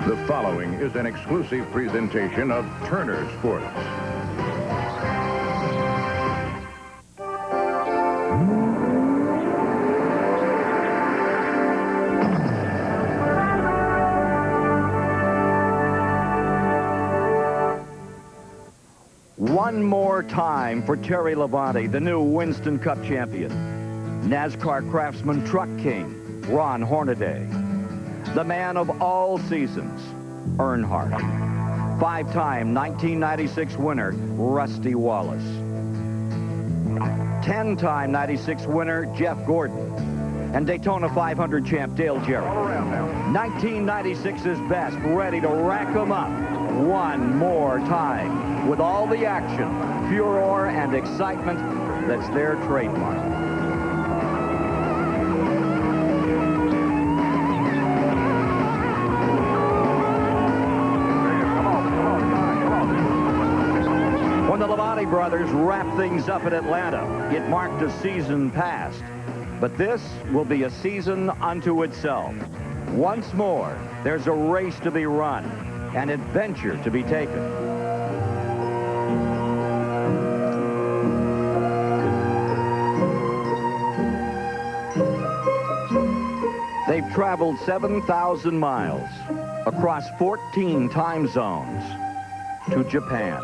The following is an exclusive presentation of Turner Sports. One more time for Terry Labonte, the new Winston Cup champion. NASCAR Craftsman Truck King, Ron Hornaday. The man of all seasons, Earnhardt. Five-time 1996 winner, Rusty Wallace. 10-time 96 winner, Jeff Gordon. And Daytona 500 champ, Dale Jarrett. 1996's best, ready to rack them up one more time with all the action, furor, and excitement that's their trademark. When the Labonte brothers wrapped things up in Atlanta, it marked a season past. But this will be a season unto itself. Once more, there's a race to be run, an adventure to be taken. They've traveled 7,000 miles across 14 time zones to Japan.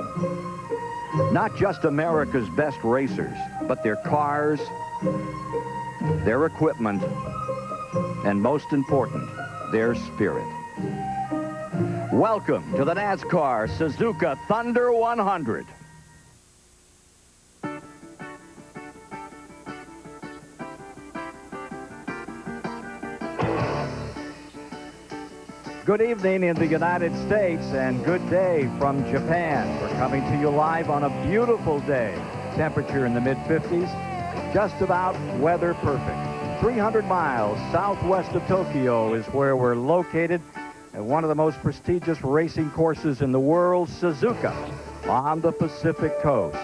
Not just America's best racers, but their cars, their equipment, and most important, their spirit. Welcome to the NASCAR Suzuka Thunder 100. Good evening in the United States and good day from Japan. We're coming to you live on a beautiful day. Temperature in the mid-50s, just about weather perfect. 300 miles southwest of Tokyo is where we're located at one of the most prestigious racing courses in the world, Suzuka, on the Pacific Coast.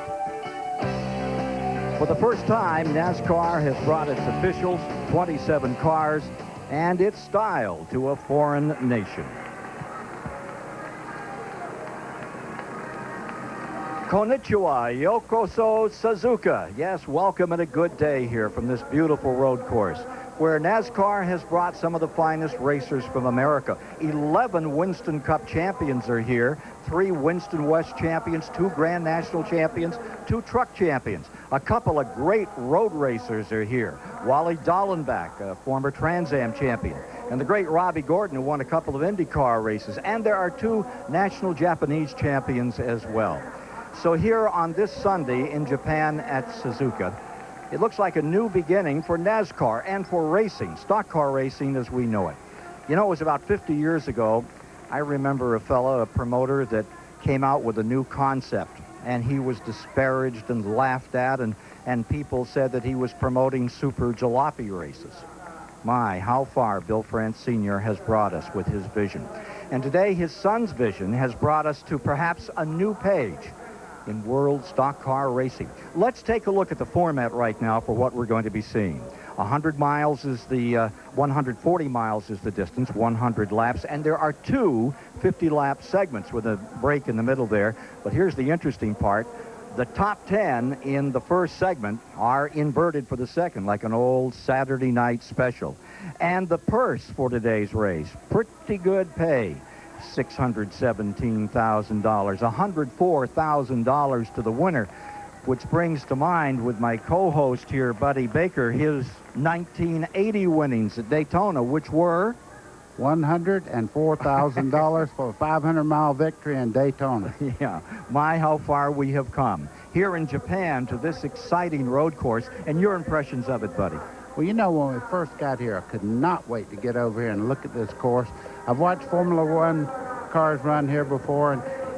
For the first time, NASCAR has brought its officials, 27 cars, and its style to a foreign nation. Konnichiwa, yokoso Suzuka. Yes, welcome and a good day here from this beautiful road course, where NASCAR has brought some of the finest racers from America. 11 Winston Cup champions are here, 3 Winston West champions, 2 Grand National champions, 2 truck champions. A couple of great road racers are here. Wally Dallenbach, a former Trans Am champion, and the great Robbie Gordon, who won a couple of IndyCar races. And there are 2 national Japanese champions as well. So here on this Sunday in Japan at Suzuka, it looks like a new beginning for NASCAR and for racing, stock car racing as we know it. You know, it was about 50 years ago, I remember a promoter that came out with a new concept, and he was disparaged and laughed at, and people said that he was promoting super jalopy races. My, how far Bill France Sr. has brought us with his vision. And today his son's vision has brought us to perhaps a new page in world stock car racing. Let's take a look at the format right now for what we're going to be seeing. 100 miles is the, 140 miles is the distance, 100 laps, and there are 2 50-lap segments with a break in the middle there. But here's the interesting part. The top 10 in the first segment are inverted for the second, like an old Saturday night special. And the purse for today's race, pretty good pay. $617,000, $104,000 to the winner, which brings to mind with my co-host here, Buddy Baker, his 1980 winnings at Daytona, which were $104,000 for a 500-mile victory in Daytona. Yeah, my, how far we have come here in Japan to this exciting road course, and your impressions of it, Buddy. Well, you know, when we first got here, I could not wait to get over here and look at this course. I've watched Formula One cars run here before,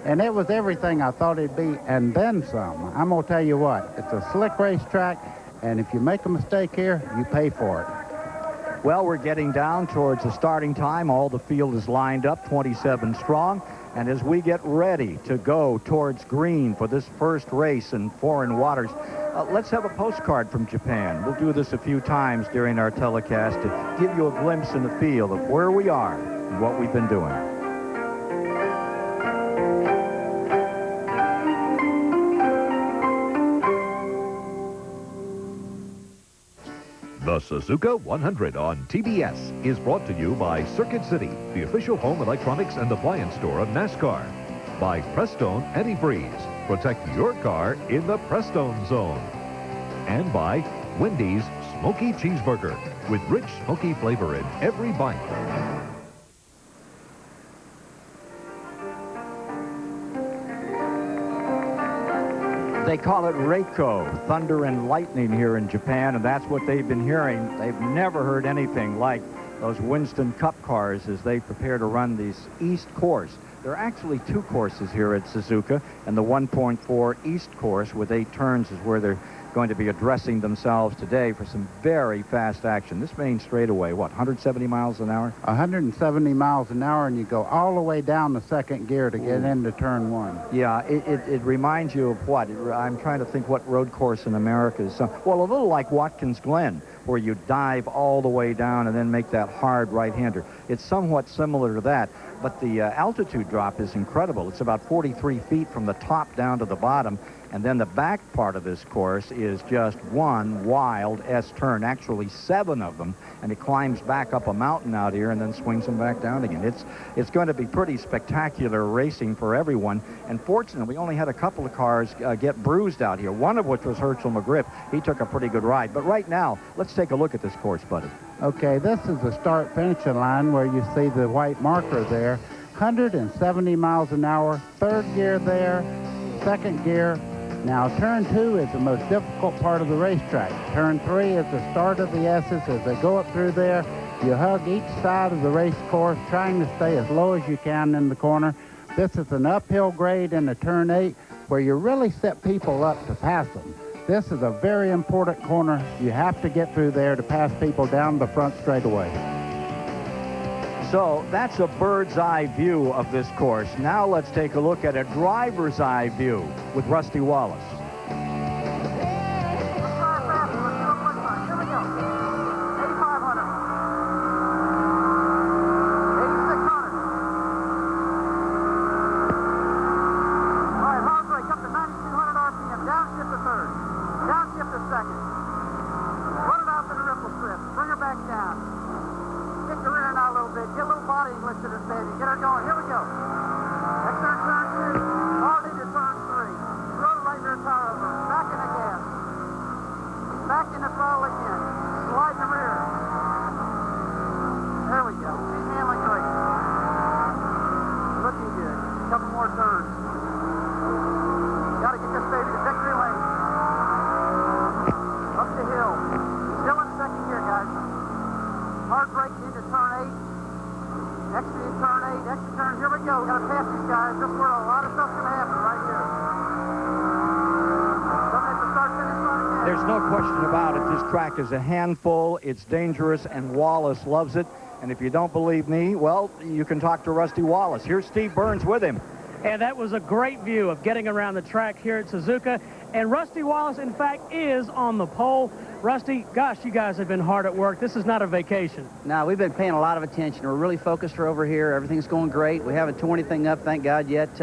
and it was everything I thought it'd be, and then some. I'm going to tell you what, it's a slick racetrack, and if you make a mistake here, you pay for it. Well, we're getting down towards the starting time. All the field is lined up, 27 strong. And as we get ready to go towards green for this first race in foreign waters, let's have a postcard from Japan. We'll do this a few times during our telecast to give you a glimpse in the field of where we are and what we've been doing. Suzuka 100 on TBS is brought to you by Circuit City, the official home electronics and appliance store of NASCAR. By Prestone Antifreeze. Protect your car in the Prestone zone. And by Wendy's Smoky Cheeseburger with rich smoky flavor in every bite. They call it Reiko, thunder and lightning here in Japan, and that's what they've been hearing. They've never heard anything like those Winston Cup cars as they prepare to run this East course. There are actually 2 courses here at Suzuka, and the 1.4 East course with 8 turns is where they're going to be addressing themselves today for some very fast action. This main straightaway, what, 170 miles an hour? 170 miles an hour, and you go all the way down the second gear to get into turn 1. Yeah, it reminds you of what? I'm trying to think what road course in America is. Well, a little like Watkins Glen, where you dive all the way down and then make that hard right-hander. It's somewhat similar to that, but the altitude drop is incredible. It's about 43 feet from the top down to the bottom, and then the back part of this course is just one wild S-turn, actually 7 of them, and it climbs back up a mountain out here and then swings them back down again. It's going to be pretty spectacular racing for everyone, and fortunately, we only had a couple of cars get bruised out here, one of which was Herschel McGriff. He took a pretty good ride. But right now, let's take a look at this course, buddy. Okay, this is the start-finishing line where you see the white marker there. 170 miles an hour, 3rd gear there, 2nd gear. Now, turn 2 is the most difficult part of the racetrack. Turn 3 is the start of the S's. As they go up through there, you hug each side of the race course, trying to stay as low as you can in the corner. This is an uphill grade in the turn 8 where you really set people up to pass them. This is a very important corner. You have to get through there to pass people down the front straightaway. So that's a bird's eye view of this course. Now let's take a look at a driver's eye view with Rusty Wallace. There's no question about it. This track is a handful. It's dangerous, and Wallace loves it. And if you don't believe me, well, you can talk to Rusty Wallace. Here's Steve Burns with him. And that was a great view of getting around the track here at Suzuka. And Rusty Wallace, in fact, is on the pole. Rusty, gosh, you guys have been hard at work. This is not a vacation. No, we've been paying a lot of attention. We're really focused over here. Everything's going great. We haven't torn anything up, thank God, yet.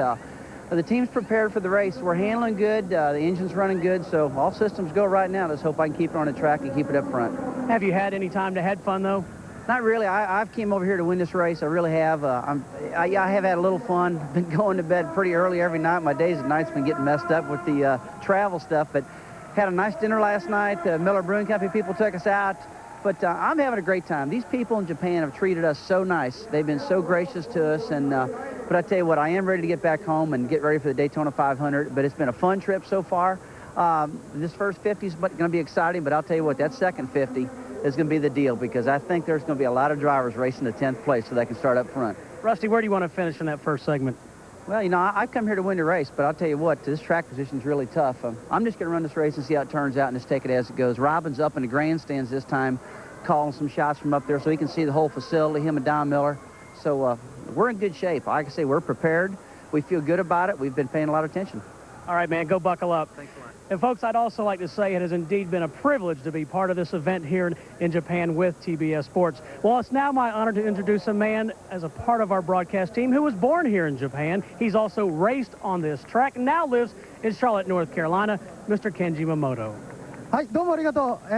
The team's prepared for the race. We're handling good. The engine's running good, so all systems go right now. Let's hope I can keep it on the track and keep it up front. Have you had any time to have fun, though? Not really. I've came over here to win this race. I really have. I have had a little fun. Been going to bed pretty early every night. My days and nights been getting messed up with the travel stuff, but had a nice dinner last night. Miller Brewing Company people took us out. But I'm having a great time. These people in Japan have treated us so nice. They've been so gracious to us. And but I tell you what, I am ready to get back home and get ready for the Daytona 500. But it's been a fun trip so far. This first 50 is going to be exciting. But I'll tell you what, that second 50 is going to be the deal, because I think there's going to be a lot of drivers racing the 10th place so they can start up front. Rusty, where do you want to finish in that first segment? Well, you know, I've come here to win the race, but I'll tell you what, this track position is really tough. I'm just going to run this race and see how it turns out and just take it as it goes. Robin's up in the grandstands this time, calling some shots from up there so he can see the whole facility, him and Don Miller. So we're in good shape. Like I say, we're prepared. We feel good about it. We've been paying a lot of attention. All right, man, go buckle up. Thanks a lot. And, folks, I'd also like to say it has indeed been a privilege to be part of this event here in Japan with TBS Sports. Well, it's now my honor to introduce a man as a part of our broadcast team who was born here in Japan. He's also raced on this track and now lives in Charlotte, North Carolina, Mr. Kenji Momoto. はい、どうもありがとう。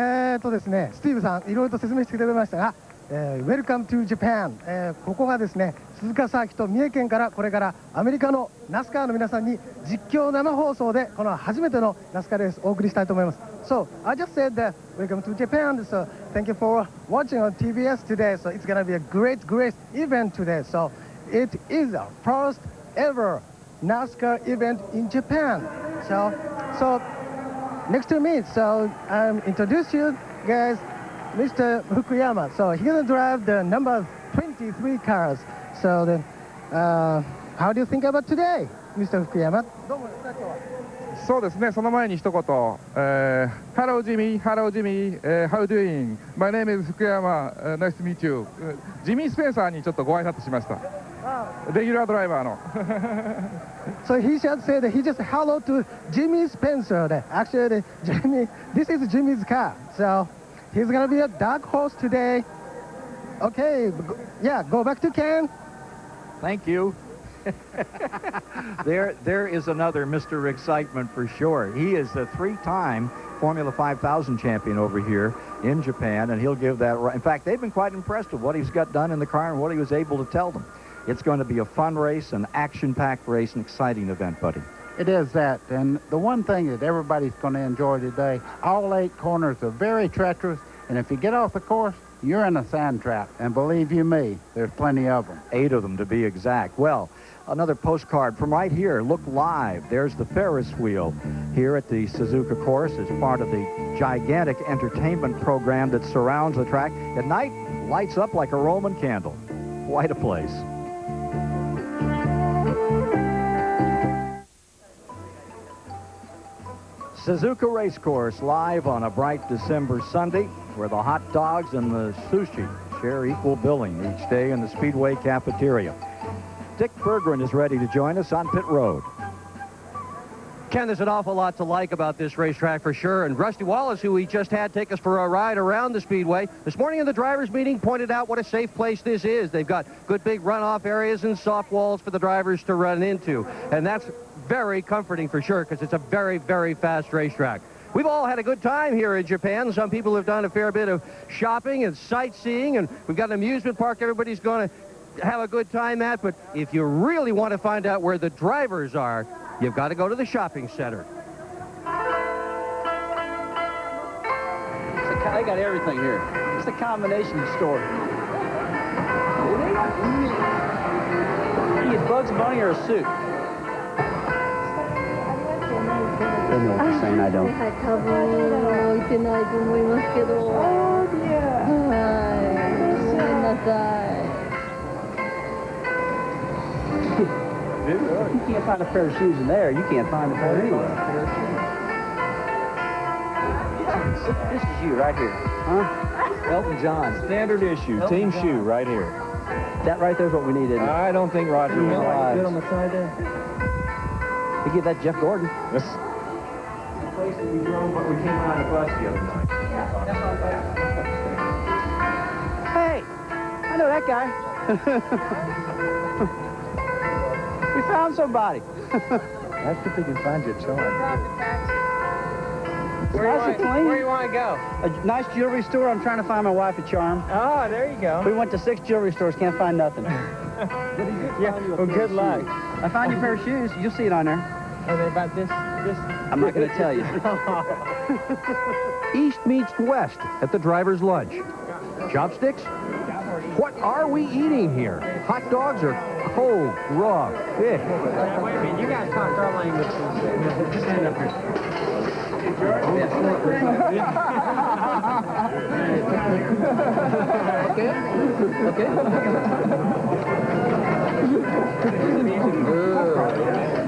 ですね、スティーブさん、いろいろと説明してくれましたが、Welcome to Japan、ここがですね、鈴鹿サーキット三重県からこれからアメリカのナスカーの皆さんに実況生放送でこの初めてのナスカーレースをお送りしたいと思います。So, I just said that Welcome to Japan, so thank you for watching on TBS today. So it's gonna be a great event today. So it is the first ever NASCAR event in Japan. So next to me, so introduce you guys, Mr. Fukuyama. So he's gonna drive the number 23 cars. So then, how do you think about today, Mr. Fukuyama? そうですね、その前に一言、Hello Jimmy, Hello Jimmy, how doing? My name is Fukuyama, nice to meet you. ジミー・スペンサーにちょっとご挨拶しました。レギュラードライバーの。So he should say that he just hello to Jimmy Spencer. Actually, Jimmy, this is Jimmy's car. So he's gonna be a dark horse today. Okay, yeah, go back to Ken. Thank you. There is another Mr. Excitement for sure. He is the three-time Formula 5000 champion over here in Japan, and he'll give that. In fact, they've been quite impressed with what he's got done in the car and what he was able to tell them. It's going to be a fun race, an action-packed race, an exciting event, buddy. It is that, and the one thing that everybody's going to enjoy today, all 8 corners are very treacherous, and if you get off the course, you're in a sand trap, and believe you me, there's plenty of them. 8 of them to be exact. Well, another postcard from right here. Look live. There's the Ferris wheel here at the Suzuka course as part of the gigantic entertainment program that surrounds the track. At night, lights up like a Roman candle. Quite a place. Suzuka Racecourse live on a bright December Sunday, where the hot dogs and the sushi share equal billing each day in the Speedway cafeteria. Dick Berggren is ready to join us on pit road. Ken, there's an awful lot to like about this racetrack for sure, and Rusty Wallace, who we just had take us for a ride around the Speedway, this morning in the drivers' meeting pointed out what a safe place this is. They've got good big runoff areas and soft walls for the drivers to run into, and that's very comforting for sure, because it's a very, very fast racetrack. We've all had a good time here in Japan. Some people have done a fair bit of shopping and sightseeing, and we've got an amusement park everybody's going to have a good time at, but if you really want to find out where the drivers are, you've got to go to the shopping center. They got everything here. It's a combination store. You get Bugs Bunny or a suit? I know what you're saying, I don't. You can't find a pair of shoes in there. You can't find a pair anywhere. This is you right here. Huh? Elton John. Standard issue, Elton team John. shoe right here. That right there is what we need, isn't it? I don't think Roger would like. Good on the side there. You give that to Jeff Gordon. Yes. The place that we drove, but we came around the bus the other night. Hey, I know that guy. We found somebody. That's if we can find your charm. Where you want to go? A nice jewelry store. I'm trying to find my wife a charm. Oh, there you go. We went to 6 jewelry stores, can't find nothing. Yeah, well, good luck. I found you a pair of shoes. You'll see it on there. Are they about this? I'm not going to tell you. East meets west at the driver's lunch. Chopsticks? What are we eating here? Hot dogs or cold, raw fish? Wait a minute, you guys talk our language. Just stand up Okay.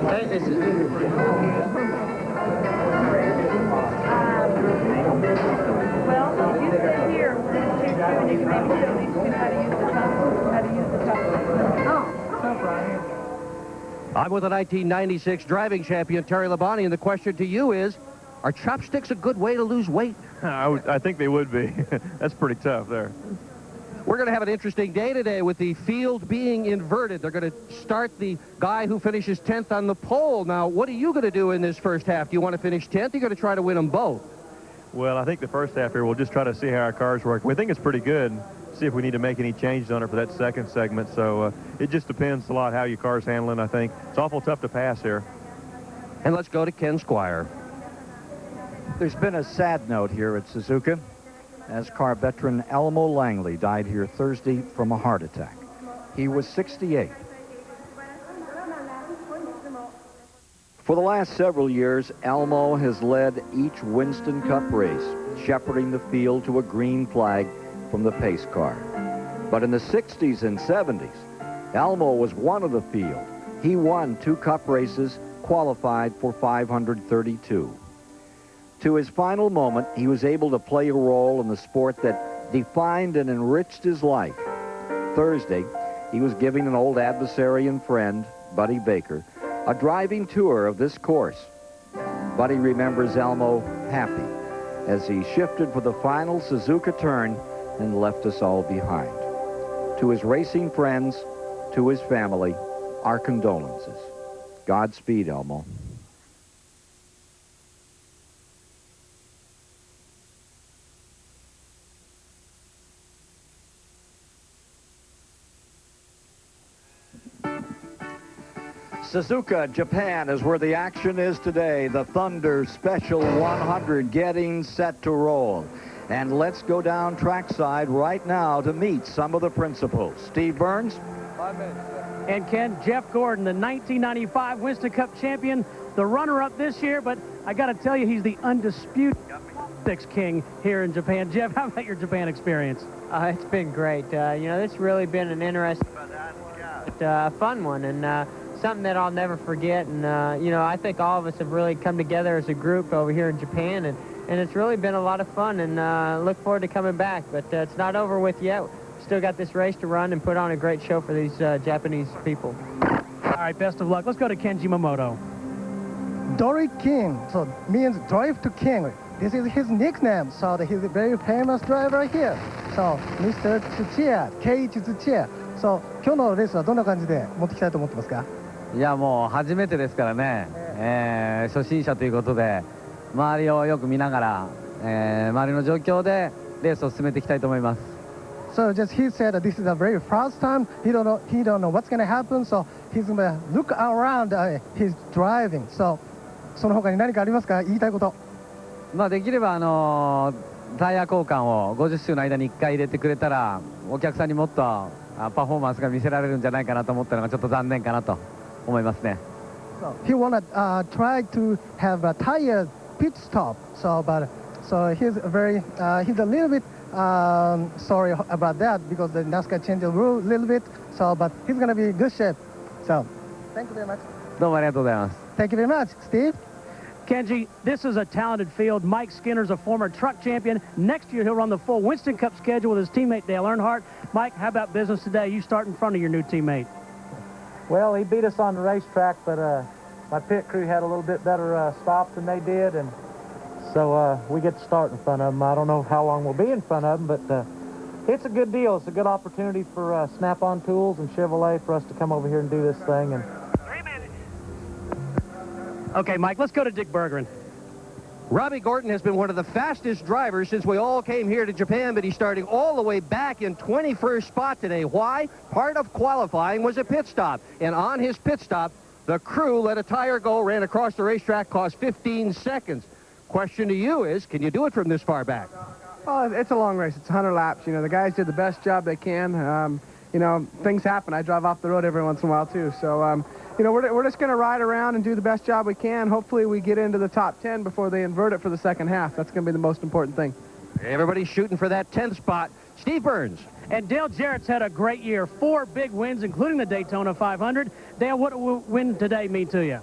Hey, this is... Well, you sit here. We're going to teach you, and you can maybe show these two how to use the top. I'm with the 1996 driving champion, Terry Labonte, and the question to you is, are chopsticks a good way to lose weight? I think they would be. That's pretty tough there. We're going to have an interesting day today with the field being inverted. They're going to start the guy who finishes 10th on the pole. Now, what are you going to do in this first half? Do you want to finish 10th? You're going to try to win them both. Well, I think the first half here, we'll just try to see how our cars work. We think it's pretty good. See if we need to make any changes on it for that second segment. So it just depends a lot how your car's handling, I think. It's awful tough to pass here. And let's go to Ken Squire. There's been a sad note here at Suzuka. NASCAR veteran Elmo Langley died here Thursday from a heart attack. He was 68. For the last several years, Elmo has led each Winston Cup race, shepherding the field to a green flag from the pace car. But in the 60s and 70s, Elmo was one of the field. He won 2 Cup races, qualified for 532. To his final moment, he was able to play a role in the sport that defined and enriched his life. Thursday, he was giving an old adversary and friend, Buddy Baker, a driving tour of this course. Buddy remembers Elmo happy as he shifted for the final Suzuka turn and left us all behind. To his racing friends, to his family, our condolences. Godspeed, Elmo. Suzuka, Japan is where the action is today. The Thunder Special 100 getting set to roll. And let's go down trackside right now to meet some of the principals. Steve Burns. 5 minutes. And Ken, Jeff Gordon, the 1995 Winston Cup champion, the runner-up this year, but I got to tell you, he's the undisputed six king here in Japan. Jeff, how about your Japan experience? It's been great. You know, it's really been an interesting, fun one, and something that I'll never forget. And, you know, I think all of us have really come together as a group over here in Japan, and it's really been a lot of fun, and look forward to coming back. But it's not over with yet. Still got this race to run and put on a great show for these Japanese people. All right, best of luck. Let's go to Kenji Momoto. Dory King, so means drive to king. This is his nickname, so he's a very famous driver here. So, Mr. Tsuchiya, Keiichi Tsuchiya. So, 今日のレースはどんな感じで持ってきたいと思ってますか？いや、もう初めてですからね、初心者ということで周りをよく見ながら、周りの状況でレースを進めていきたいと思います。So just he said that this is the very first time. He don't know what's going to happen. So he's going to look around his driving. So その他に何かありますか？言いたいこと。まあできればタイヤ交換を50周の間に1回入れてくれたらお客さんにもっとパフォーマンスが見せられるんじゃないかなと思ったのがちょっと残念かなと思いますね。So he wanna try to have a tire pit stop. So he's he's a little bit sorry about that because the NASCAR changed the rule a little bit. So but he's gonna be in good shape. So thank you very much. どうもありがとうございます。Thank you very much, Steve. Kenji, this is a talented field. Mike Skinner's a former truck champion. Next year, he'll run the full Winston Cup schedule with his teammate Dale Earnhardt. Mike, how about business today? You start in front of your new teammate. Well, he beat us on the racetrack, but my pit crew had a little bit better stop than they did, and so we get to start in front of them. I don't know how long we'll be in front of them, but it's a good deal. It's a good opportunity for Snap-on Tools and Chevrolet for us to come over here and do this thing. And okay, Mike, let's go to Dick Bergeron. Robbie Gordon has been one of the fastest drivers since we all came here to Japan, but he's starting all the way back in 21st spot today. Why? Part of qualifying was a pit stop, and on his pit stop, the crew let a tire go, ran across the racetrack, cost 15 seconds. Question to you is, can you do it from this far back? Oh, it's a long race. It's 100 laps. You know, the guys did the best job they can. You know, things happen. I drive off the road every once in a while, too. So, you know, we're just going to ride around and do the best job we can. Hopefully we get into the top 10 before they invert it for the second half. That's going to be the most important thing. Everybody's shooting for that 10th spot. Steve Burns. And Dale Jarrett's had a great year. 4 big wins, including the Daytona 500. Dale, what will win today mean to you?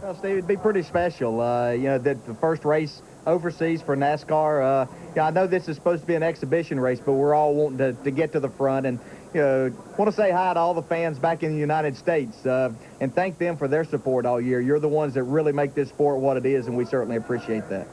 Well, Steve, it'd be pretty special. You know, the first race overseas for NASCAR. Yeah, I know this is supposed to be an exhibition race, but we're all wanting to get to the front. And want to say hi to all the fans back in the United States and thank them for their support all year. You're the ones that really make this sport what it is, and we certainly appreciate that.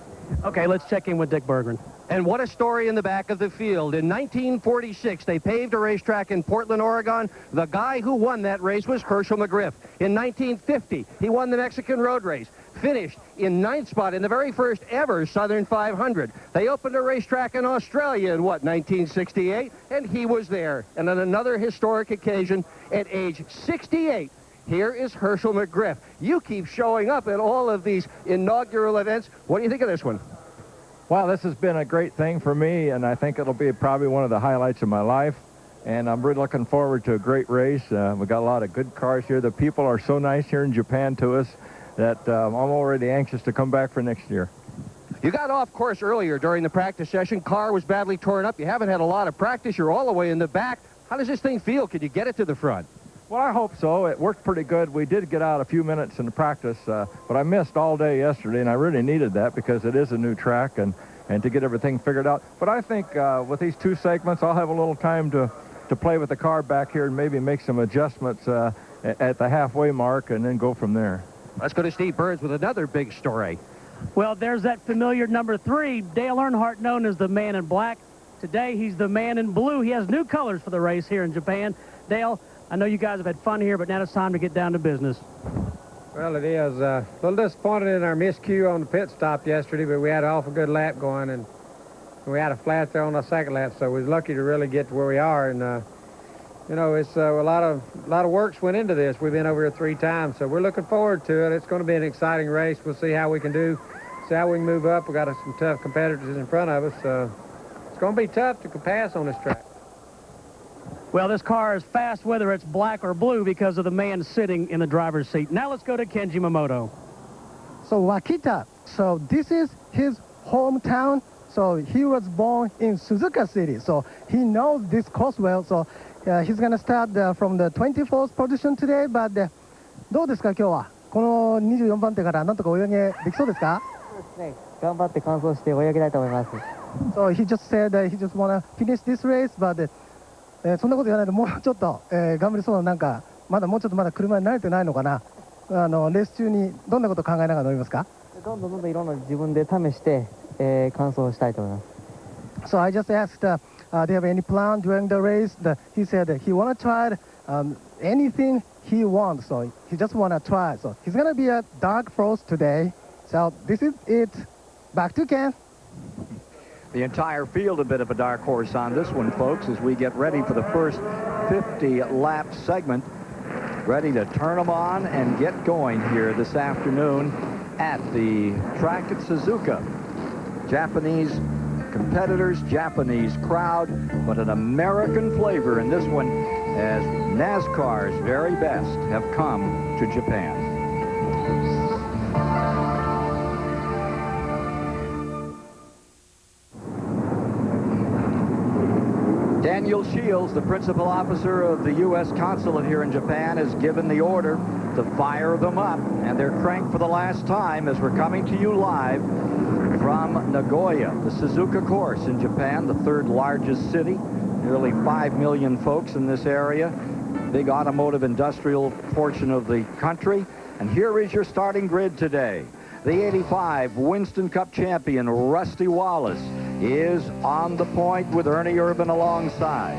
Okay, let's check in with Dick Bergeron. And what a story in the back of the field. In 1946, they paved a racetrack in Portland, Oregon. The guy who won that race was Herschel McGriff. In 1950, he won the Mexican road race. finished in 9th spot in the very first ever Southern 500. They opened a racetrack in Australia in, 1968? And he was there. And on another historic occasion, at age 68, here is Herschel McGriff. You keep showing up at all of these inaugural events. What do you think of this one? Well, this has been a great thing for me, and I think it'll be probably one of the highlights of my life. And I'm really looking forward to a great race. We've got a lot of good cars here. The people are so nice here in Japan to us that I'm already anxious to come back for next year. You got off course earlier during the practice session. Car was badly torn up. You haven't had a lot of practice. You're all the way in the back. How does this thing feel? Can you get it to the front? Well, I hope so. It worked pretty good. We did get out a few minutes in the practice, but I missed all day yesterday, and I really needed that because it is a new track and to get everything figured out. But I think with these 2 segments, I'll have a little time to play with the car back here and maybe make some adjustments at the halfway mark and then go from there. Let's go to Steve Burns with another big story. Well, there's that familiar number 3, Dale Earnhardt, known as the Man in Black. Today, he's the Man in Blue. He has new colors for the race here in Japan. Dale, I know you guys have had fun here, but now it's time to get down to business. Well, it is. A little disappointed in our miscue on the pit stop yesterday, but we had an awful good lap going, and we had a flat there on the second lap, so we was lucky to really get to where we are. And you know, it's a lot of works went into this. We've been over here 3 times, so we're looking forward to it. It's going to be an exciting race. We'll see how we can do, see how we can move up. We got some tough competitors in front of us. It's going to be tough to pass on this track. Well, this car is fast whether it's black or blue because of the man sitting in the driver's seat. Now let's go to Kenji Momoto. So Wakita, so this is his hometown. So he was born in Suzuka City. So he knows this course well. So he's going to start from the 24th position today. But どうですか今日はこの24番手からなんとか泳げできそうですか？そうですね。頑張って完走して泳ぎたいと思います。So he just said that he just want to finish this race, but そんなこと言わないともうちょっと、頑張りそうななんかまだもうちょっとまだ車に慣れてないのかな。レース中にどんなことを考えながら乗りますか？どんどんいろんな自分で試して、完走したいと思います。So I just asked, do you have any plan during the race? He said that he want to try anything he wants. So he just want to try. So he's going to be a dark frost today. So this is it. Back to Ken. The entire field a bit of a dark horse on this one, folks, as we get ready for the first 50-lap segment. Ready to turn them on and get going here this afternoon at the track at Suzuka. Japanese competitors, Japanese crowd, but an American flavor in this one as NASCAR's very best have come to Japan. Daniel Shields, the principal officer of the U.S. consulate here in Japan, has given the order to fire them up, and they're cranked for the last time as we're coming to you live from Nagoya, the Suzuka course in Japan, the 3rd largest city, nearly 5 million folks in this area, big automotive industrial portion of the country. And here is your starting grid today. The 85 Winston Cup champion Rusty Wallace is on the point with Ernie Irvan alongside.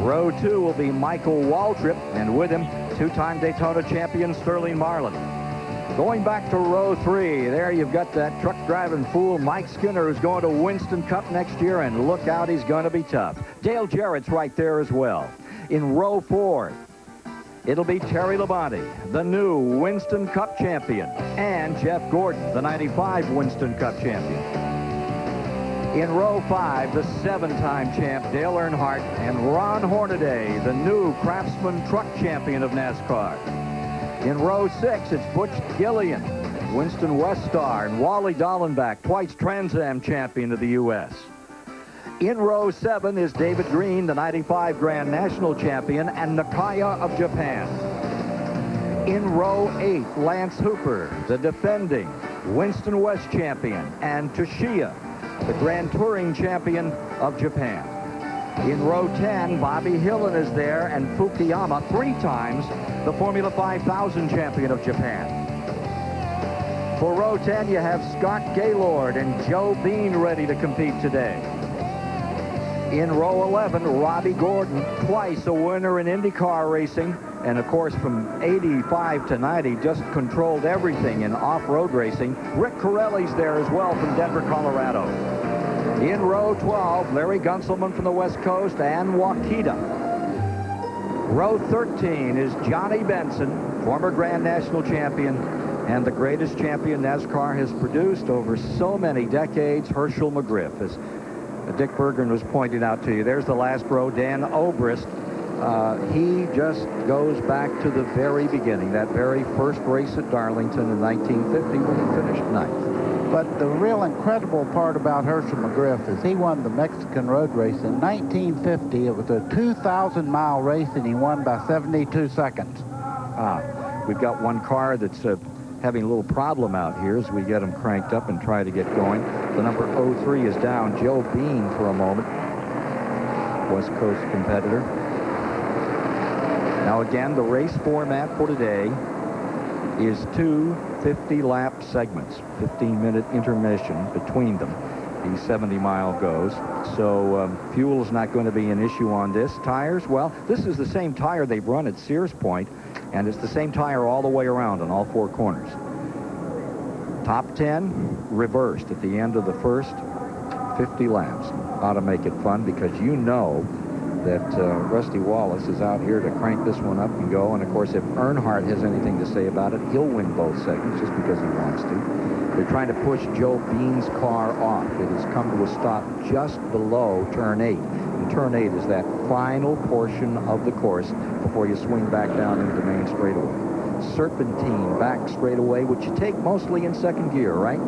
Row 2 will be Michael Waltrip, and with him, 2-time Daytona champion Sterling Marlin. Going back to row 3, there you've got that truck driving fool Mike Skinner, who's going to Winston Cup next year, and look out, he's going to be tough. Dale Jarrett's right there as well. In row 4, it'll be Terry Labonte, the new Winston Cup champion, and Jeff Gordon, the 95 Winston Cup champion. In row 5, the 7-time champ Dale Earnhardt and Ron Hornaday, the new Craftsman truck champion of NASCAR. In row 6, it's Butch Gillian, Winston Westar, and Wally Dallenbach, twice Trans Am champion of the U.S. In row 7 is David Green, the 95 Grand National champion, and Nakaya of Japan. In row 8, Lance Hooper, the defending Winston West champion, and Toshiya, the Grand Touring champion of Japan. In row 10, Bobby Hillen is there, and Fukuyama, 3 times the Formula 5000 champion of Japan. For row 10, you have Scott Gaylord and Joe Bean ready to compete today. In row 11, Robbie Gordon, twice a winner in IndyCar racing. And of course, from 85 to 90, just controlled everything in off-road racing. Rick Corelli's there as well from Denver, Colorado. In row 12, Larry Gunselman from the West Coast and Waukita. Row 13 is Johnny Benson, former Grand National champion and the greatest champion NASCAR has produced over so many decades, Herschel McGriff. As Dick Berggren was pointing out to you, there's the last row, Dan Obrist. He just goes back to the very beginning, that very first race at Darlington in 1950 when he finished ninth. But the real incredible part about Herschel McGriff is he won the Mexican road race in 1950. It was a 2,000-mile race, and he won by 72 seconds. We've got one car that's having a little problem out here as we get them cranked up and try to get going. The number 03 is down. Joe Bean for a moment. West Coast competitor. Now again, the race format for today is two 50-lap segments, 15-minute intermission between them. The 70-mile goes. So fuel is not going to be an issue on this. Tires, well, this is the same tire they've run at Sears Point, and it's the same tire all the way around on all four corners. Top 10 reversed at the end of the first 50 laps. Ought to make it fun because you know that Rusty Wallace is out here to crank this one up and go. And, of course, if Earnhardt has anything to say about it, he'll win both segments just because he wants to. They're trying to push Joe Bean's car off. It has come to a stop just below turn 8. And turn 8 is that final portion of the course before you swing back down into the main straightaway. Serpentine back straightaway, which you take mostly in second gear, right?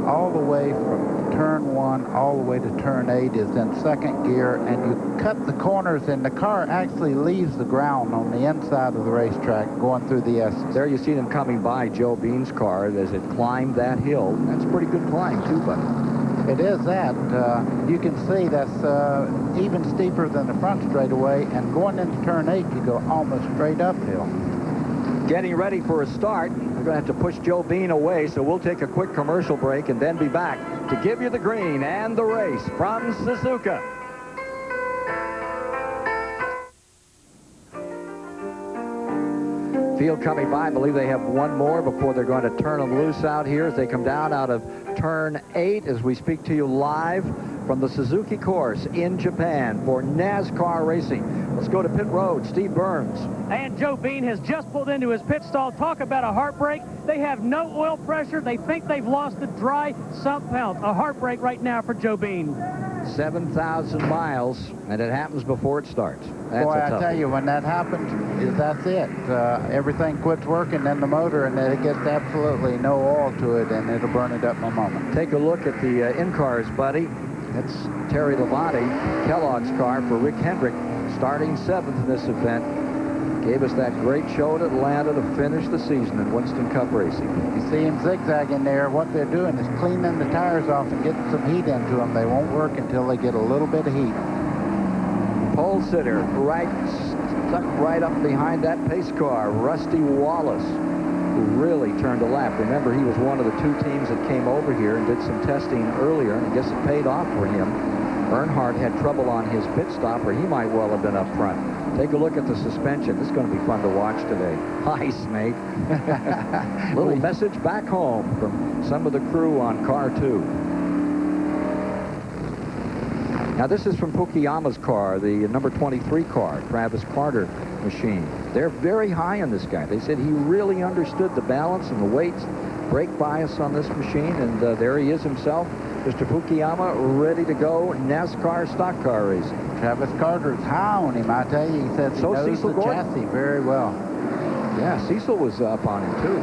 All the way from turn 1 all the way to turn 8 is in second gear, and you cut the corners, and the car actually leaves the ground on the inside of the racetrack going through the S's. There you see them coming by Joe Bean's car as it climbed that hill. That's a pretty good climb, too, buddy. It is that. You can see that's even steeper than the front straightaway, and going into turn 8, you go almost straight uphill. Getting ready for a start. We're going to have to push Joe Bean away, so we'll take a quick commercial break and then be back to give you the green and the race from Suzuka. Field coming by. I believe they have one more before they're going to turn them loose out here as they come down out of turn 8 as we speak to you live from the Suzuki course in Japan for NASCAR racing. Let's go to pit road. Steve Burns. And Joe Bean has just pulled into his pit stall. Talk about a heartbreak. They have no oil pressure. They think they've lost the dry sump pelt. A heartbreak right now for Joe Bean. 7,000 miles, and it happens before it starts. That's Boy, I tell you, when that happens, that's it. Everything quits working in the motor, and it gets absolutely no oil to it, and it'll burn it up in a moment. Take a look at the in-cars, buddy. It's Terry Labonte, Kellogg's car for Rick Hendrick, starting 7th in this event. Gave us that great show at Atlanta to finish the season in Winston Cup racing. You see him zigzagging there. What they're doing is cleaning the tires off and getting some heat into them. They won't work until they get a little bit of heat. Pole sitter, stuck right up behind that pace car, Rusty Wallace, who really turned a lap. Remember, he was one of the two teams that came over here and did some testing earlier, and I guess it paid off for him. Earnhardt had trouble on his pit stop, or he might well have been up front. Take a look at the suspension. This is going to be fun to watch today. Hi, Snake. Little message back home from some of the crew on car 2. Now, this is from Fukuyama's car, the number 23 car, Travis Carter machine. They're very high on this guy. They said he really understood the balance and the weights, brake bias on this machine, and there he is himself, Mr. Fukuyama, ready to go NASCAR stock car racing. Travis Carter's high on him, I tell you. He said he knows the chassis very well. Yeah, Cecil was up on him, too.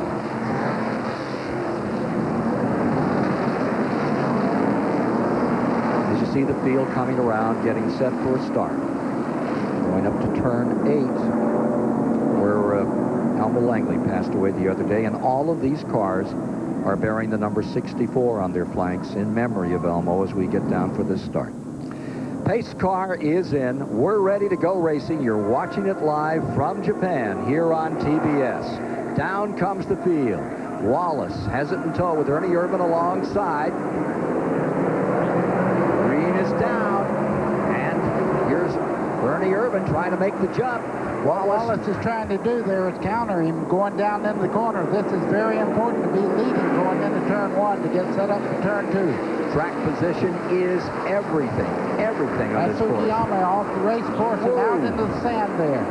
As you see the field coming around, getting set for a start. Going up to turn 8, where Elmo Langley passed away the other day, and all of these cars are bearing the number 64 on their flanks in memory of Elmo as we get down for this start. Pace car is in. We're ready to go racing. You're watching it live from Japan here on TBS. Down comes the field. Wallace has it in tow with Ernie Irvin alongside. Green is down, and Bernie Irvin trying to make the jump. What Wallace is trying to do there is counter him going down into the corner. This is very important to be leading going into turn 1 to get set up for turn 2. Track position is everything on this course. Sugiyama off the race course and out into the sand there.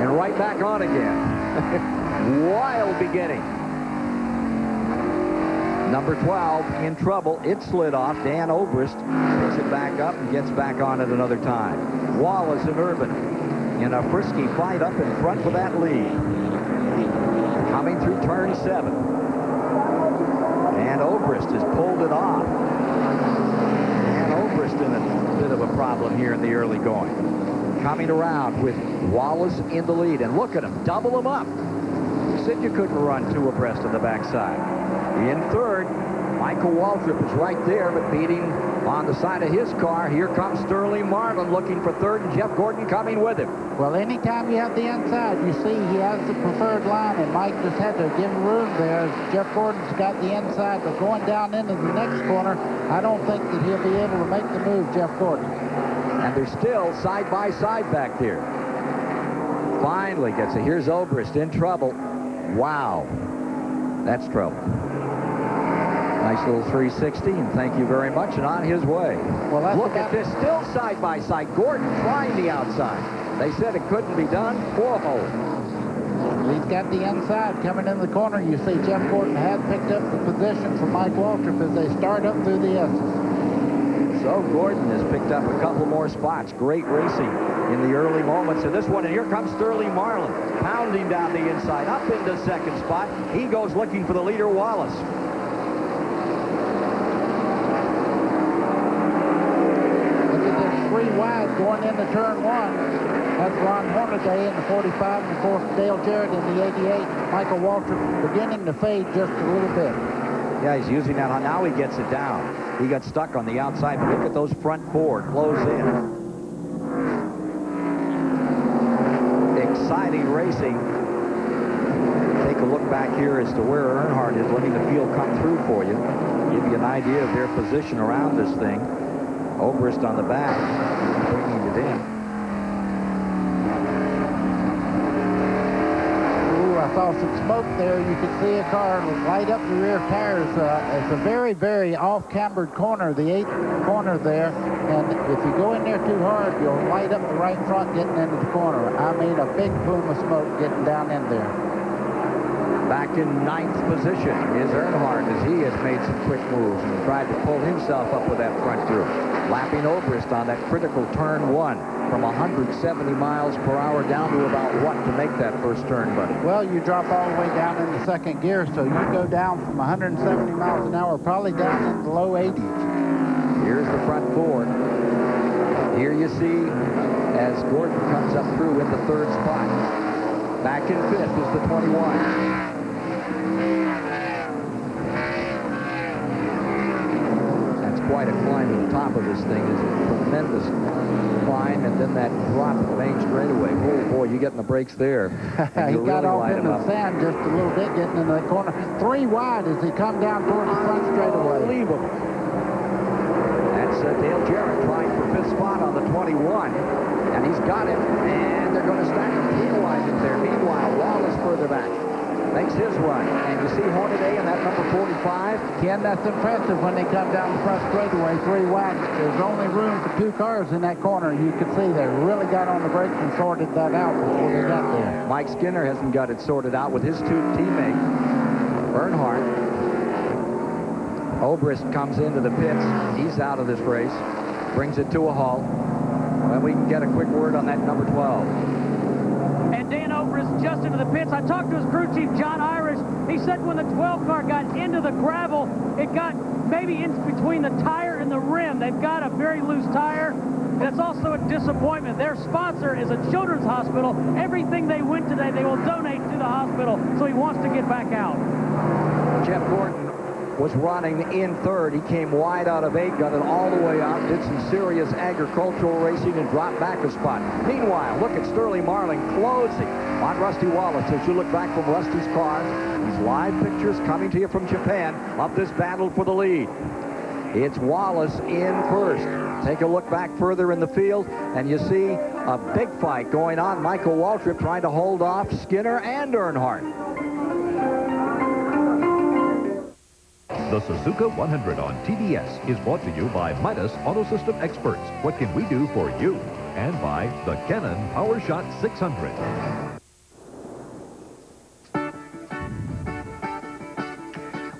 And right back on again. Wild beginning. Number 12 in trouble. It slid off. Dan Obrist picks it back up and gets back on it another time. Wallace and Irvin in a frisky fight up in front for that lead. Coming through turn 7. And Obrist has pulled it off. And Obrist in a bit of a problem here in the early going. Coming around with Wallace in the lead. And look at him, double him up. Said you couldn't run 2 abreast on the backside. In third, Michael Waltrip is right there, but beating on the side of his car. Here comes Sterling Marlin looking for third, and Jeff Gordon coming with him. Well, anytime you have the inside, you see he has the preferred line, and Mike just had to give him room there. Jeff Gordon's got the inside, but going down into the next corner, I don't think that he'll be able to make the move, Jeff Gordon. And they're still side by side back there. Finally gets it. Here's Obrist in trouble. Wow. That's trouble. Nice little 360, and thank you very much, and on his way. Well, look at this, still side by side. Gordon trying the outside. They said it couldn't be done. 4-hole. He's got the inside coming in the corner. You see Jeff Gordon had picked up the position from Mike Waltrip as they start up through the S's. So Gordon has picked up a couple more spots. Great racing in the early moments of this one. And here comes Sterling Marlin, pounding down the inside, up into second spot. He goes looking for the leader, Wallace. Look at this 3 wide going into turn 1. That's Ron Hornaday in the 45, and of course Dale Jarrett in the 88. Michael Waltrip beginning to fade just a little bit. Yeah, he's using that. Now he gets it down. He got stuck on the outside, but look at those front 4 close in. Exciting racing. Take a look back here as to where Earnhardt is, letting the field come through for you. Give you an idea of their position around this thing. Obrist on the back, bringing it in. I saw some smoke there. You could see a car light up the rear tires. It's a very, very off-cambered corner, the 8th corner there. And if you go in there too hard, you'll light up the right front getting into the corner. I mean, a big plume of smoke getting down in there. Back in 9th position is Earnhardt, as he has made some quick moves and tried to pull himself up with that front group. Lapping Obrist on that critical turn 1 from 170 miles per hour down to about what to make that first turn, buddy? Well, you drop all the way down in the second gear, so you go down from 170 miles an hour, probably down in the low 80s. Here's the front 4. Here you see as Gordon comes up through in the 3rd spot. Back in 5th is the 21. Quite a climb to the top of this thing. Is a tremendous climb, and then that drop at the main straightaway. Oh boy, you getting the brakes there. He got off into the sand just a little bit, getting into that corner. 3 wide as he come down toward the front straightaway. Unbelievable. That's Dale Jarrett trying for 5th spot on the 21, and he's got it. And they're going to stack him penalized in there. Meanwhile, Wallace further back makes his run, and you see Hornaday in that number 45. Ken, that's impressive when they come down the front straightaway 3 wide. There's only room for 2 cars in that corner. You can see they really got on the brakes and sorted that out before they got there. Mike Skinner hasn't got it sorted out with his 2 teammates. Earnhardt. Obrist comes into the pits. He's out of this race. Brings it to a halt. Well, we can get a quick word on that number 12. And Dan Obrist just into the pits. I talked to his crew chief, John Irish. He said when the 12 car got into the gravel, it got maybe in between the tire and the rim. They've got a very loose tire. That's also a disappointment. Their sponsor is a children's hospital. Everything they win today, they will donate to the hospital. So he wants to get back out. Jeff Gordon was running in 3rd. He came wide out of 8, got it all the way out, did some serious agricultural racing, and dropped back a spot. Meanwhile, look at Sterling Marlin closing on Rusty Wallace. As you look back from Rusty's car, these live pictures coming to you from Japan of this battle for the lead. It's Wallace in 1st. Take a look back further in the field, and you see A big fight going on. Michael Waltrip trying to hold off Skinner and Earnhardt. The Suzuka 100 on TBS is brought to you by Midas Auto System Experts. What can we do for you? And by the Canon PowerShot 600.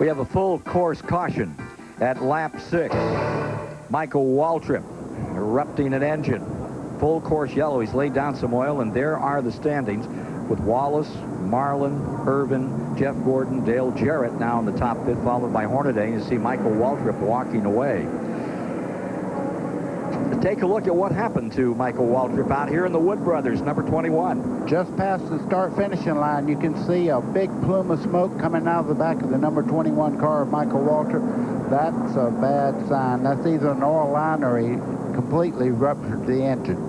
We have a full course caution at lap 6. Michael Waltrip erupting an engine. Full course yellow. He's laid down some oil, and there are the standings with Wallace, Marlin, Irvin, Jeff Gordon, Dale Jarrett now in the top 5, followed by Hornaday. You see Michael Waltrip walking away. Take a look at what happened to Michael Waltrip out here in the Wood Brothers, number 21. Just past the start-finishing line, you can see a big plume of smoke coming out of the back of the number 21 car of Michael Waltrip. That's a bad sign. That's either an oil line or he completely ruptured the engine.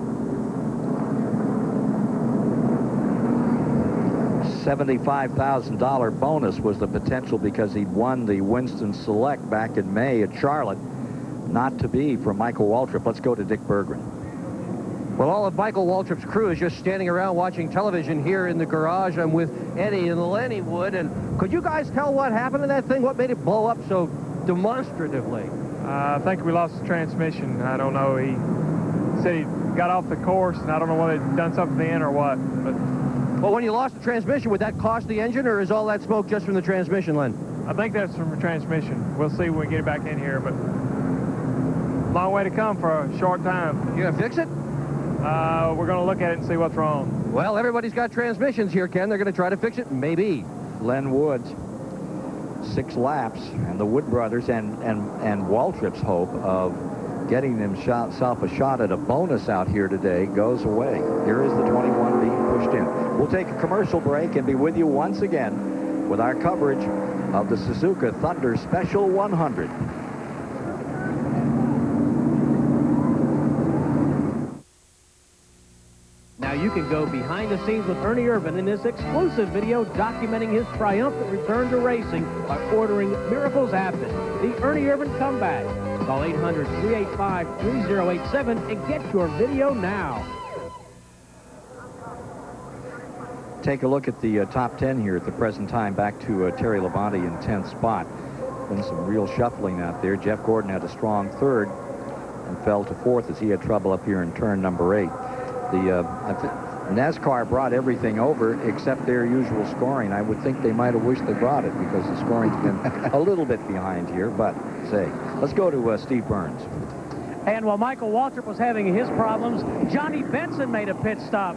$75,000 bonus was the potential because he'd won the Winston Select back in May at Charlotte. Not to be for Michael Waltrip. Let's go to Dick Berggren. Well, all of Michael Waltrip's crew is just standing around watching television here in the garage. I'm with Eddie and Lenny Wood. And could you guys tell what happened to that thing? What made it blow up so demonstratively? I think we lost the transmission. I don't know. He said he got off the course, and I don't know whether he'd done something then or what. But well, when you lost the transmission, would that cost the engine, or is all that smoke just from the transmission, Len? I think that's from the transmission. We'll see when we get it back in here, but long way to come for a short time. You gonna fix it? We're gonna look at it and see what's wrong. Well, everybody's got transmissions here, Ken. They're gonna try to fix it, maybe. Len Woods, 6 laps, and the Wood Brothers and Waltrip's hope of getting himself a shot at a bonus out here today goes away. Here is the 21 being pushed in. We'll take a commercial break and be with you once again with our coverage of the Suzuka Thunder Special 100. Now you can go behind the scenes with Ernie Irvan in this exclusive video documenting his triumphant return to racing by ordering Miracles Happen, the Ernie Irvan comeback. Call 800-385-3087 and get your video now. Take a look at the top 10 here at the present time. Back to Terry Labonte in 10th spot. Been some real shuffling out there. Jeff Gordon had a strong 3rd and fell to 4th as he had trouble up here in turn number 8. NASCAR brought everything over except their usual scoring. I would think they might have wished they brought it because the scoring's been a little bit behind here. But, say, let's go to Steve Burns. And while Michael Waltrip was having his problems, Johnny Benson made a pit stop.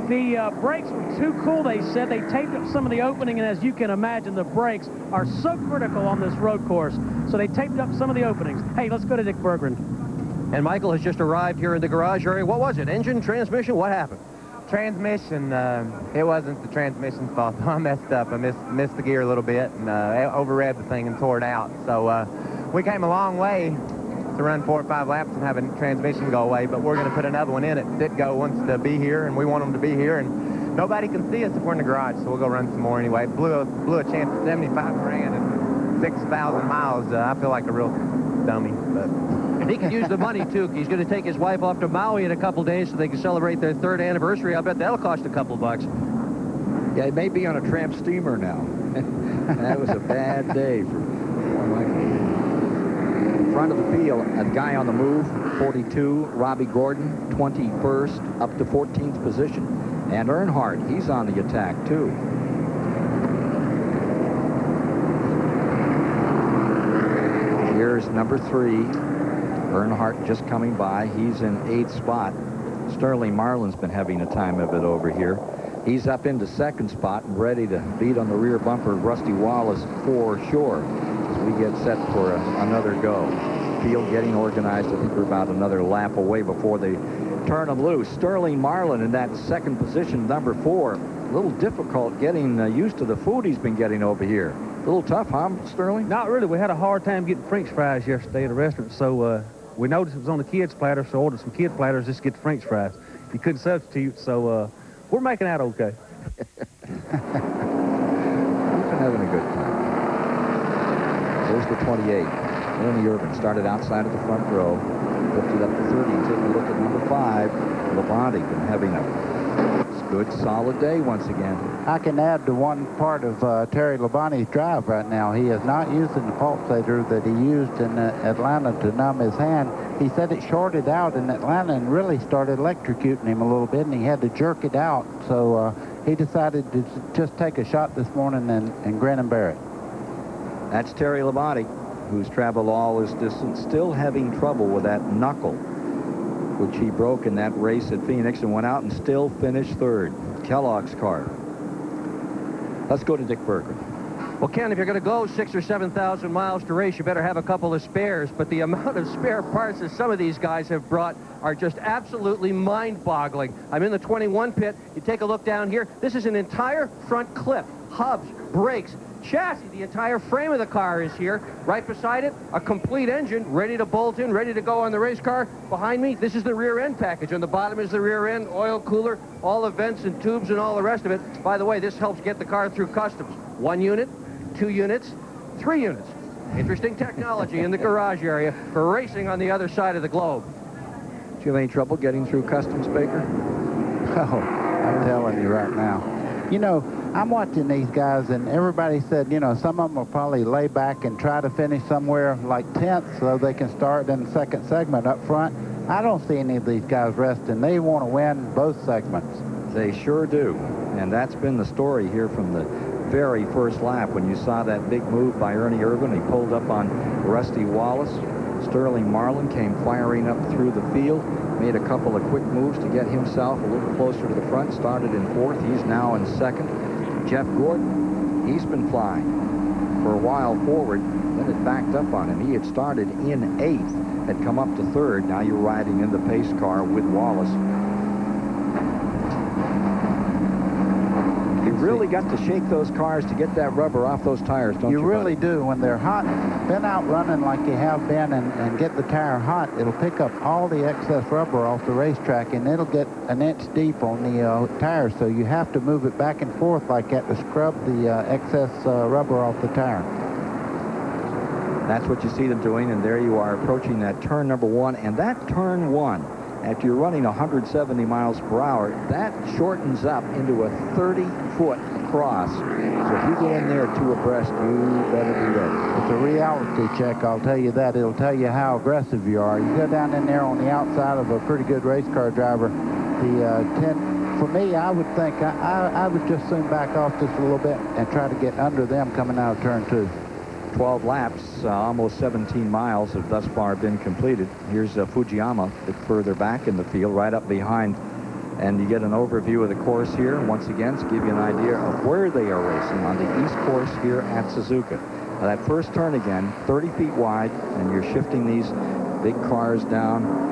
The brakes were too cool, they said. They taped up some of the opening, and as you can imagine, the brakes are so critical on this road course. So they taped up some of the openings. Hey, let's go to Dick Berggren. And Michael has just arrived here in the garage area. What was it? Engine, transmission? What happened? Transmission. It wasn't the transmission's fault. I messed up. I missed the gear a little bit and over-revved the thing and tore it out. So we came a long way to run 4 or 5 laps and have a transmission go away, but we're going to put another one in. Ditko wants to be here, and we want them to be here, and nobody can see us if we're in the garage, so we'll go run some more anyway. Blew a chance at 75 grand and 6,000 miles. I feel like a real dummy, but... He could use the money, too. He's going to take his wife off to Maui in a couple days so they can celebrate their 3rd anniversary. I bet that'll cost a couple bucks. Yeah, he may be on a tramp steamer now. That was a bad day for Michael. Front of the field, a guy on the move, 42, Robbie Gordon, 21st, up to 14th position. And Earnhardt, he's on the attack, too. Here's number 3. Earnhardt just coming by. He's in 8th spot. Sterling Marlin's been having a time of it over here. He's up into 2nd spot and ready to beat on the rear bumper of Rusty Wallace for sure as we get set for another go. Field getting organized. I think we're about another lap away before they turn him loose. Sterling Marlin in that 2nd position, number 4. A little difficult getting used to the food he's been getting over here. A little tough, huh, Sterling? Not really. We had a hard time getting French fries yesterday at a restaurant, so we noticed it was on the kids' platter, so ordered some kid platters just to get the French fries. You couldn't substitute, so we're making out okay. He's been having a good time. There's the 28. Ernie Irvan started outside of the front row. Lifted up to 30. Take a look at number 5, Labonte, been having a good, solid day once again. I can add to one part of Terry Labonte's drive right now. He is not using the pulsator that he used in Atlanta to numb his hand. He said it shorted out in Atlanta and really started electrocuting him a little bit, and he had to jerk it out. So he decided to just take a shot this morning and grin and bear it. That's Terry Labonte, who's traveled all his distance, still having trouble with that knuckle, which he broke in that race at Phoenix, and went out and still finished third. Kellogg's car. Let's go to Dick Berger. Well, Ken, if you're going to go 6,000 or 7,000 miles to race, you better have a couple of spares. But the amount of spare parts that some of these guys have brought are just absolutely mind-boggling. I'm in the 21 pit. You take a look down here. This is an entire front clip. Hubs, brakes, chassis. The entire frame of the car is here. Right beside it, a complete engine, ready to bolt in, ready to go on the race car. Behind me, this is the rear end package. On the bottom is the rear end, oil cooler, all the vents and tubes and all the rest of it. By the way, this helps get the car through customs. 1 unit, 2 units, 3 units. Interesting technology in the garage area for racing on the other side of the globe. Do you have any trouble getting through customs, Baker? Oh, I'm telling you right now. You know, I'm watching these guys, and everybody said, you know, some of them will probably lay back and try to finish somewhere like 10th so they can start in the second segment up front. I don't see any of these guys resting. They want to win both segments. They sure do. And that's been the story here from the very first lap when you saw that big move by Ernie Irvan. He pulled up on Rusty Wallace. Sterling Marlin came firing up through the field, made a couple of quick moves to get himself a little closer to the front, started in 4th. He's now in 2nd. Jeff Gordon, he's been flying for a while forward, then it backed up on him. He had started in 8th, had come up to 3rd. Now you're riding in the pace car with Wallace. You really got to shake those cars to get that rubber off those tires, don't you? You really do. When they're hot, been out running like you have been and get the tire hot, it'll pick up all the excess rubber off the racetrack, and it'll get an inch deep on the tires. So you have to move it back and forth like that to scrub the excess rubber off the tire. That's what you see them doing, and there you are approaching that turn number 1. And that turn 1, after you're running 170 miles per hour, that shortens up into a 30-foot cross. So if you go in there 2 abreast, you better be ready. It's a reality check, I'll tell you that. It'll tell you how aggressive you are. You go down in there on the outside of a pretty good race car driver. For me, I would think I would just soon back off just a little bit and try to get under them coming out of turn 2. 12 laps, almost 17 miles have thus far been completed. Here's Fujiyama a bit further back in the field, right up behind. And you get an overview of the course here, once again, to give you an idea of where they are racing on the east course here at Suzuka. Now, that first turn again, 30 feet wide, and you're shifting these big cars down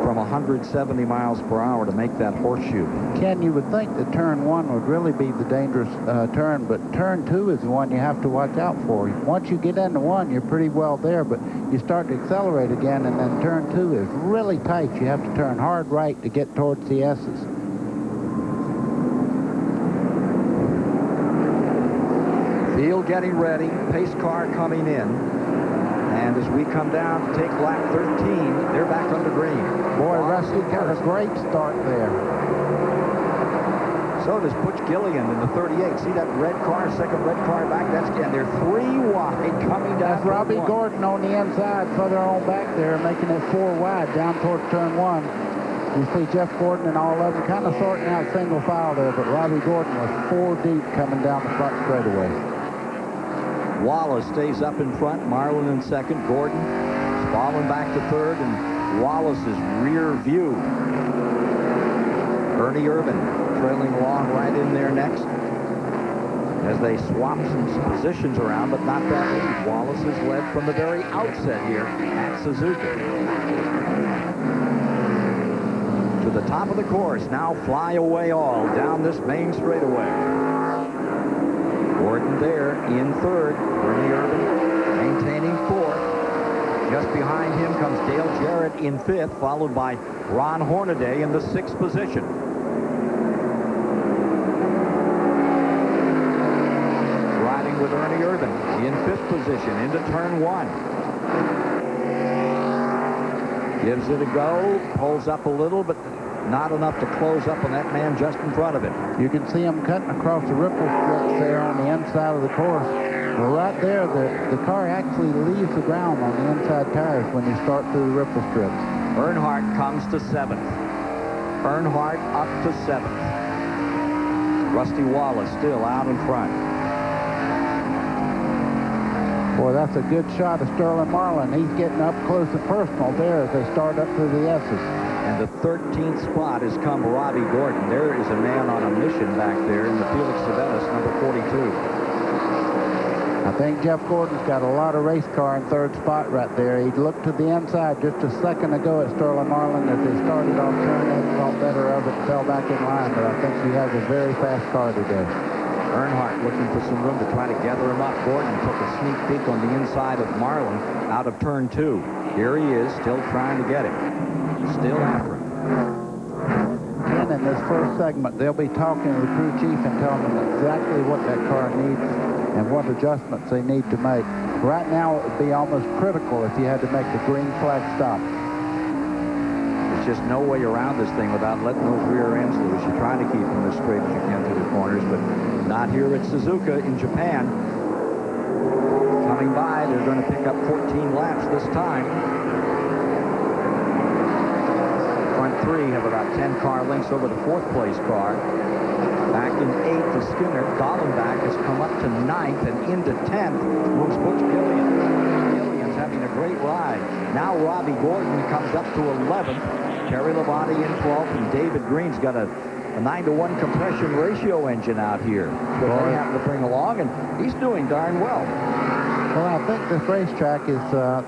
from 170 miles per hour to make that horseshoe. Ken, you would think that turn 1 would really be the dangerous turn, but turn 2 is the one you have to watch out for. Once you get into 1, you're pretty well there, but you start to accelerate again, and then turn 2 is really tight. You have to turn hard right to get towards the S's. Field getting ready, pace car coming in. And as we come down to take lap 13, they're back on the green. Boy, Rusty got a great start there. So does Butch Gillian in the 38. See that red car, second red car back? And they're 3 wide coming down. That's Robbie Gordon on the inside, further on back there, making it 4 wide down towards turn 1. You see Jeff Gordon and all of them kind of sorting out single file there, but Robbie Gordon was 4 deep coming down the front straightaway. Wallace stays up in front, Marlin in 2nd, Gordon is falling back to 3rd, and Wallace's rear view. Ernie Irvan trailing along right in there next as they swap some positions around, but not that lead. Wallace is led from the very outset here at Suzuka. To the top of the course, now fly away all down this main straightaway. Gordon there in 3rd. Ernie Irvan maintaining 4th. Just behind him comes Dale Jarrett in 5th, followed by Ron Hornaday in the 6th position. Riding with Ernie Irvan in 5th position into turn 1. Gives it a go, pulls up a little, but not enough to close up on that man just in front of him. You can see him cutting across the ripple strips there on the inside of the course. Well, right there, the car actually leaves the ground on the inside tires when you start through the ripple strips. Earnhardt comes to 7th. Earnhardt up to 7th. Rusty Wallace still out in front. Boy, that's a good shot of Sterling Marlin. He's getting up close and personal there as they start up through the S's. And the 13th spot has come Robbie Gordon. There is a man on a mission back there in the Felix Savenis, number 42. I think Jeff Gordon's got a lot of race car in 3rd spot right there. He looked to the inside just a second ago at Sterling Marlin as they started off turn 8, thought better of it, fell back in line, but I think he has a very fast car today. Earnhardt looking for some room to try to gather him up. Gordon took a sneak peek on the inside of Marlin out of turn 2. Here he is, still trying to get him. Still after him. And in this first segment, they'll be talking to the crew chief and telling them exactly what that car needs and what adjustments they need to make. Right now, it would be almost critical if you had to make the green flag stop. There's just no way around this thing without letting those rear ends loose. You try to keep them as straight as you can through the corners, but not here at Suzuka in Japan. Coming by, they're going to pick up 14 laps this time. Front 3 have about 10 car lengths over the 4th place car. Back in 8th is Skinner. Dallenbach has come up to 9th, and into 10th moves Butch Gillian. Gillian's having a great ride. Now Robbie Gordon comes up to 11th. Terry Labonte in 12th, and David Green's got a 9-to-1 compression ratio engine out here that they happen to bring along, and he's doing darn well. Well, I think this racetrack is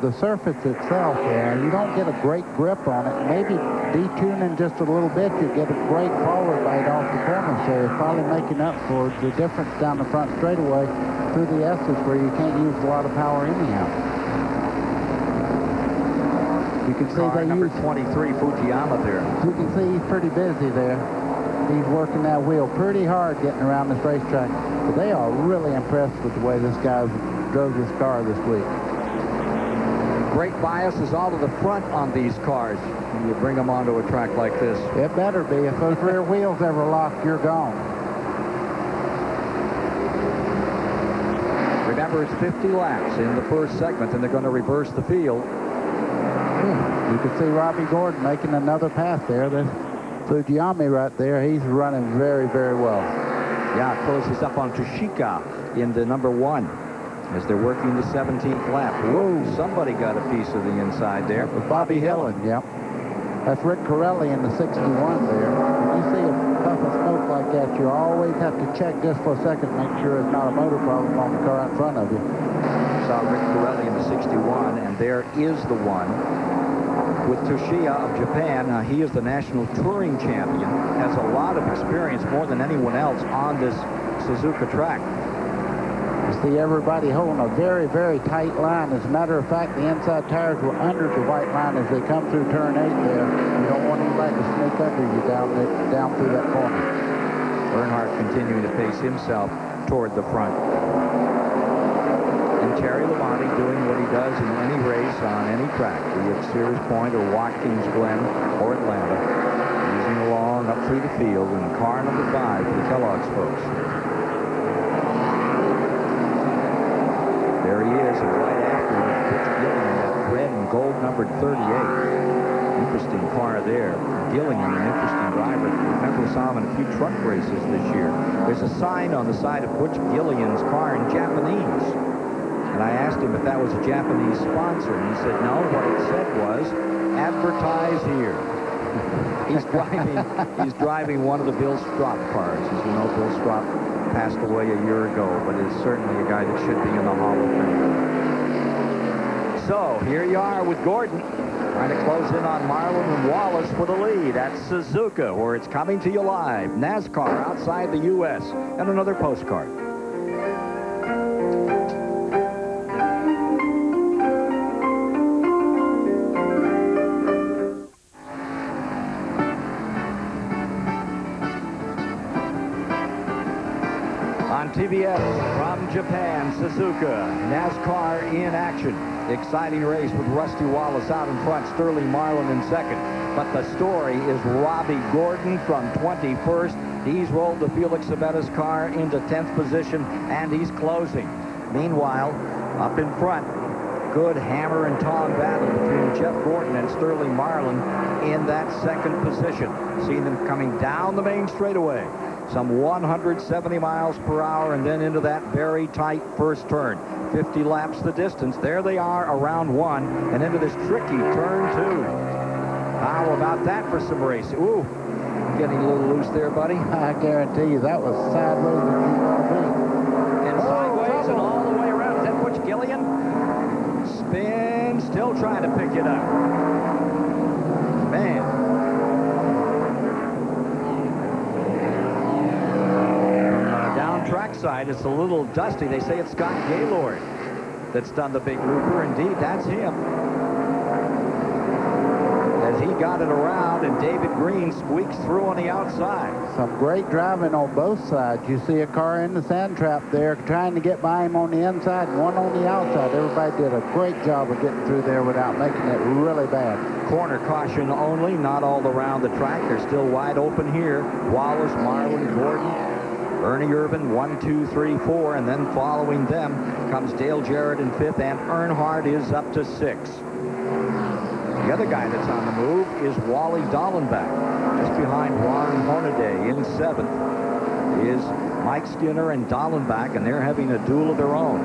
the surface itself. You don't get a great grip on it. Maybe detuning just a little bit, you get a great forward bite off the corner. So it's probably making up for the difference down the front straightaway through the S's where you can't use a lot of power anyhow. You can see they number 23, Fujiyama there. You can see he's pretty busy there. He's working that wheel pretty hard getting around this racetrack. But they are really impressed with the way this guy drove this car this week. Brake bias is all to the front on these cars when you bring them onto a track like this. It better be. If those rear wheels ever lock, you're gone. Remember, it's 50 laps in the first segment, and they're going to reverse the field. You can see Robbie Gordon making another pass there. There's Fujiyama right there. He's running very, very well. Yeah, closes up on Toshika in the number 1 as they're working the 17th lap. Whoa, somebody got a piece of the inside there. Bobby Hillin, yep. That's Rick Corelli in the 61 there. When you see a puff of smoke like that, you always have to check just for a second, make sure it's not a motor problem on the car in front of you. Saw Rick Corelli in the 61, and there is the one with Toshiya of Japan. He is the national touring champion, has a lot of experience, more than anyone else, on this Suzuka track. You see everybody holding a very, very tight line. As a matter of fact, the inside tires were under the white line as they come through turn 8 there. You don't want anybody to sneak under you down through that corner. Earnhardt continuing to pace himself toward the front. And Terry Labonte doing what he does in any race on any track, be it Sears Point or Watkins Glen or Atlanta. Easing along up through the field in car number 5 for the Kellogg's folks. There he is, and right after Butch Gillian, that red and gold numbered 38. Interesting car there. Gillian, an interesting driver. Remember, we saw him in a few truck races this year. There's a sign on the side of Butch Gillian's car in Japanese. And I asked him if that was a Japanese sponsor, and he said no. What it said was, advertise here. He's driving one of the Bill Stropp cars. As you know, Bill Stropp passed away a year ago, but is certainly a guy that should be in the Hall of Fame. So here you are with Gordon trying to close in on Marlin and Wallace for the lead at Suzuka, where it's coming to you live. NASCAR outside the U.S. and another postcard. on TBS from Japan, Suzuka, NASCAR in action. Exciting race with Rusty Wallace out in front, Sterling Marlin in second. But the story is Robbie Gordon from 21st. He's rolled the Felix Sabetta's car into 10th position, and he's closing. Meanwhile, up in front, good hammer and tong battle between Jeff Gordon and Sterling Marlin in that second position. Seeing them coming down the main straightaway, some 170 miles per hour, and then into that very tight first turn. 50 laps the distance. There they are around one, and into this tricky turn two. How about that for some racing? Ooh, getting a little loose there, buddy. I guarantee you that was sideways as you want to be. And sideways and all the way around. Is that Butch Gillian? Spin, still trying to pick it up. Man. Down trackside, it's a little dusty. They say it's Scott Gaylord that's done the big looper. Indeed, that's him. As he got it around, and David Green squeaks through on the outside. Some great driving on both sides. You see a car in the sand trap there trying to get by him on the inside and one on the outside. Everybody did a great job of getting through there without making it really bad. Corner caution only, not all around the track. They're still wide open here. Wallace, Marlin, Gordon, Ernie Irvin, 1, 2, 3, 4, and then following them comes Dale Jarrett in 5th, and Earnhardt is up to 6th. The other guy that's on the move is Wally Dallenbach. Just behind Ron Hornaday in 7th is Mike Skinner and Dallenbach, and they're having a duel of their own.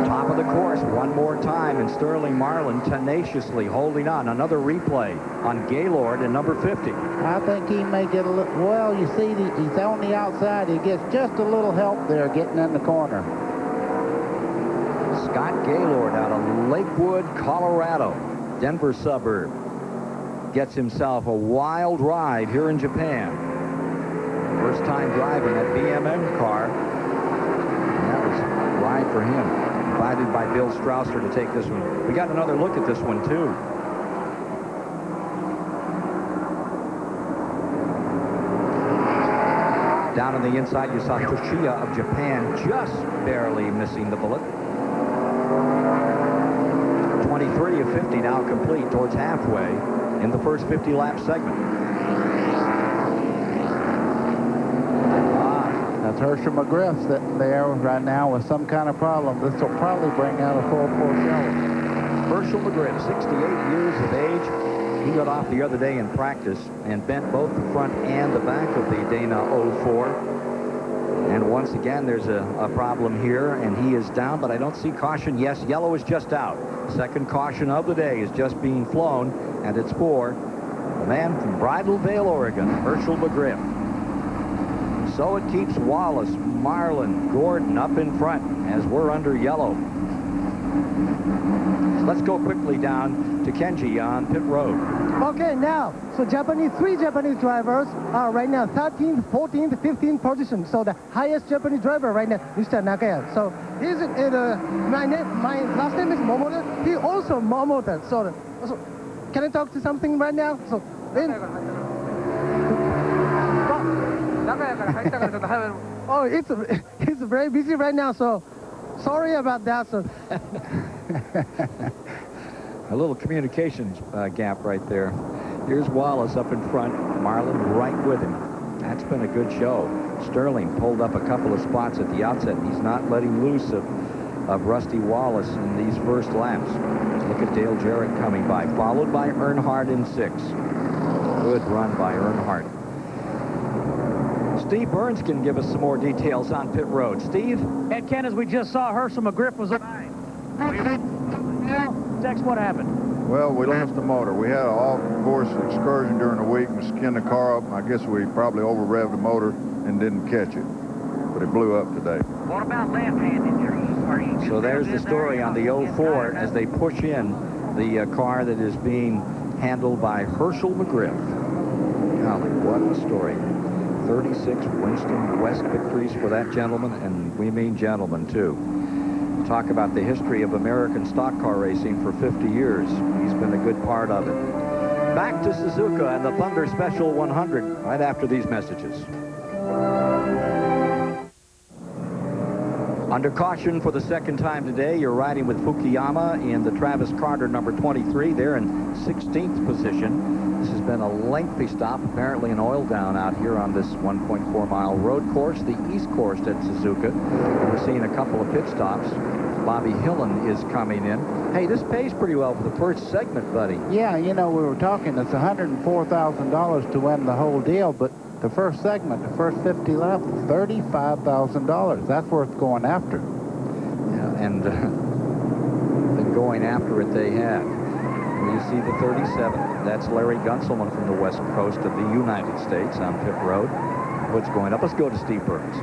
Top of the course one more time, and Sterling Marlin tenaciously holding on. Another replay on Gaylord in number 50. I think he may get a little, well, you see, he's on the outside. He gets just a little help there getting in the corner. Scott Gaylord out of Lakewood, Colorado, Denver suburb, gets himself a wild ride here in Japan. First time driving that BMM car, and that was a ride for him. Invited by Bill Strausser to take this one. We got another look at this one, too. Down on the inside, you saw Toshiya of Japan just barely missing the bullet. 23 of 50 now complete, towards halfway in the first 50-lap segment. That's Herschel McGriff sitting there right now with some kind of problem. This will probably bring out a full course yellow. Herschel McGriff, 68 years of age. He got off the other day in practice and bent both the front and the back of the Dana 04. And once again, there's a problem here, and he is down, but I don't see caution. Yes, yellow is just out. Second caution of the day is just being flown, and it's for the man from Bridal Veil, Oregon, Herschel McGriff. So it keeps Wallace, Marlin, Gordon up in front as we're under yellow. So let's go quickly down to Kenji on pit road. Okay, now, so three Japanese drivers are right now 13th, 14th, 15th position. So the highest Japanese driver right now, Mr. Nakaya. So he's my last name is Momota. He also Momota. So can I talk to something right now? So oh, it's very busy right now. So sorry about that. So. A little communications gap right there. Here's Wallace up in front, Marlin right with him. That's been a good show. Sterling pulled up a couple of spots at the outset. He's not letting loose of Rusty Wallace in these first laps. Look at Dale Jarrett coming by, followed by Earnhardt in 6th. Good run by Earnhardt. Steve Burns can give us some more details on pit road. Steve? And Ken, as we just saw, Herschel McGriff was... Tex, what happened? Well, we lost the motor. We had an off-course excursion during the week and skinned the car up. I guess we probably over-revved the motor and didn't catch it. But it blew up today. What about left-hand injuries? So there's the story on the 04 as they push in the car that is being handled by Herschel McGriff. Golly, what a story. 36 Winston West victories for that gentleman, and we mean gentleman, too. Talk about the history of American stock car racing for 50 years. He's been a good part of it. Back to Suzuka and the Thunder Special 100 right after these messages. Under caution for the second time today, you're riding with Fukuyama in the Travis Carter number 23. They're in 16th position. This has been a lengthy stop, apparently an oil down out here on this 1.4-mile road course, the East Course at Suzuka. We're seeing a couple of pit stops. Bobby Hillen is coming in. Hey, this pays pretty well for the first segment, buddy. Yeah, you know, we were talking, it's $104,000 to win the whole deal, but the first segment, the first 50 laps, $35,000. That's worth going after. Yeah, and then going after it they had. You see the 37. That's Larry Gunselman from the west coast of the United States on pit road. What's going up? Let's go to Steve Burns.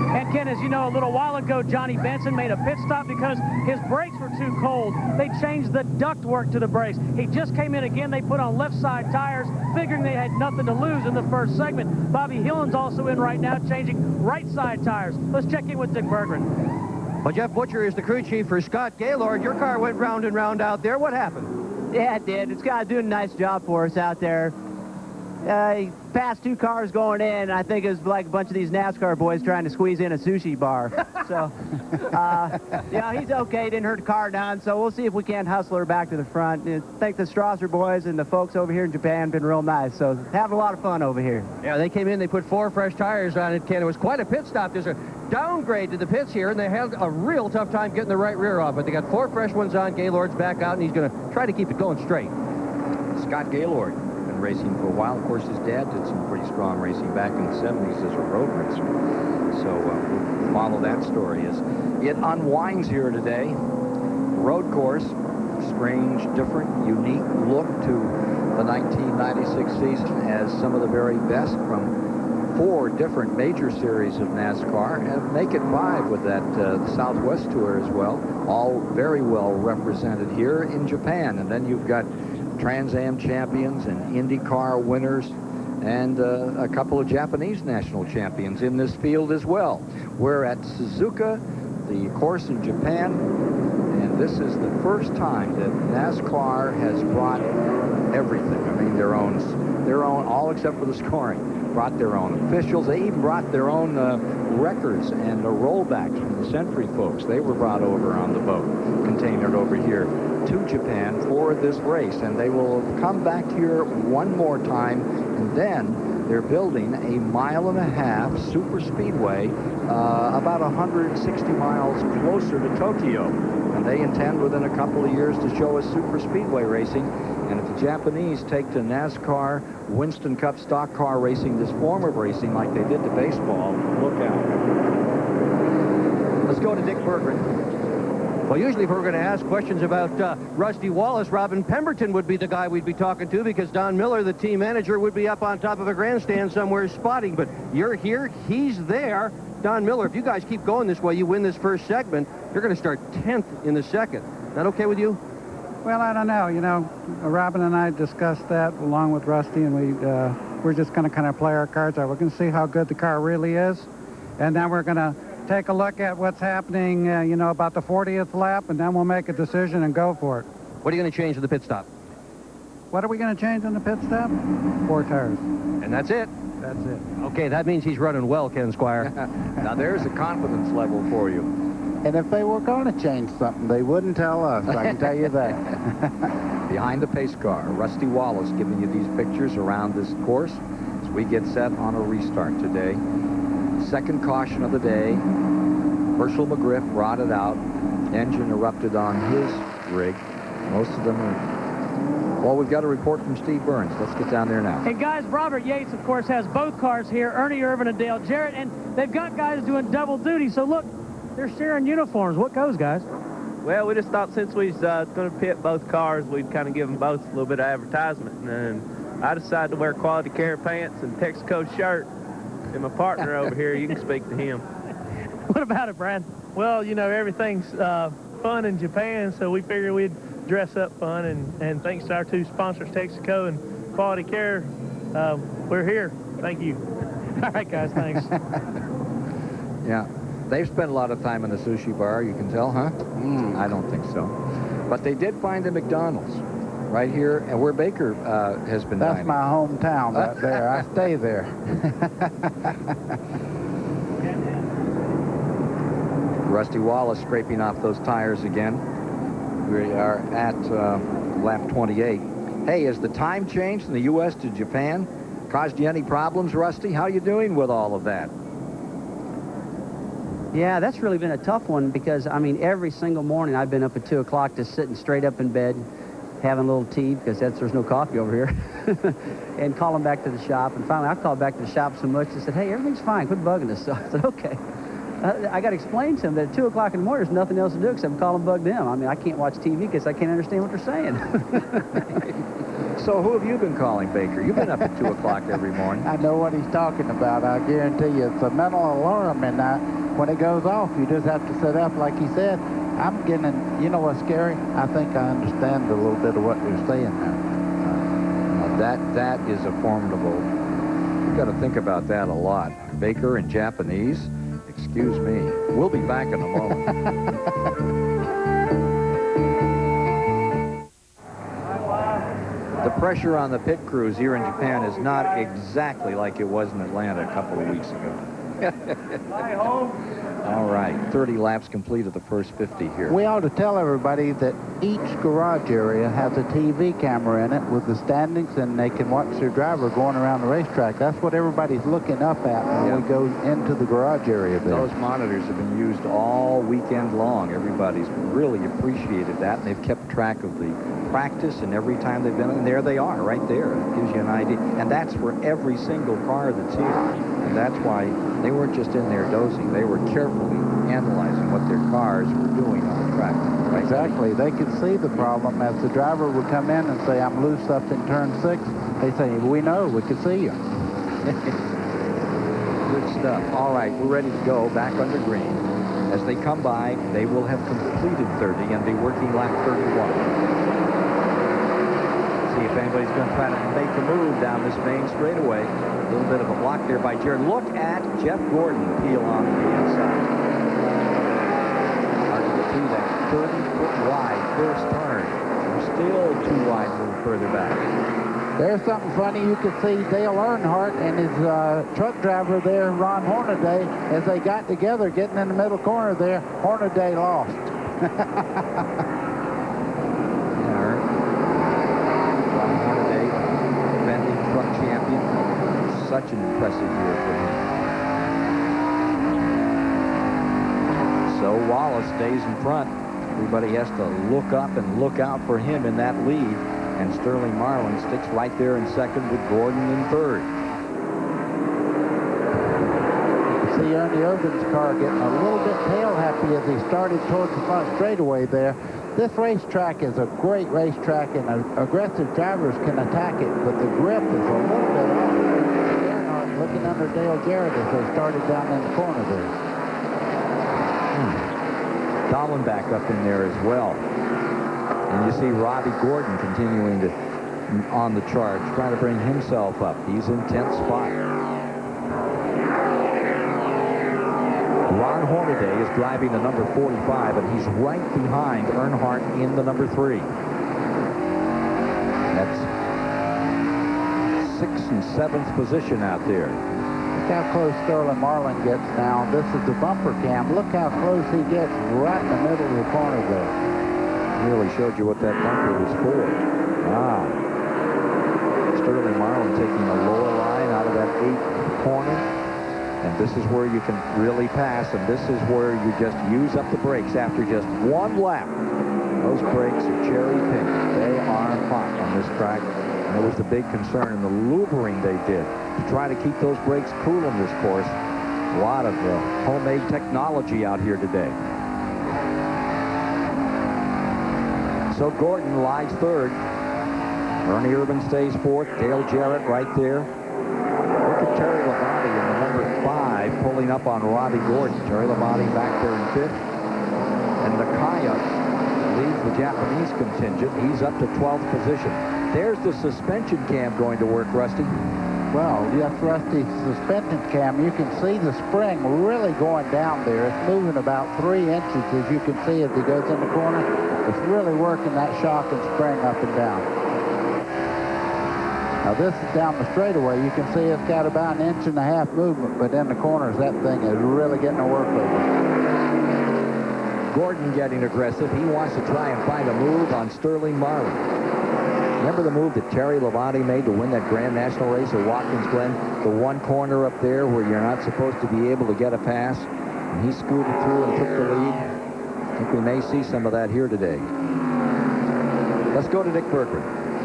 And Ken, as you know, a little while ago, Johnny Benson made a pit stop because his brakes were too cold. They changed the ductwork to the brakes. He just came in again. They put on left side tires, figuring they had nothing to lose in the first segment. Bobby Hillen's also in right now, changing right side tires. Let's check in with Dick Berggren. Well, Jeff Butcher is the crew chief for Scott Gaylord. Your car went round and round out there. What happened? Yeah, it did. It's got to do a nice job for us out there. He passed two cars going in. I think it was like a bunch of these NASCAR boys trying to squeeze in a sushi bar. So, yeah, he's okay. Didn't hurt the car none. So we'll see if we can't hustle her back to the front. I think the Strasser boys and the folks over here in Japan have been real nice. So having a lot of fun over here. Yeah, they came in. They put 4 fresh tires on it, Ken. It was quite a pit stop. There's a downgrade to the pits here, and they had a real tough time getting the right rear off. But they got 4 fresh ones on. Gaylord's back out, and he's going to try to keep it going straight. Scott Gaylord. Racing for a while. Of course, his dad did some pretty strong racing back in the 70s as a road racer. So we'll follow that story as it unwinds here today. Road course, strange, different, unique look to the 1996 season as some of the very best from 4 different major series of NASCAR and make it 5 with that the Southwest Tour as well. All very well represented here in Japan. And then you've got Trans Am champions and IndyCar winners and a couple of Japanese national champions in this field as well. We're at Suzuka, the course in Japan, and this is the first time that NASCAR has brought everything. I mean, their own, all except for the scoring, brought their own officials. They even brought their own records and the rollbacks from the Century folks. They were brought over on the boat, containered over here to Japan for this race, and they will come back here one more time, and then they're building a 1.5-mile super speedway about 160 miles closer to Tokyo, and they intend within a couple of years to show us super speedway racing. And if the Japanese take to NASCAR Winston Cup stock car racing, this form of racing, like they did to baseball, look out. Let's go to Dick Berggren. Well, usually if we were going to ask questions about Rusty Wallace, Robin Pemberton would be the guy we'd be talking to, because Don Miller, the team manager, would be up on top of a grandstand somewhere spotting. But you're here, he's there. Don Miller, if you guys keep going this way, you win this first segment, you're going to start 10th in the second. Is that okay with you? Well, I don't know. You know, Robin and I discussed that along with Rusty, and we're just going to kind of play our cards out. We're going to see how good the car really is, and then we're going to take a look at what's happening, you know, about the 40th lap, and then we'll make a decision and go for it. What are you going to change in the pit stop? What are we going to change in the pit stop? 4 tires. And that's it? That's it. Okay, that means he's running well, Ken Squire. Now, there's a confidence level for you. And if they were going to change something, they wouldn't tell us, I can tell you that. Behind the pace car, Rusty Wallace giving you these pictures around this course as we get set on a restart today. Second caution of the day. Herschel McGriff brought it out. Engine erupted on his rig. Most of them are... Well, we've got a report from Steve Burns. Let's get down there now. Hey, guys, Robert Yates, of course, has both cars here, Ernie Irvin and Dale Jarrett, and they've got guys doing double duty. So, look, they're sharing uniforms. What goes, guys? Well, we just thought since we was going to pit both cars, we'd kind of give them both a little bit of advertisement. And I decided to wear quality care pants and Texaco shirt. And my partner over here, you can speak to him. What about it, Brad? Well, you know, everything's fun in Japan, so we figured we'd dress up fun. And thanks to our 2 sponsors, Texaco and Quality Care, we're here. Thank you. All right, guys, thanks. Yeah, they've spent a lot of time in the sushi bar, you can tell, huh? I don't think so. But they did find a McDonald's right here, and where Baker has been That's dining. my hometown right there. I stay there. Rusty Wallace scraping off those tires again. We are at lap 28. Hey, has the time changed from the U.S. to Japan? Caused you any problems, Rusty? How you doing with all of that? Yeah, that's really been a tough one because, I mean, every single morning I've been up at 2 o'clock just sitting straight up in bed, having a little tea because there's no coffee over here, and calling back to the shop. And finally, I called back to the shop so much, they said, hey, everything's fine. Quit bugging us. So I said, okay. I got to explain to them that at 2 o'clock in the morning, there's nothing else to do except call and bug them. I mean, I can't watch TV because I can't understand what they're saying. So who have you been calling, Baker? You've been up at 2 o'clock every morning. I know what he's talking about. I guarantee you it's a mental alarm, and when it goes off, you just have to sit up like he said. I'm getting, you know what's scary? I think I understand a little bit of what they're saying now. That is a formidable. You've got to think about that a lot. Baker in Japanese. Excuse me. We'll be back in a moment. The pressure on the pit crews here in Japan is not exactly like it was in Atlanta a couple of weeks ago. All right, 30 laps complete of the first 50 here. We ought to tell everybody that each garage area has a TV camera in it with the standings, and they can watch their driver going around the racetrack. That's what everybody's looking up at when we go into the garage area there. Those monitors have been used all weekend long. Everybody's really appreciated that, and they've kept track of the practice, and every time they've been in, there they are, right there. It gives you an idea. And that's for every single car that's here. And that's why they weren't just in there dozing. They were carefully analyzing what their cars were doing on the track. Right? Exactly. They could see the problem. As the driver would come in and say, I'm loose up in turn 6, they say, we know, we can see you. Good stuff. All right, we're ready to go back under green. As they come by, they will have completed 30 and be working lap 31. See if anybody's going to try to make a move down this main straightaway. A little bit of a block there by Jared. Look at Jeff Gordon peel on the inside. Hard to see that 30-foot wide first turn. We're still too wide, a little further back. There's something funny. You could see Dale Earnhardt and his truck driver there, Ron Hornaday, as they got together getting in the middle corner there. Hornaday lost. Champion. Such an impressive year for him. So Wallace stays in front. Everybody has to look up and look out for him in that lead. And Sterling Marlin sticks right there in second with Gordon in third. See Ernie Irvin's car getting a little bit tail happy as he started towards the front straightaway there. This racetrack is a great racetrack, and aggressive drivers can attack it, but the grip is a little bit off. Earnhardt looking under Dale Jarrett as they started down in the corner there. Dallenbach up in there as well. And you see Robbie Gordon continuing to on the charge, trying to bring himself up. He's in 10th spot. Ron Hornaday is driving the number 45, and he's right behind Earnhardt in the number 3. That's 6th and 7th position out there. Look how close Sterling Marlin gets now. This is the bumper cam. Look how close he gets right in the middle of the corner there. Really showed you what that bumper was for. Wow. Sterling Marlin taking the lower line out of that 8th corner. And this is where you can really pass, and this is where you just use up the brakes after just one lap. Those brakes are cherry pink. They are hot on this track. And it was the big concern in the maneuvering they did to try to keep those brakes cool on this course. A lot of homemade technology out here today. So Gordon lies third. Ernie Irvin stays fourth. Dale Jarrett right there. Look at Terry Labonte in the number 5 pulling up on Robbie Gordon. Terry Labonte back there in 5th. And Nakaya leads the Japanese contingent. He's up to 12th position. There's the suspension cam going to work, Rusty. Well, yes, Rusty's suspension cam. You can see the spring really going down there. It's moving about 3 inches, as you can see as he goes in the corner. It's really working that shock and spring up and down. Now this is down the straightaway. You can see it's got about 1.5 inches movement, but in the corners that thing is really getting a work over. Gordon getting aggressive. He wants to try and find a move on Sterling Marlin. Remember the move that Terry Labonte made to win that Grand National race at Watkins Glen? The one corner up there where you're not supposed to be able to get a pass. And he scooted through and took the lead. I think we may see some of that here today. Let's go to Dick Bergman.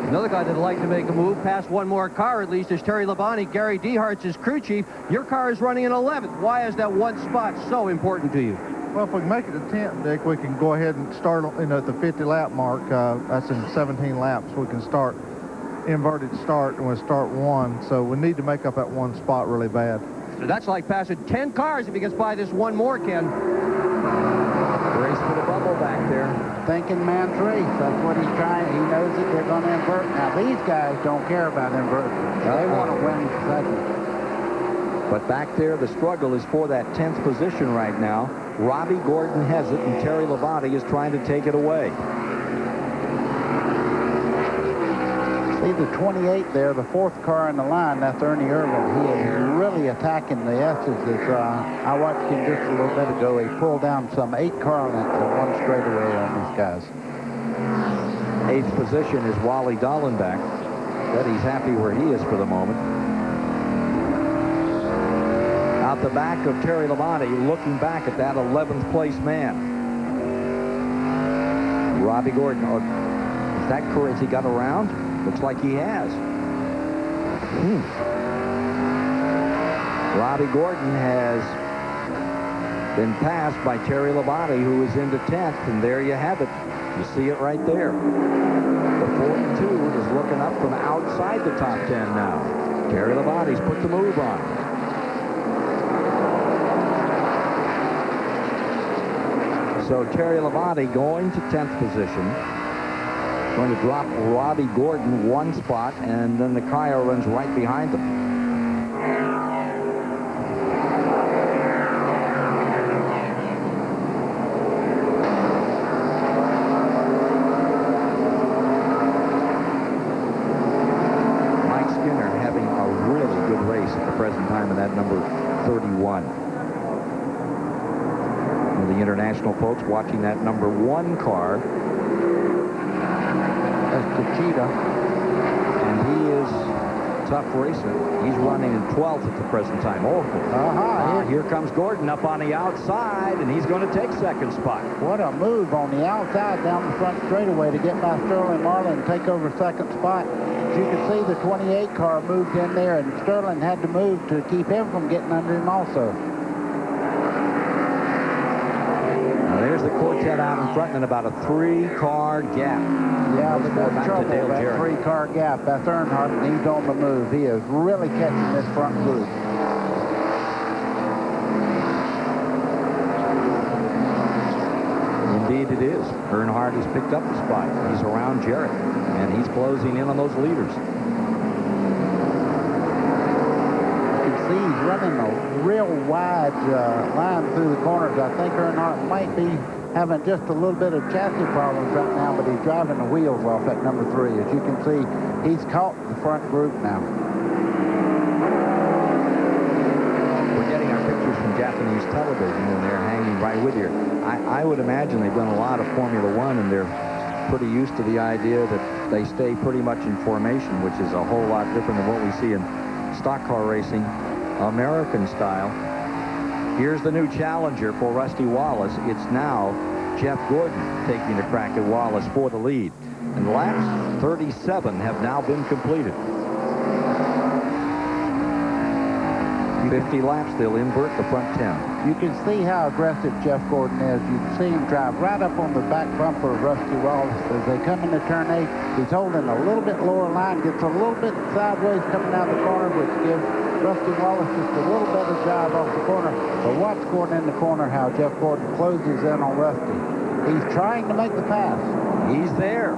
Another guy that'd like to make a move, past one more car at least, is Terry Labonte. Gary Dehart's his crew chief. Your car is running in 11th. Why is that one spot so important to you? Well, if we can make it to 10th, Dick, we can go ahead and start at the 50 lap mark. That's in 17 laps. We can start inverted start, and we'll start 1. So we need to make up that one spot really bad. So that's like passing 10 cars if he gets by this one more, Ken. Race for the bubble back there. Thinking man's race. That's what he's trying. He knows that they're going to invert. Now, these guys don't care about inverting. They want to win second. But back there, the struggle is for that 10th position right now. Robbie Gordon has it, and Terry Labonte is trying to take it away. See the 28 there, the 4th car in the line, that's Ernie Irvin. He is really attacking the S's. I watched him just a little bit ago. He pulled down some 8 car lengths and one straightaway on these guys. 8th position is Wally Dallenbach. Bet he's happy where he is for the moment. Out the back of Terry Labonte, looking back at that 11th place man. Robbie Gordon. Oh, is that correct? Has he got around? Looks like he has. Robbie Gordon has been passed by Terry Labonte, who is into 10th, and there you have it. You see it right there. The 42 is looking up from outside the top 10 now. Terry Labonte's put the move on. So Terry Labonte going to 10th position. Going to drop Robbie Gordon 1 spot, and then the car runs right behind them. Mike Skinner having a really good race at the present time in that number 31. And the international folks watching that number 1 car. Cheetah, and he is tough racing. He's running in 12th at the present time. Here comes Gordon up on the outside, and he's going to take 2nd spot. What a move on the outside down the front straightaway to get by Sterling Marlin and take over 2nd spot. As you can see, the 28 car moved in there, and Sterling had to move to keep him from getting under him also. Now there's the quartet out in front and about a 3-car gap. Yeah, but that's trouble, that 3-car gap. That's Earnhardt, and he's on the move. He is really catching this front group. Indeed it is. Earnhardt has picked up the spot. He's around Jarrett, and he's closing in on those leaders. You can see he's running a real wide line through the corners. I think Earnhardt might be having just a little bit of chassis problems right now, but he's driving the wheels off at number 3. As you can see, he's caught the front group now. We're getting our pictures from Japanese television, and they're hanging right with you. I would imagine they've done a lot of Formula One, and they're pretty used to the idea that they stay pretty much in formation, which is a whole lot different than what we see in stock car racing, American style. Here's the new challenger for Rusty Wallace. It's now Jeff Gordon taking a crack at Wallace for the lead. And laps 37 have now been completed. 50 laps, they'll invert the front 10. You can see how aggressive Jeff Gordon is. You can see him drive right up on the back bumper of Rusty Wallace. As they come into turn 8, he's holding a little bit lower line, gets a little bit sideways coming out the corner, which gives Rusty Wallace just a little better drive off the corner. But watch Gordon in the corner, how Jeff Gordon closes in on Rusty. He's trying to make the pass. He's there.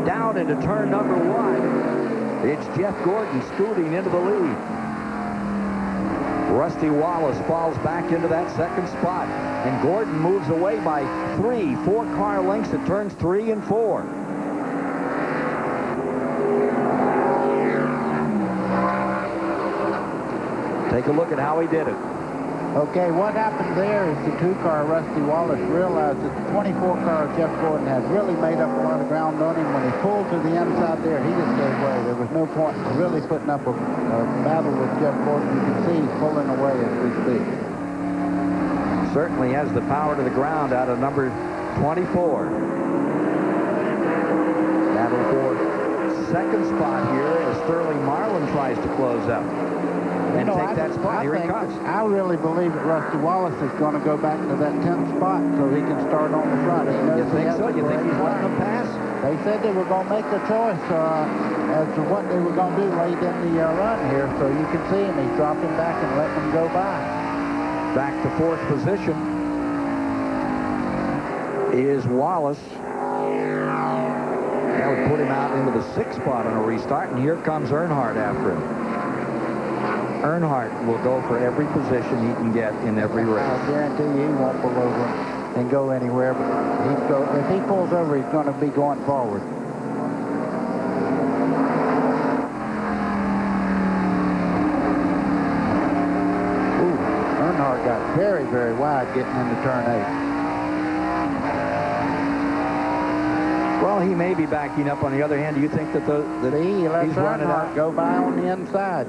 Down into turn number 1. It's Jeff Gordon scooting into the lead. Rusty Wallace falls back into that 2nd spot. And Gordon moves away by 4 car lengths at turns 3 and 4. Take a look at how he did it. Okay, what happened there is the 2-car Rusty Wallace realized that the 24-car Jeff Gordon had really made up a lot of ground on him. When he pulled to the inside there, he just gave way. There was no point in really putting up a battle with Jeff Gordon. You can see he's pulling away as we speak. Certainly has the power to the ground out of number 24. Battle for second spot here as Sterling Marlin tries to close up and take that spot. Here he comes. I really believe that Rusty Wallace is going to go back to that 10th spot so he can start on the front. You think so? You think he's letting them pass? They said they were going to make a choice as to what they were going to do late in the run here. So you can see him. He's dropping back and letting them go by. Back to fourth position is Wallace. That would put him out into the 6th spot on a restart, and here comes Earnhardt after him. Earnhardt will go for every position he can get in every race. I guarantee you he won't pull over and go anywhere, but if he pulls over, he's going to be going forward. Earnhardt got very, very wide getting into turn 8. Well, he may be backing up. On the other hand, do you think that he lets he's running out? Go by on the inside?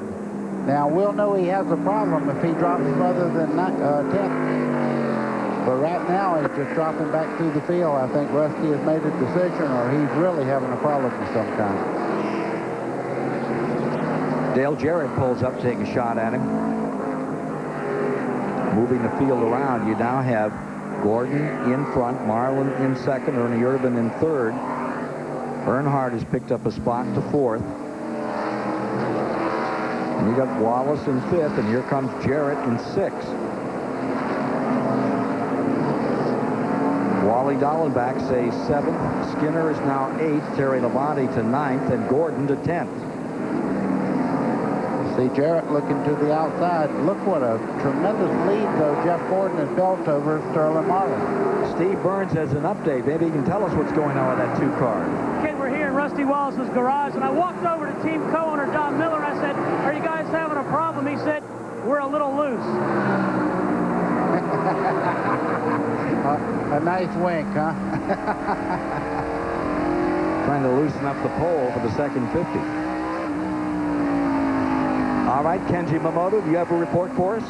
Now, we'll know he has a problem if he drops further than 10th. But right now, he's just dropping back through the field. I think Rusty has made a decision, or he's really having a problem of some kind. Dale Jarrett pulls up to take a shot at him. Moving the field around, you now have Gordon in front, Marlin in second, Ernie Irvin in third. Earnhardt has picked up a spot to 4th. And you got Wallace in 5th, and here comes Jarrett in 6th. Wally Dallenbach says 7th. Skinner is now 8th. Terry Labonte to 9th, and Gordon to 10th. See Jarrett looking to the outside. Look what a tremendous lead, though, Jeff Gordon has built over Sterling Marlin. Steve Burns has an update. Maybe he can tell us what's going on with that 2-car. Ken, we're here in Rusty Wallace's garage, and I walked over to team co-owner Don Miller. I said, "Are you guys having a problem?" He said, "We're a little loose." A nice wink, huh? Trying to loosen up the pole for the second 50. All right, Kenji Momoto, do you have a report for us?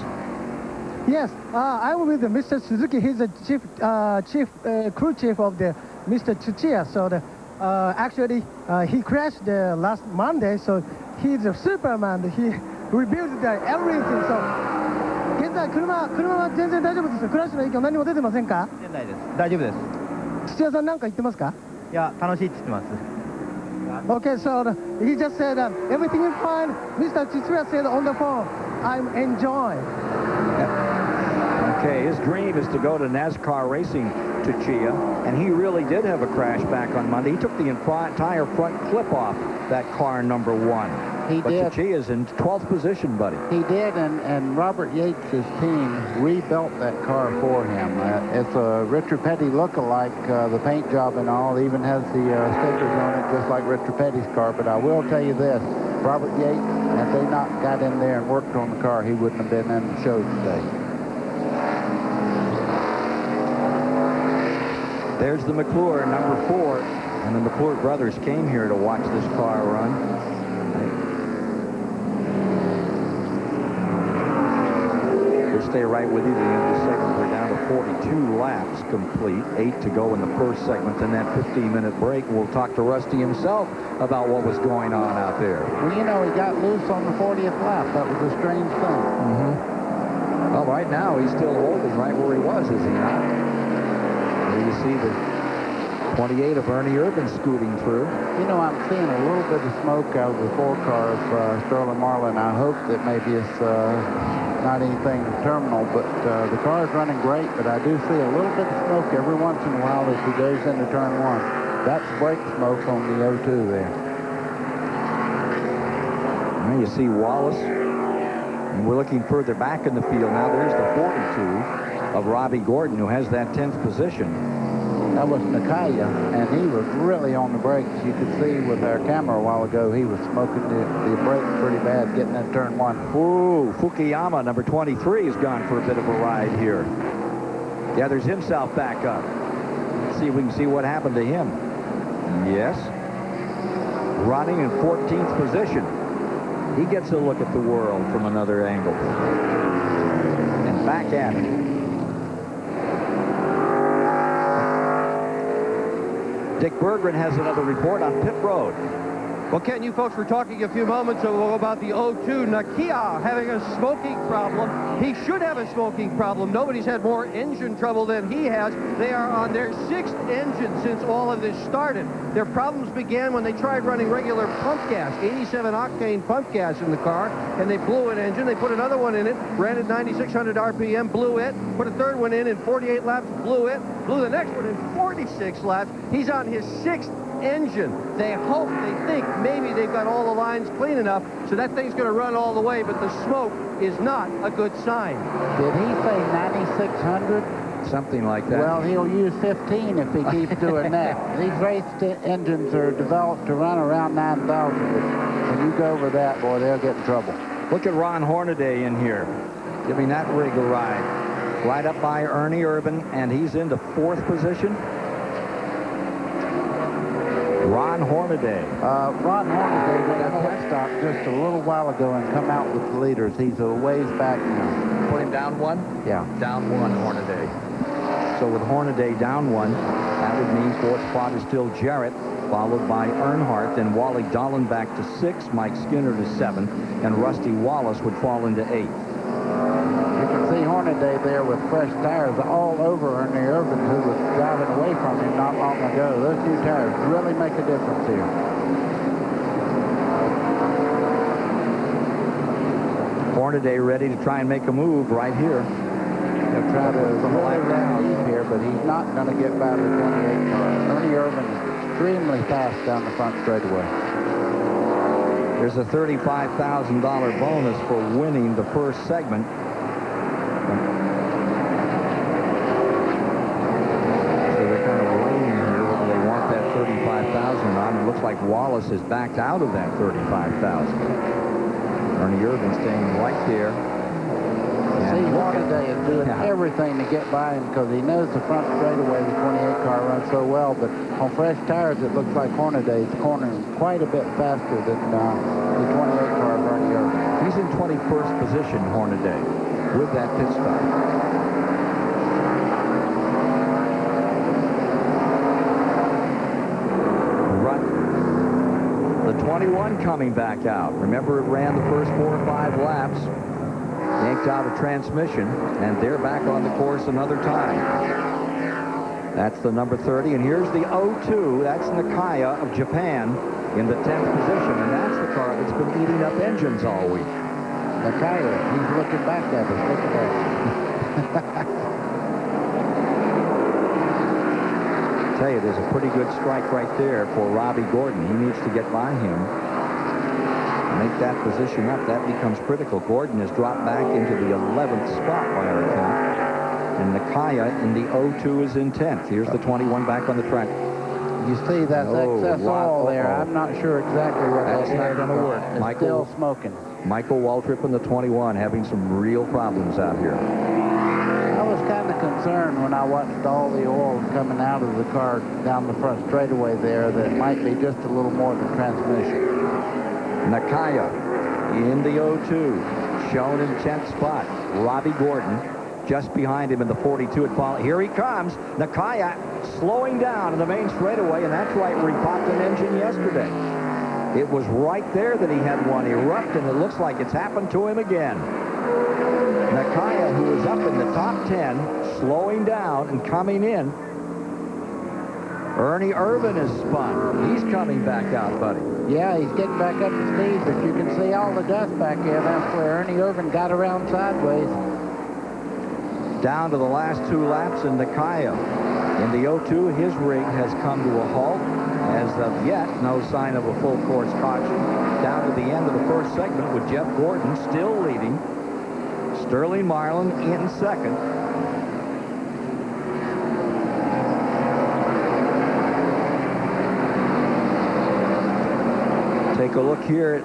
Yes, I was with Mr. Suzuki. He's the crew chief of the Mr. Tsuchiya. So actually, he crashed last Monday. So he's a Superman. He rebuilt everything. So 現在車は全然大丈夫ですか？クラッシュの影響何も出てませんか？出ないです。大丈夫です。土屋さん何か言ってますか？いや、楽しいって言ってます。Okay, so he just said everything is fine. Mr. Tsuchiya said on the phone, I'm enjoying. Okay, his dream is to go to NASCAR Racing Tsuchiya, and he really did have a crash back on Monday. He took the entire front clip off that car number 1. He did. But Tsuchiya's in 12th position, buddy. He did, and Robert Yates' team rebuilt that car for him. It's a Richard Petty look-alike, the paint job and all. It even has the stickers on it, just like Richard Petty's car. But I will tell you this, Robert Yates, if they not got in there and worked on the car, he wouldn't have been in the show today. There's the McClure, number 4. And the McClure brothers came here to watch this car run. We'll stay right with you to the end of the segment. We're down to 42 laps complete, 8 to go in the first segment. Then that 15-minute break, we'll talk to Rusty himself about what was going on out there. Well, you know, he got loose on the 40th lap. That was a strange thing. Well, right now, he's still holding right where he was, is he not? There you see the 28 of Ernie Irvin scooting through. You know, I'm seeing a little bit of smoke out of the 4-car of Sterling Marlin. I hope that maybe it's not anything terminal, but the car is running great, but I do see a little bit of smoke every once in a while as he goes into turn 1. That's brake smoke on the O2 there. Now you see Wallace, and we're looking further back in the field now. There's the 42 of Robbie Gordon, who has that 10th position. That was Nakaya, and he was really on the brakes. You could see with our camera a while ago, he was smoking the brakes pretty bad getting that turn one. Ooh, Fukuyama, number 23, has gone for a bit of a ride here. Gathers himself back up. Let's see if we can see what happened to him. Yes. Running in 14th position. He gets a look at the world from another angle. And back at it. Dick Berggren has another report on pit road. Well, Ken, you folks were talking a few moments ago about the 02 Nakia having a smoking problem. He should have a smoking problem. Nobody's had more engine trouble than he has. They are on their 6th engine since all of this started. Their problems began when they tried running regular pump gas, 87 octane pump gas in the car, and they blew an engine. They put another one in it, ran at 9,600 RPM, blew it, put a third one in 48 laps, blew it, blew the next one in 46 laps. He's on his 6th engine. They hope, they think maybe they've got all the lines clean enough so that thing's going to run all the way, but the smoke is not a good sign. Did he say 9,600? Something like that. Well, he'll use 15 if he keeps doing that. These race engines are developed to run around 9,000. When you go over that, boy, they'll get in trouble. Look at Ron Hornaday in here, giving that rig a ride. Right up by Ernie Irvin, and he's into 4th position. Ron Hornaday. Ron Hornaday went at pit stop just a little while ago and come out with the leaders. He's a ways back now. Put him down 1? Yeah. Down 1, Hornaday. So with Hornaday down 1, that would mean 4th spot is still Jarrett, followed by Earnhardt, then Wally Dolan back to 6, Mike Skinner to 7, and Rusty Wallace would fall into 8. You can see Hornaday there with fresh tires all over Ernie Irvin, who was driving away from him not long ago. Those new tires really make a difference here. Hornaday ready to try and make a move right here. He'll try to really run deep here, but he's not going to get by the 28 car. Ernie Irvin is extremely fast down the front straightaway. There's a $35,000 bonus for winning the first segment. So they're kind of weighing here whether they want that $35,000 or not. It looks like Wallace is backed out of that $35,000. Ernie Irvin staying right there. See, Hornaday is doing everything to get by him because he knows the front straightaway the 28 car runs so well, but on fresh tires it looks like Hornaday is cornering quite a bit faster than the 28 car of Ernie Irvin. He's in 21st position, Hornaday, with that pit stop. The 21 coming back out. Remember, it ran the first 4 or 5 laps. Yanked out a transmission, and they're back on the course another time. That's the number 30, and here's the 02. That's Nakaya of Japan in the 10th position, and that's the car that's been eating up engines all week. Nakaya, he's looking back at us. Look at that. Tell you, there's a pretty good strike right there for Robbie Gordon. He needs to get by him. Make that position up. That becomes critical. Gordon has dropped back into the 11th spot by our count. And Nakaya in the 02 is in 10th. Here's the 21 back on the track. You see that's excess oil there. I'm not sure exactly what that's not going to work. It's still smoking. Michael Waltrip in the 21 having some real problems out here. I was kind of concerned when I watched all the oil coming out of the car down the front straightaway there that it might be just a little more than transmission. Nakaya in the 02, shown in 10th spot. Robbie Gordon just behind him in the 42 at follow. Here he comes. Nakaya slowing down in the main straightaway, and that's right where he popped an engine yesterday. It was right there that he had one erupt, and it looks like it's happened to him again. Nakaya, who is up in the top 10, slowing down and coming in. Ernie Irvin is spun. He's coming back out, buddy. Yeah, he's getting back up to speed, but you can see all the dust back here. That's where Ernie Irvin got around sideways. Down to the last 2 laps in Nakaya. In the 02, his rig has come to a halt. As of yet, no sign of a full course caution. Down to the end of the first segment with Jeff Gordon still leading. Sterling Marlin in second. take a look here at...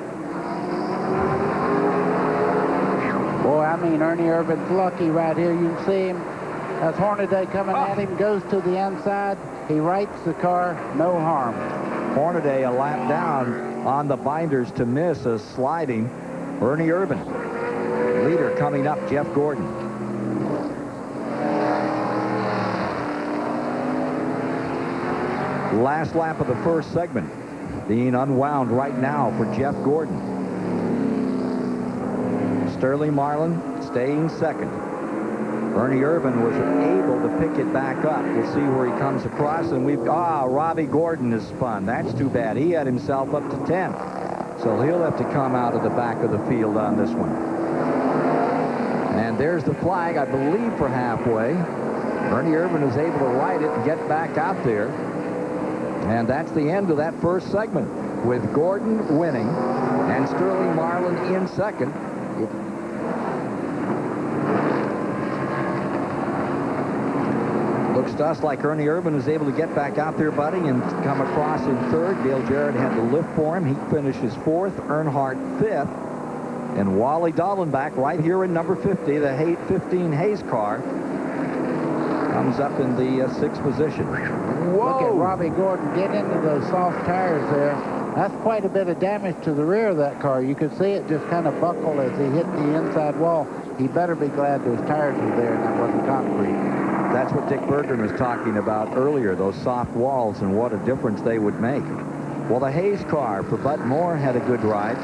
Boy, I mean, Ernie Irvin's lucky right here. You can see him. That's Hornaday coming at him, goes to the inside. He rights the car, no harm. Hornaday a lap down on the binders to miss a sliding Ernie Irvin. Leader coming up, Jeff Gordon. Last lap of the first segment being unwound right now for Jeff Gordon. Sterling Marlin staying second. Ernie Irvin was able to pick it back up. We'll see where he comes across, and Robbie Gordon is spun. That's too bad. He had himself up to 10. So he'll have to come out of the back of the field on this one. And there's the flag, I believe, for halfway. Ernie Irvin is able to right it and get back out there. And that's the end of that first segment, with Gordon winning and Sterling Marlin in second. Looks to us like Ernie Irvin is able to get back out there, buddy, and come across in third. Dale Jarrett had to lift for him. He finishes fourth. Earnhardt fifth. And Wally Dallenbach right here in number 50, the 15 Hayes car, comes up in the sixth position. Whoa! Look at Robbie Gordon get into those soft tires there. That's quite a bit of damage to the rear of that car. You could see it just kind of buckle as he hit the inside wall. He better be glad those tires were there and that wasn't concrete. That's what Dick Berggren was talking about earlier, those soft walls and what a difference they would make. Well, the Hayes car for Bud Moore had a good ride.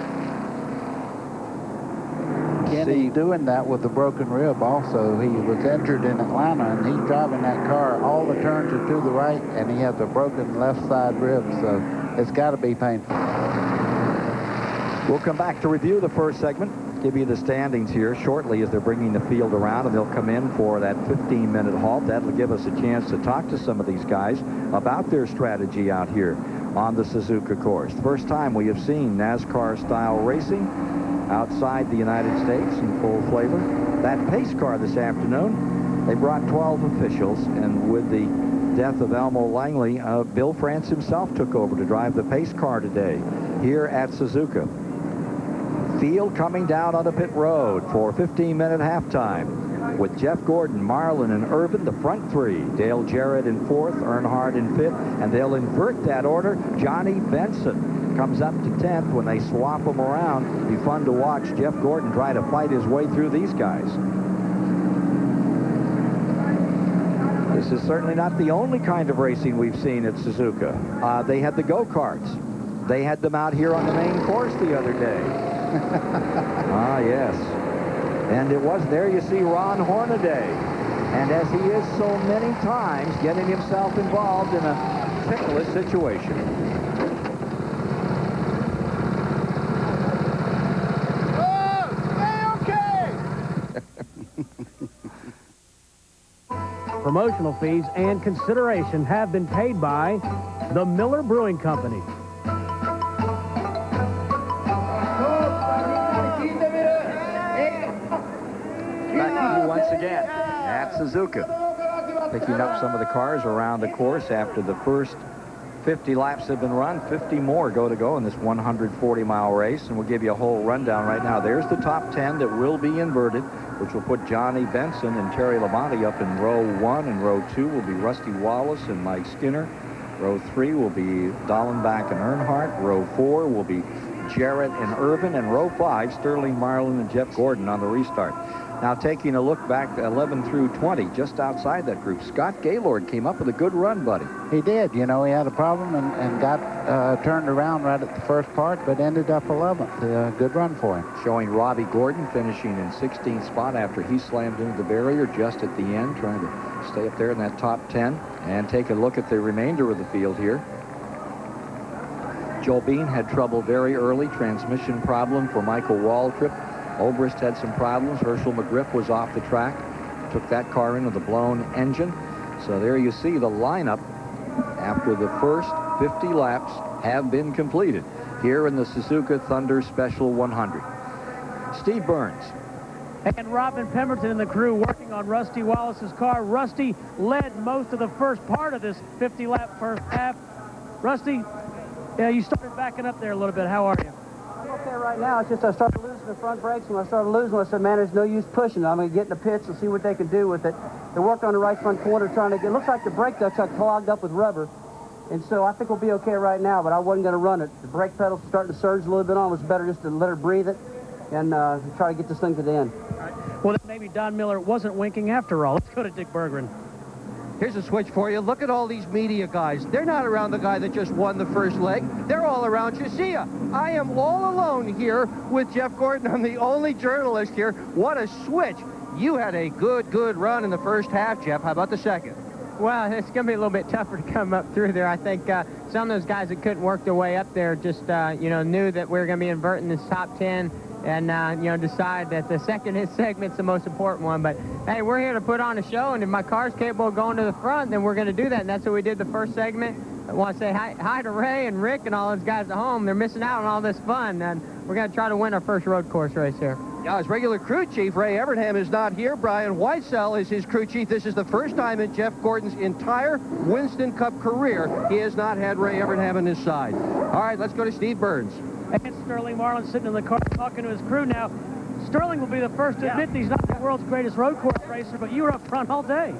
Kenny's doing that with a broken rib also. He was injured in Atlanta, and he's driving that car. All the turns are to the right, and he has a broken left side rib, so it's got to be painful. We'll come back to review the first segment, give you the standings here shortly as they're bringing the field around, and they'll come in for that 15-minute halt. That'll give us a chance to talk to some of these guys about their strategy out here on the Suzuka course. First time we have seen NASCAR-style racing outside the United States in full flavor. That pace car this afternoon, they brought 12 officials, and with the death of Elmo Langley, Bill France himself took over to drive the pace car today here at Suzuka. Field coming down on the pit road for 15-minute halftime with Jeff Gordon, Marlin, and Irvin, the front three. Dale Jarrett in fourth, Earnhardt in fifth, and they'll invert that order. Johnny Benson comes up to 10th when they swap them around. It'll be fun to watch Jeff Gordon try to fight his way through these guys. This is certainly not the only kind of racing we've seen at Suzuka. They had the go-karts. They had them out here on the main course the other day. Yes. And it was there you see Ron Hornaday. And as he is so many times, getting himself involved in a ticklish situation. Promotional fees and consideration have been paid by the Miller Brewing Company. Back to you once again at Suzuka. Picking up some of the cars around the course after the first 50 laps have been run. 50 more go to go in this 140-mile race, and we'll give you a whole rundown right now. There's the top 10 that will be inverted, which will put Johnny Benson and Terry Labonte up in row 1, and row 2 will be Rusty Wallace and Mike Skinner. Row 3 will be Dallenbach and Earnhardt. Row 4 will be Jarrett and Irvin, and row 5, Sterling Marlin and Jeff Gordon on the restart. Now taking a look back to 11 through 20, just outside that group, Scott Gaylord came up with a good run, buddy. He did. You know, he had a problem and got turned around right at the first part, but ended up 11th. Good run for him. Showing Robbie Gordon finishing in 16th spot after he slammed into the barrier just at the end, trying to stay up there in that top 10. And take a look at the remainder of the field here. Joel Bean had trouble very early, transmission problem for Michael Waltrip. Obrist had some problems. Herschel McGriff was off the track. Took that car in with a blown engine. So there you see the lineup after the first 50 laps have been completed here in the Suzuka Thunder Special 100. Steve Burns. And Robin Pemberton and the crew working on Rusty Wallace's car. Rusty led most of the first part of this 50-lap first half. Rusty, Yeah, you started backing up there a little bit. How are you? I'm okay right now. It's just I started losing the front brakes. When I started losing, I said, man, there's no use pushing. I'm going to get in the pits and see what they can do with it. They worked on the right front corner trying to get, it looks like the brake ducts are clogged up with rubber. And so I think we'll be okay right now, but I wasn't going to run it. The brake pedal's starting to surge a little bit on. It was better just to let her breathe it and try to get this thing to the end. Well, then maybe Don Miller wasn't winking after all. Let's go to Dick Berggren. Here's a switch for you. Look at all these media guys. They're not around the guy that just won the first leg. They're all around Josiah. I am all alone here with Jeff Gordon. I'm the only journalist here. What a switch. You had a good run in the first half, Jeff. How about the second? Well, it's going to be a little bit tougher to come up through there. I think some of those guys that couldn't work their way up there just, knew that we were going to be inverting this top 10 and, decide that the second segment's the most important one. But, hey, we're here to put on a show, and if my car's capable of going to the front, then we're going to do that. And that's what we did the first segment. I want to say hi to Ray and Rick and all those guys at home. They're missing out on all this fun, and we're going to try to win our first road course race here. Yeah, his regular crew chief, Ray Evernham, is not here. Brian Whitesell is his crew chief. This is the first time in Jeff Gordon's entire Winston Cup career he has not had Ray Evernham on his side. All right, let's go to Steve Burns. And Sterling Marlin sitting in the car talking to his crew now. Sterling will be the first to admit that he's not the world's greatest road course racer, but you were up front all day.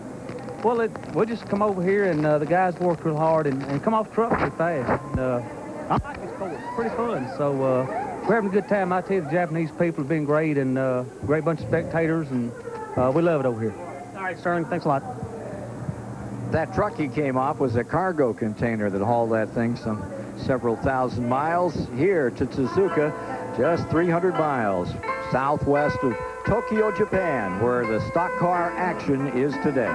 Well, we'll just come over here, and the guys worked real hard and come off truck pretty fast. And, I like this course. Pretty fun. So we're having a good time. I tell you, the Japanese people have been great, and great bunch of spectators, and we love it over here. All right, Sterling, thanks a lot. That truck he came off was a cargo container that hauled that thing several thousand miles here to Suzuka, just 300 miles southwest of Tokyo, Japan, where the stock car action is today.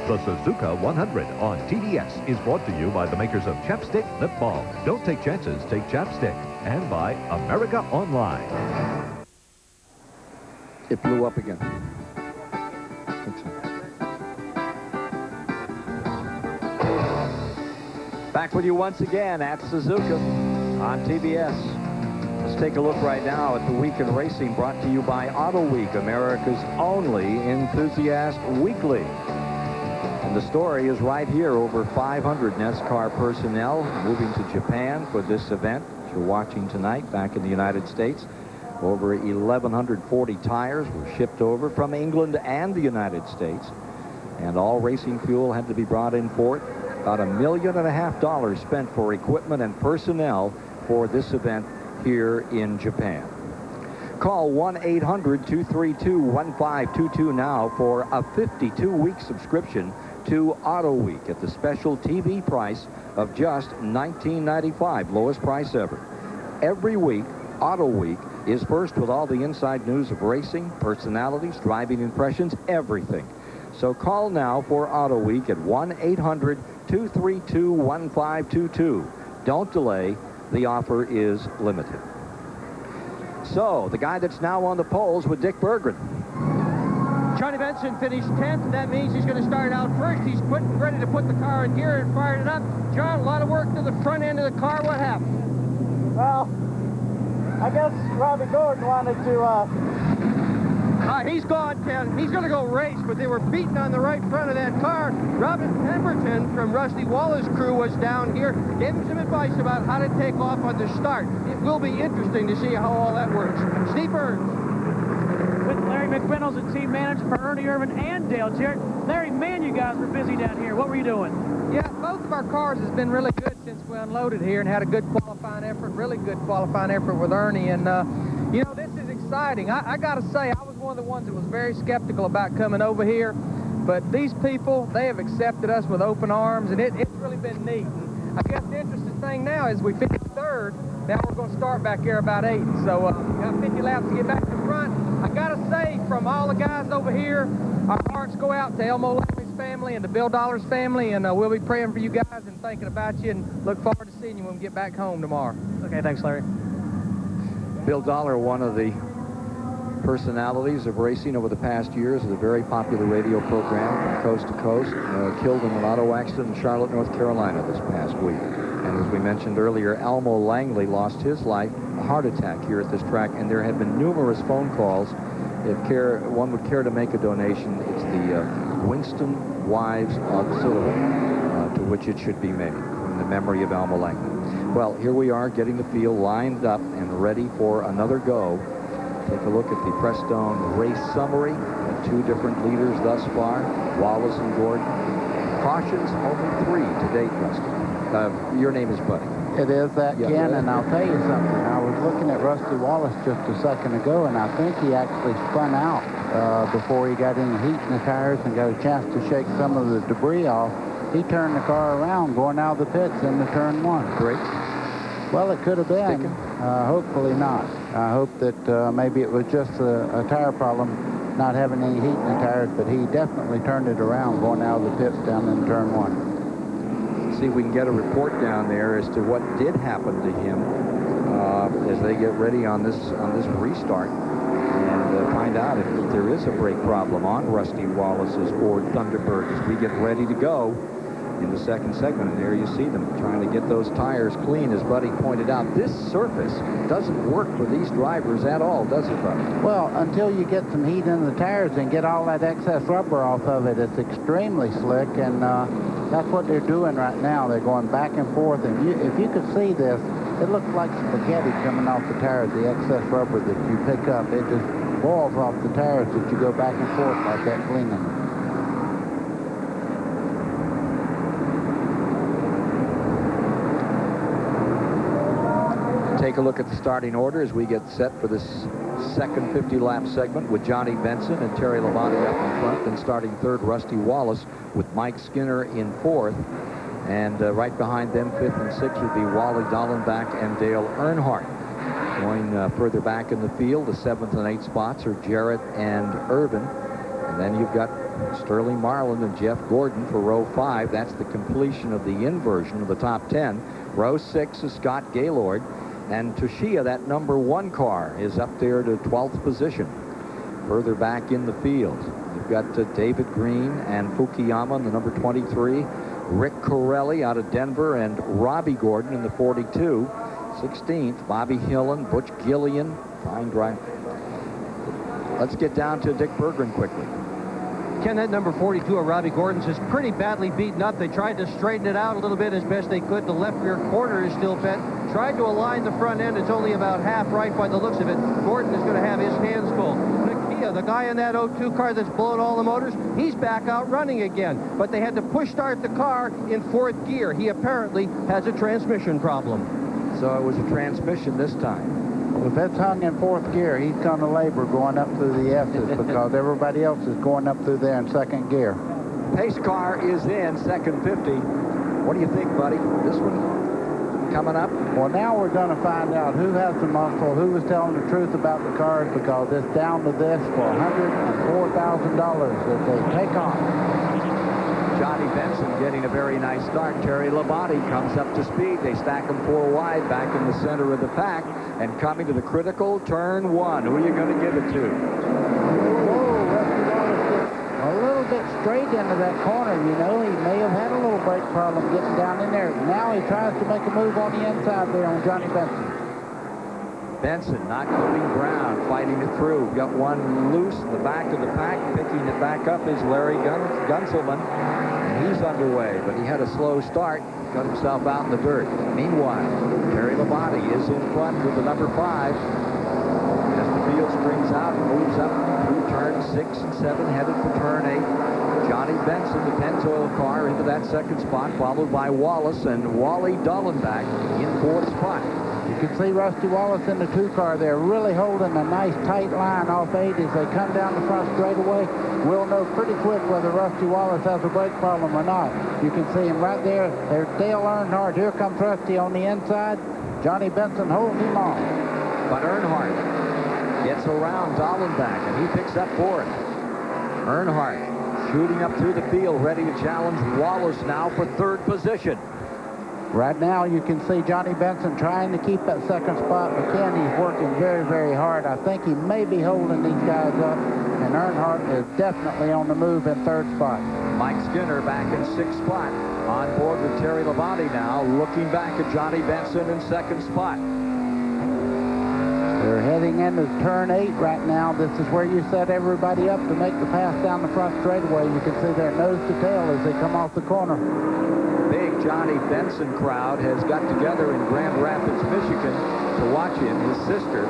The Suzuka 100 on TBS is brought to you by the makers of Chapstick Lip Balm. Don't take chances, take Chapstick. And by America Online. It blew up again. I think so. Back with you once again at Suzuka on TBS. Let's take a look right now at the Week in Racing, brought to you by Auto Week, America's only enthusiast weekly. And the story is right here. Over 500 NASCAR personnel moving to Japan for this event that you're watching tonight back in the United States. Over 1,140 tires were shipped over from England and the United States. And all racing fuel had to be brought in for it. About $1.5 million spent for equipment and personnel for this event here in Japan. Call 1-800-232-1522 now for a 52-week subscription to Auto Week at the special TV price of just $19.95, lowest price ever. Every week, Auto Week is first with all the inside news of racing, personalities, driving impressions, everything. So call now for Auto Week at 1-800-232-1522. Don't delay. The offer is limited. So, the guy that's now on the poles with Dick Berggren. Johnny Benson finished 10th. That means he's going to start out first. He's ready to put the car in gear and fired it up. John, a lot of work to the front end of the car. What happened? Well, I guess Robbie Gordon wanted to... he's gone, Ken. He's going to go race, but they were beating on the right front of that car. Robin Pemberton from Rusty Wallace's crew was down here, gave him some advice about how to take off on the start. It will be interesting to see how all that works. Steve Burns. With Larry McReynolds, the team manager for Ernie Irvin and Dale Jarrett. Larry, man, you guys were busy down here. What were you doing? Yeah, both of our cars has been really good since we unloaded here and had a good qualifying effort, really good qualifying effort with Ernie. And, this is exciting. I got to say, I was one of the ones that was very skeptical about coming over here. But these people, they have accepted us with open arms, and it's really been neat. And I guess the interesting thing now is we finished third. Now we're going to start back here about 8. So we got 50 laps to get back to the front. I got to say, from all the guys over here, our hearts go out to Elmo Lammy's family and to Bill Dollar's family, and we'll be praying for you guys and thinking about you, and look forward to seeing you when we get back home tomorrow. Okay, thanks, Larry. Bill Dollar, one of the personalities of racing over the past years, with a very popular radio program from coast to coast, killed in an auto accident in Charlotte, North Carolina this past week. And as we mentioned earlier, Elmo Langley lost his life, a heart attack here at this track, and there have been numerous phone calls. If one would care to make a donation, it's the Winston Wives Auxiliary. in which it should be made, in the memory of Alma Langman. Well, here we are getting the field lined up and ready for another go. Take a look at the Prestone race summary. Two different leaders thus far, Wallace and Gordon. Cautions, only 3 to date, Rusty. Your name is Buddy. It is that, Yeah, Ken, yeah. and I'll tell you something. I was looking at Rusty Wallace just a second ago, and I think he actually spun out before he got any heat in the tires and got a chance to shake some of the debris off. He turned the car around going out of the pits into turn 1. Great. Well, it could have been. Hopefully not. I hope that maybe it was just a tire problem, not having any heat in the tires, but he definitely turned it around going out of the pits down in turn 1. See if we can get a report down there as to what did happen to him as they get ready on this restart, and find out if there is a brake problem on Rusty Wallace's Ford Thunderbird as we get ready to go in the second segment. And there you see them trying to get those tires clean. As Buddy pointed out, this surface doesn't work for these drivers at all, does it, Buddy? Well, until you get some heat in the tires and get all that excess rubber off of it, it's extremely slick, and that's what they're doing right now. They're going back and forth, and if you could see this, it looks like spaghetti coming off the tires, the excess rubber that you pick up. It just boils off the tires that you go back and forth like that cleaning them. Take a look at the starting order as we get set for this second 50-lap segment with Johnny Benson and Terry Labonte up in front, then starting third, Rusty Wallace with Mike Skinner in fourth. And right behind them, fifth and sixth, would be Wally Dallenbach and Dale Earnhardt. Going further back in the field, the seventh and eighth spots are Jarrett and Irvin. And then you've got Sterling Marlin and Jeff Gordon for row 5. That's the completion of the inversion of the top 10. Row 6 is Scott Gaylord. And Toshia, that number 1 car, is up there to 12th position. Further back in the field, you've got David Green and Fukuyama in the number 23. Rick Corelli out of Denver and Robbie Gordon in the 42. 16th, Bobby Hillen, Butch Gillian, fine drive. Let's get down to Dick Berggren quickly. Ken, that number 42 of Robbie Gordon's is pretty badly beaten up. They tried to straighten it out a little bit as best they could. The left rear quarter is still bent. Tried to align the front end. It's only about half right by the looks of it. Gordon is going to have his hands full. Nakia, the guy in that 02 car that's blowing all the motors, he's back out running again. But they had to push start the car in 4th gear. He apparently has a transmission problem. So it was a transmission this time. Well, if it's hung in 4th gear, he's going to labor going up through the S's because everybody else is going up through there in 2nd gear. Pace car is in second 50. What do you think, buddy? This one coming up? Well, now we're going to find out who has the muscle, who was telling the truth about the cars, because it's down to this for $104,000 that they take on. Johnny Benson getting a very nice start. Terry Labonte comes up to speed. They stack them 4 wide back in the center of the pack. And coming to the critical turn 1. Who are you going to give it to? A little bit straight into that corner, you know. He may have had a little brake problem getting down in there. Now he tries to make a move on the inside there on Johnny Benson. Benson not going ground, fighting it through. Got one loose in the back of the pack. Picking it back up is Larry Gunselman. And he's underway, but he had a slow start. Got himself out in the dirt. Meanwhile, Terry Labonte is in front with the number 5. As the field springs out and moves up through turns 6 and 7, headed for turn 8. Johnny Benson, the Pennzoil car, into that 2nd spot, followed by Wallace and Wally Dallenbach in 4th spot. You can see Rusty Wallace in the 2 car there, really holding a nice tight line off 8 as they come down the front straightaway. We'll know pretty quick whether Rusty Wallace has a brake problem or not. You can see him right there. There's Dale Earnhardt. Here comes Rusty on the inside. Johnny Benson holding him on. But Earnhardt gets around Dallenbach, and he picks up 4th. Earnhardt shooting up through the field, ready to challenge Wallace now for 3rd position. Right now, you can see Johnny Benson trying to keep that 2nd spot, but Ken, he's working very, very hard. I think he may be holding these guys up, and Earnhardt is definitely on the move in 3rd spot. Mike Skinner back in 6th spot, on board with Terry Labonte now, looking back at Johnny Benson in 2nd spot. They're heading into turn 8 right now. This is where you set everybody up to make the pass down the front straightaway. You can see their nose to tail as they come off the corner. Big Johnny Benson crowd has got together in Grand Rapids, Michigan to watch him. His sister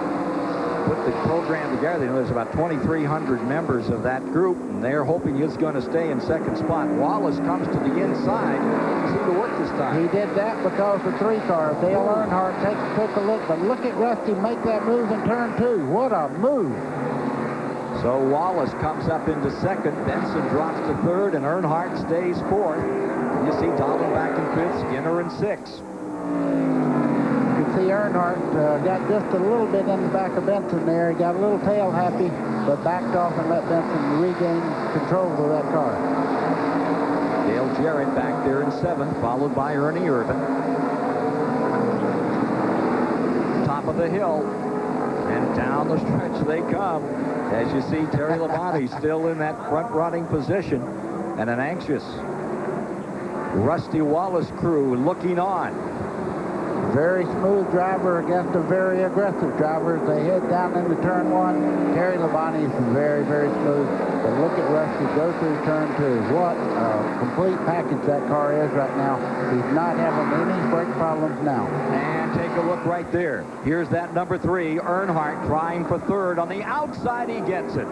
put the program together. You know, there's about 2,300 members of that group, and they're hoping he's going to stay in second spot. Wallace comes to the inside. He seemed to work this time. He did that because the 3-car. Dale Earnhardt took a look, but look at Rusty make that move in turn 2. What a move. So Wallace comes up into second. Benson drops to third, and Earnhardt stays fourth. You see Dahlin back in fifth, Skinner in sixth. You can see Earnhardt got just a little bit in the back of Benson there. He got a little tail happy, but backed off and let Benson regain control of that car. Dale Jarrett back there in seventh, followed by Ernie Irvin. Top of the hill, and down the stretch they come. As you see, Terry Labonte still in that front-running position, and an anxious Rusty Wallace crew looking on. Very smooth driver against a very aggressive driver. As they head down into turn 1, Terry Labonte is very, very smooth. But look at Rusty go through turn 2. What a complete package that car is right now. He's not having any brake problems now. And take a look right there. Here's that number 3, Earnhardt, trying for third. On the outside, he gets it.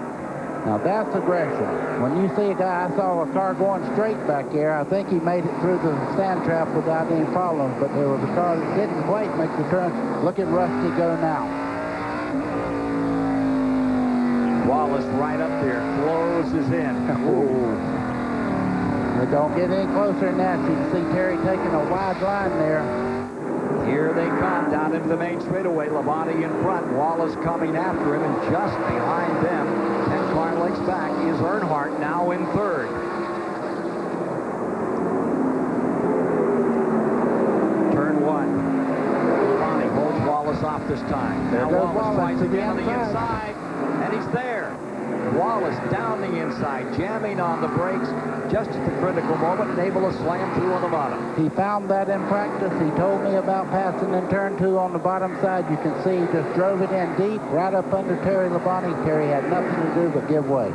Now that's aggression. When you see a guy, I saw a car going straight back there. I think he made it through the sand trap without any problems, but there was a car that didn't quite make the turn. Look at Rusty go now. Wallace right up there, closes in. But don't get any closer than that. You can see Terry taking a wide line there. Here they come down into the main straightaway. Labonte in front, Wallace coming after him, and just behind them, 10 car lengths back, is Earnhardt, now in third. Turn 1. Labonte holds Wallace off this time. Now Wallace tries again on the inside, and he's there. Wallace down the inside, jamming on the brakes just at the critical moment, and able to slam through on the bottom. He found that in practice. He told me about passing in turn 2 on the bottom side. You can see he just drove it in deep, right up under Terry Labonte. Terry had nothing to do but give way.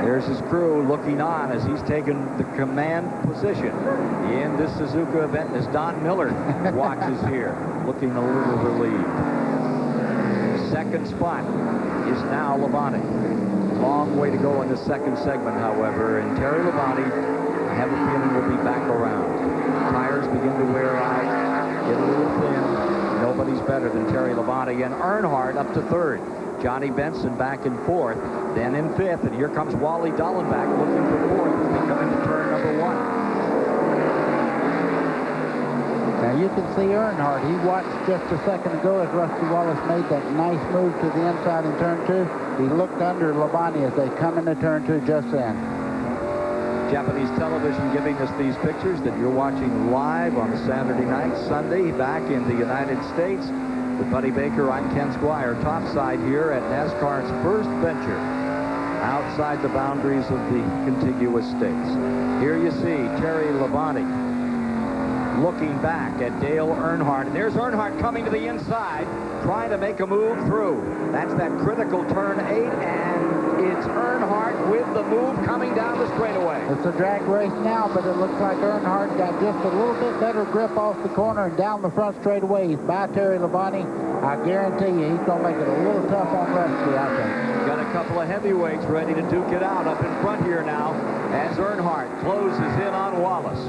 There's his crew looking on as he's taken the command position in this Suzuka event as Don Miller watches here, looking a little relieved. Second spot is now Labonte. Long way to go in the second segment, however, and Terry Labonte, I have a feeling, will be back around. Tires begin to wear out, get a little thin. Nobody's better than Terry Labonte, and Earnhardt up to third. Johnny Benson back in fourth, then in fifth, and here comes Wally Dallenbach looking for fourth as they come into turn number 1. Now you can see Earnhardt. He watched just a second ago as Rusty Wallace made that nice move to the inside in turn 2. He looked under Labonte as they come into turn 2 just then. Japanese television giving us these pictures that you're watching live on Saturday night, Sunday, back in the United States. With Buddy Baker, I'm Ken Squire, topside here at NASCAR's first venture outside the boundaries of the contiguous states. Here you see Terry Labonte looking back at Dale Earnhardt. And there's Earnhardt coming to the inside, trying to make a move through. That's that critical turn 8, and it's Earnhardt with the move coming down the straightaway. It's a drag race now, but it looks like Earnhardt got just a little bit better grip off the corner and down the front straightaway. He's by Terry Labonte. I guarantee you he's going to make it a little tough on Rusty, I think. Got a couple of heavyweights ready to duke it out up in front here now as Earnhardt closes in on Wallace.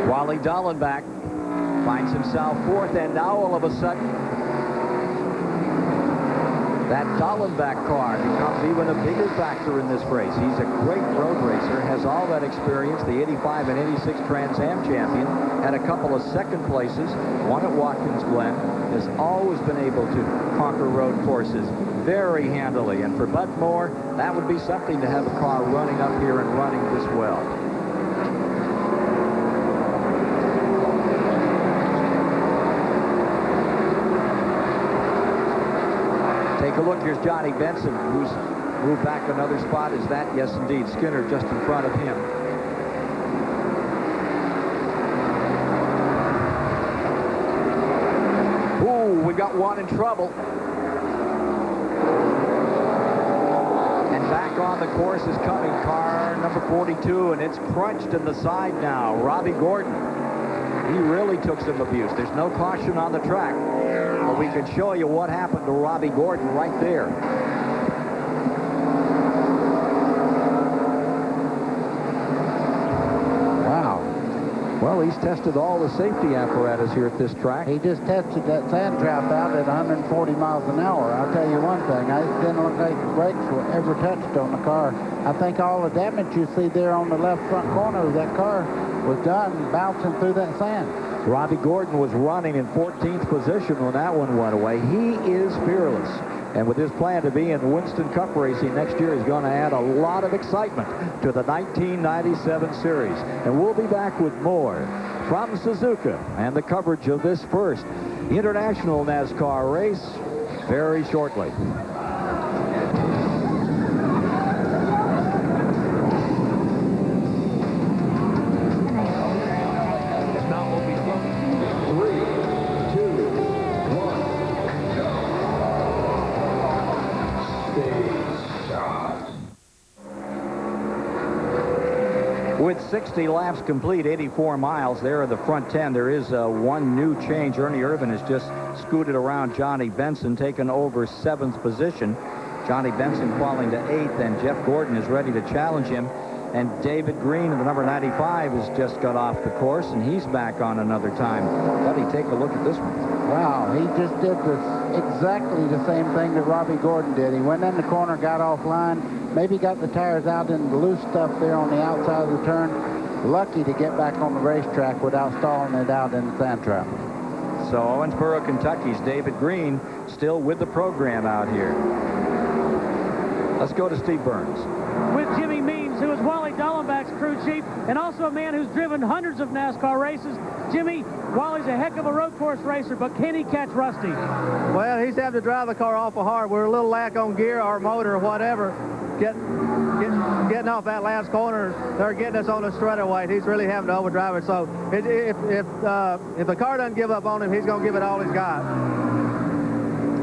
Wally Dallenbach finds himself fourth, and now all of a sudden that Dallenbach car becomes even a bigger factor in this race. He's a great road racer, has all that experience, the 85 and 86 Trans Am champion, had a couple of second places, one at Watkins Glen, has always been able to conquer road courses very handily. And for Bud Moore, that would be something to have a car running up here and running this well. Take a look. Here's Johnny Benson, who's moved back another spot. Is that? Yes, indeed. Skinner just in front of him. Ooh, we got one in trouble. on the course is coming. Car number 42, and it's crunched in the side now. Robbie Gordon. He really took some abuse. There's no caution on the track. But we can show you what happened to Robbie Gordon right there. Well, he's tested all the safety apparatus here at this track. He just tested that sand trap out at 140 miles an hour. I'll tell you one thing, it didn't look like the brakes were ever touched on the car. I think all the damage you see there on the left front corner of that car was done bouncing through that sand. Robbie Gordon was running in 14th position when that one went away. He is fearless. And with his plan to be in Winston Cup racing next year, he's going to add a lot of excitement to the 1997 series. And we'll be back with more from Suzuka and the coverage of this first international NASCAR race very shortly. With 60 laps complete, 84 miles there in the front 10, there is one new change. Ernie Irvin has just scooted around Johnny Benson, taken over 7th position. Johnny Benson falling to 8th, and Jeff Gordon is ready to challenge him. And David Green, the number 95, has just got off the course, and he's back on another time. Buddy, take a look at this one. Wow, he just did exactly the same thing that Robbie Gordon did. He went in the corner, got offline, maybe got the tires out in the loose stuff there on the outside of the turn. Lucky to get back on the racetrack without stalling it out in the sand trap. So Owensboro, Kentucky's David Green still with the program out here. Let's go to Steve Burns. With Jimmy Means, who is Wally Dallenbach's crew chief, and also a man who's driven hundreds of NASCAR races. Jimmy, Wally's a heck of a road course racer, but can he catch Rusty? Well, he's having to drive the car awful hard. We're a little lack on gear or motor or whatever. Getting off that last corner, they're getting us on the straightaway. He's really having to overdrive it. So if the car doesn't give up on him, he's going to give it all he's got.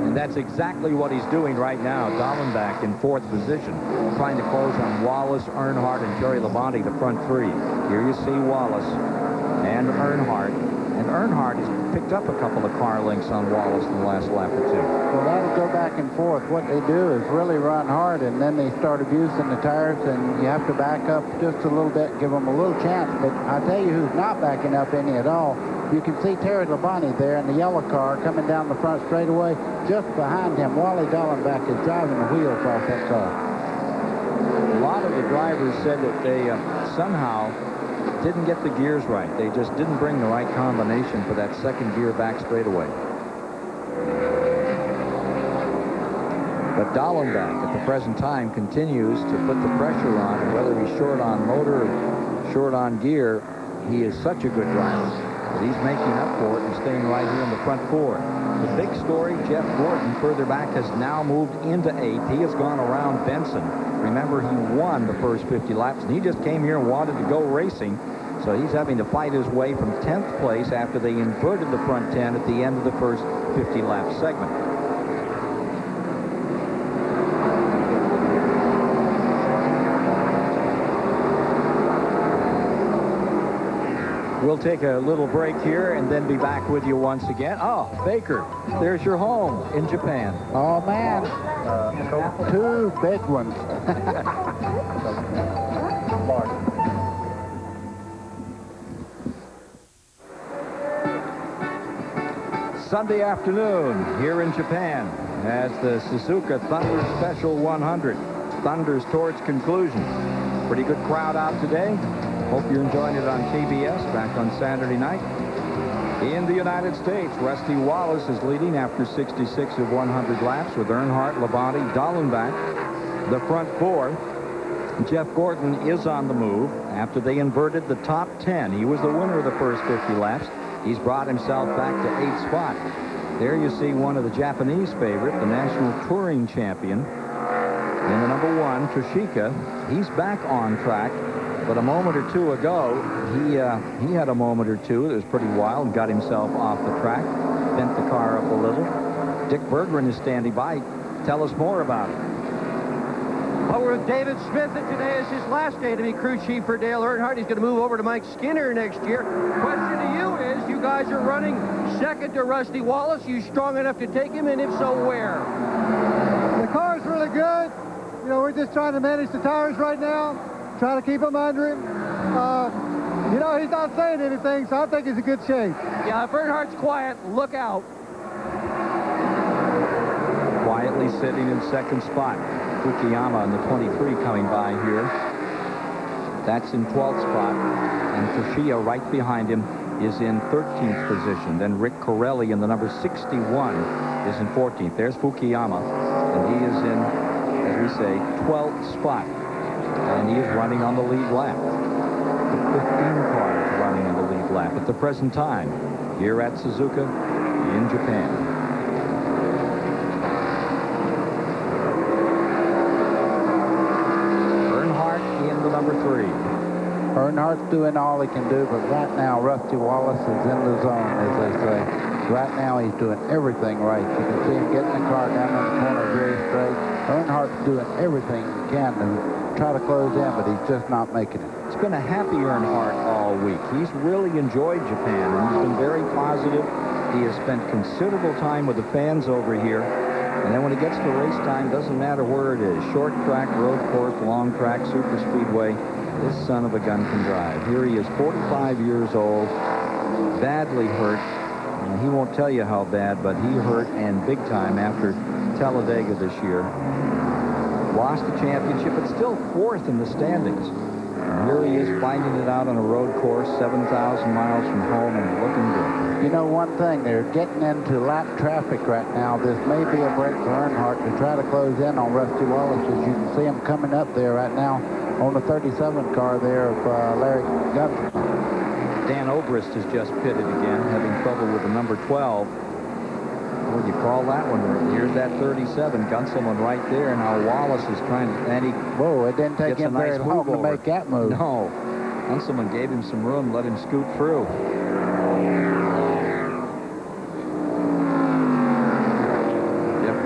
And that's exactly what he's doing right now. Dallenbach in 4th position, trying to close on Wallace, Earnhardt, and Jerry Labonte, the front 3. Here you see Wallace and Earnhardt. And Earnhardt has picked up a couple of car links on Wallace in the last lap or 2. Well, that'll go back and forth. What they do is really run hard, and then they start abusing the tires, and you have to back up just a little bit, give them a little chance. But I tell you who's not backing up any at all. You can see Terry Labonte there in the yellow car coming down the front straightaway. Just behind him, Wally Dallenbach is driving the wheels off that car. A lot of the drivers said that they somehow didn't get the gears right. They just didn't bring the right combination for that second gear back straightaway. But Dallenbach at the present time continues to put the pressure on, and whether he's short on motor or short on gear, he is such a good driver that he's making up for it and staying right here in the front 4. The big story, Jeff Gordon further back has now moved into 8th. He has gone around Benson. Remember, he won the first 50 laps, and he just came here and wanted to go racing. So he's having to fight his way from 10th place after they inverted the front 10 at the end of the first 50 lap segment. We'll take a little break here and then be back with you once again. Oh, Baker, there's your home in Japan. Oh, man. 2 big ones. Sunday afternoon here in Japan as the Suzuka Thunder Special 100 thunders towards conclusion. Pretty good crowd out today. Hope you're enjoying it on TBS back on Saturday night. In the United States, Rusty Wallace is leading after 66 of 100 laps with Earnhardt, Labonte, Dallenbach, the front 4. Jeff Gordon is on the move after they inverted the top 10. He was the winner of the first 50 laps. He's brought himself back to 8th spot. There you see one of the Japanese favorite, the national touring champion. And the number 1, Toshika, he's back on track. But a moment or 2 ago, he had a moment or 2 that was pretty wild and got himself off the track, bent the car up a little. Dick Berggren is standing by. Tell us more about it. Well, we're with David Smith, and today is his last day to be crew chief for Dale Earnhardt. He's going to move over to Mike Skinner next year. Question to you is, you guys are running second to Rusty Wallace. You strong enough to take him, and if so, where? The car's really good. You know, we're just trying to manage the tires right now, try to keep them under him. You know, he's not saying anything, so I think he's in good shape. Yeah, if Earnhardt's quiet, look out. Quietly sitting in second spot. Fukuyama in the 23 coming by here. That's in 12th spot. And Fushia right behind him is in 13th position. Then Rick Corelli in the number 61 is in 14th. There's Fukuyama. And he is in, as we say, 12th spot. And he is running on the lead lap. The 15 car is running on the lead lap at the present time here at Suzuka in Japan. Number 3. Earnhardt's doing all he can do, but right now Rusty Wallace is in the zone, as they say. Right now he's doing everything right. You can see him getting the car down in the corner very straight. Earnhardt's doing everything he can to try to close in, but he's just not making it. It's been a happy Earnhardt all week. He's really enjoyed Japan, and he's been very positive. He has spent considerable time with the fans over here. And then when it gets to race time, doesn't matter where it is. Short track, road course, long track, super speedway. This son of a gun can drive. Here he is, 45 years old, badly hurt. He won't tell you how bad, but he hurt and big time after Talladega this year. Lost the championship, but still 4th in the standings. And here he is fighting it out on a road course, 7,000 miles from home, and looking good. You know one thing, they're getting into lap traffic right now. This may be a break for Earnhardt to try to close in on Rusty Wallace. As you can see him coming up there right now on the 37 car there of Larry Gunther. Dan Obrist has just pitted again, having trouble with the number 12. What do you call that one? Here's that 37. Gunselman right there. Now Wallace is trying to, and he whoa, it didn't take him very long to make that move. No. Gunselman gave him some room, let him scoot through.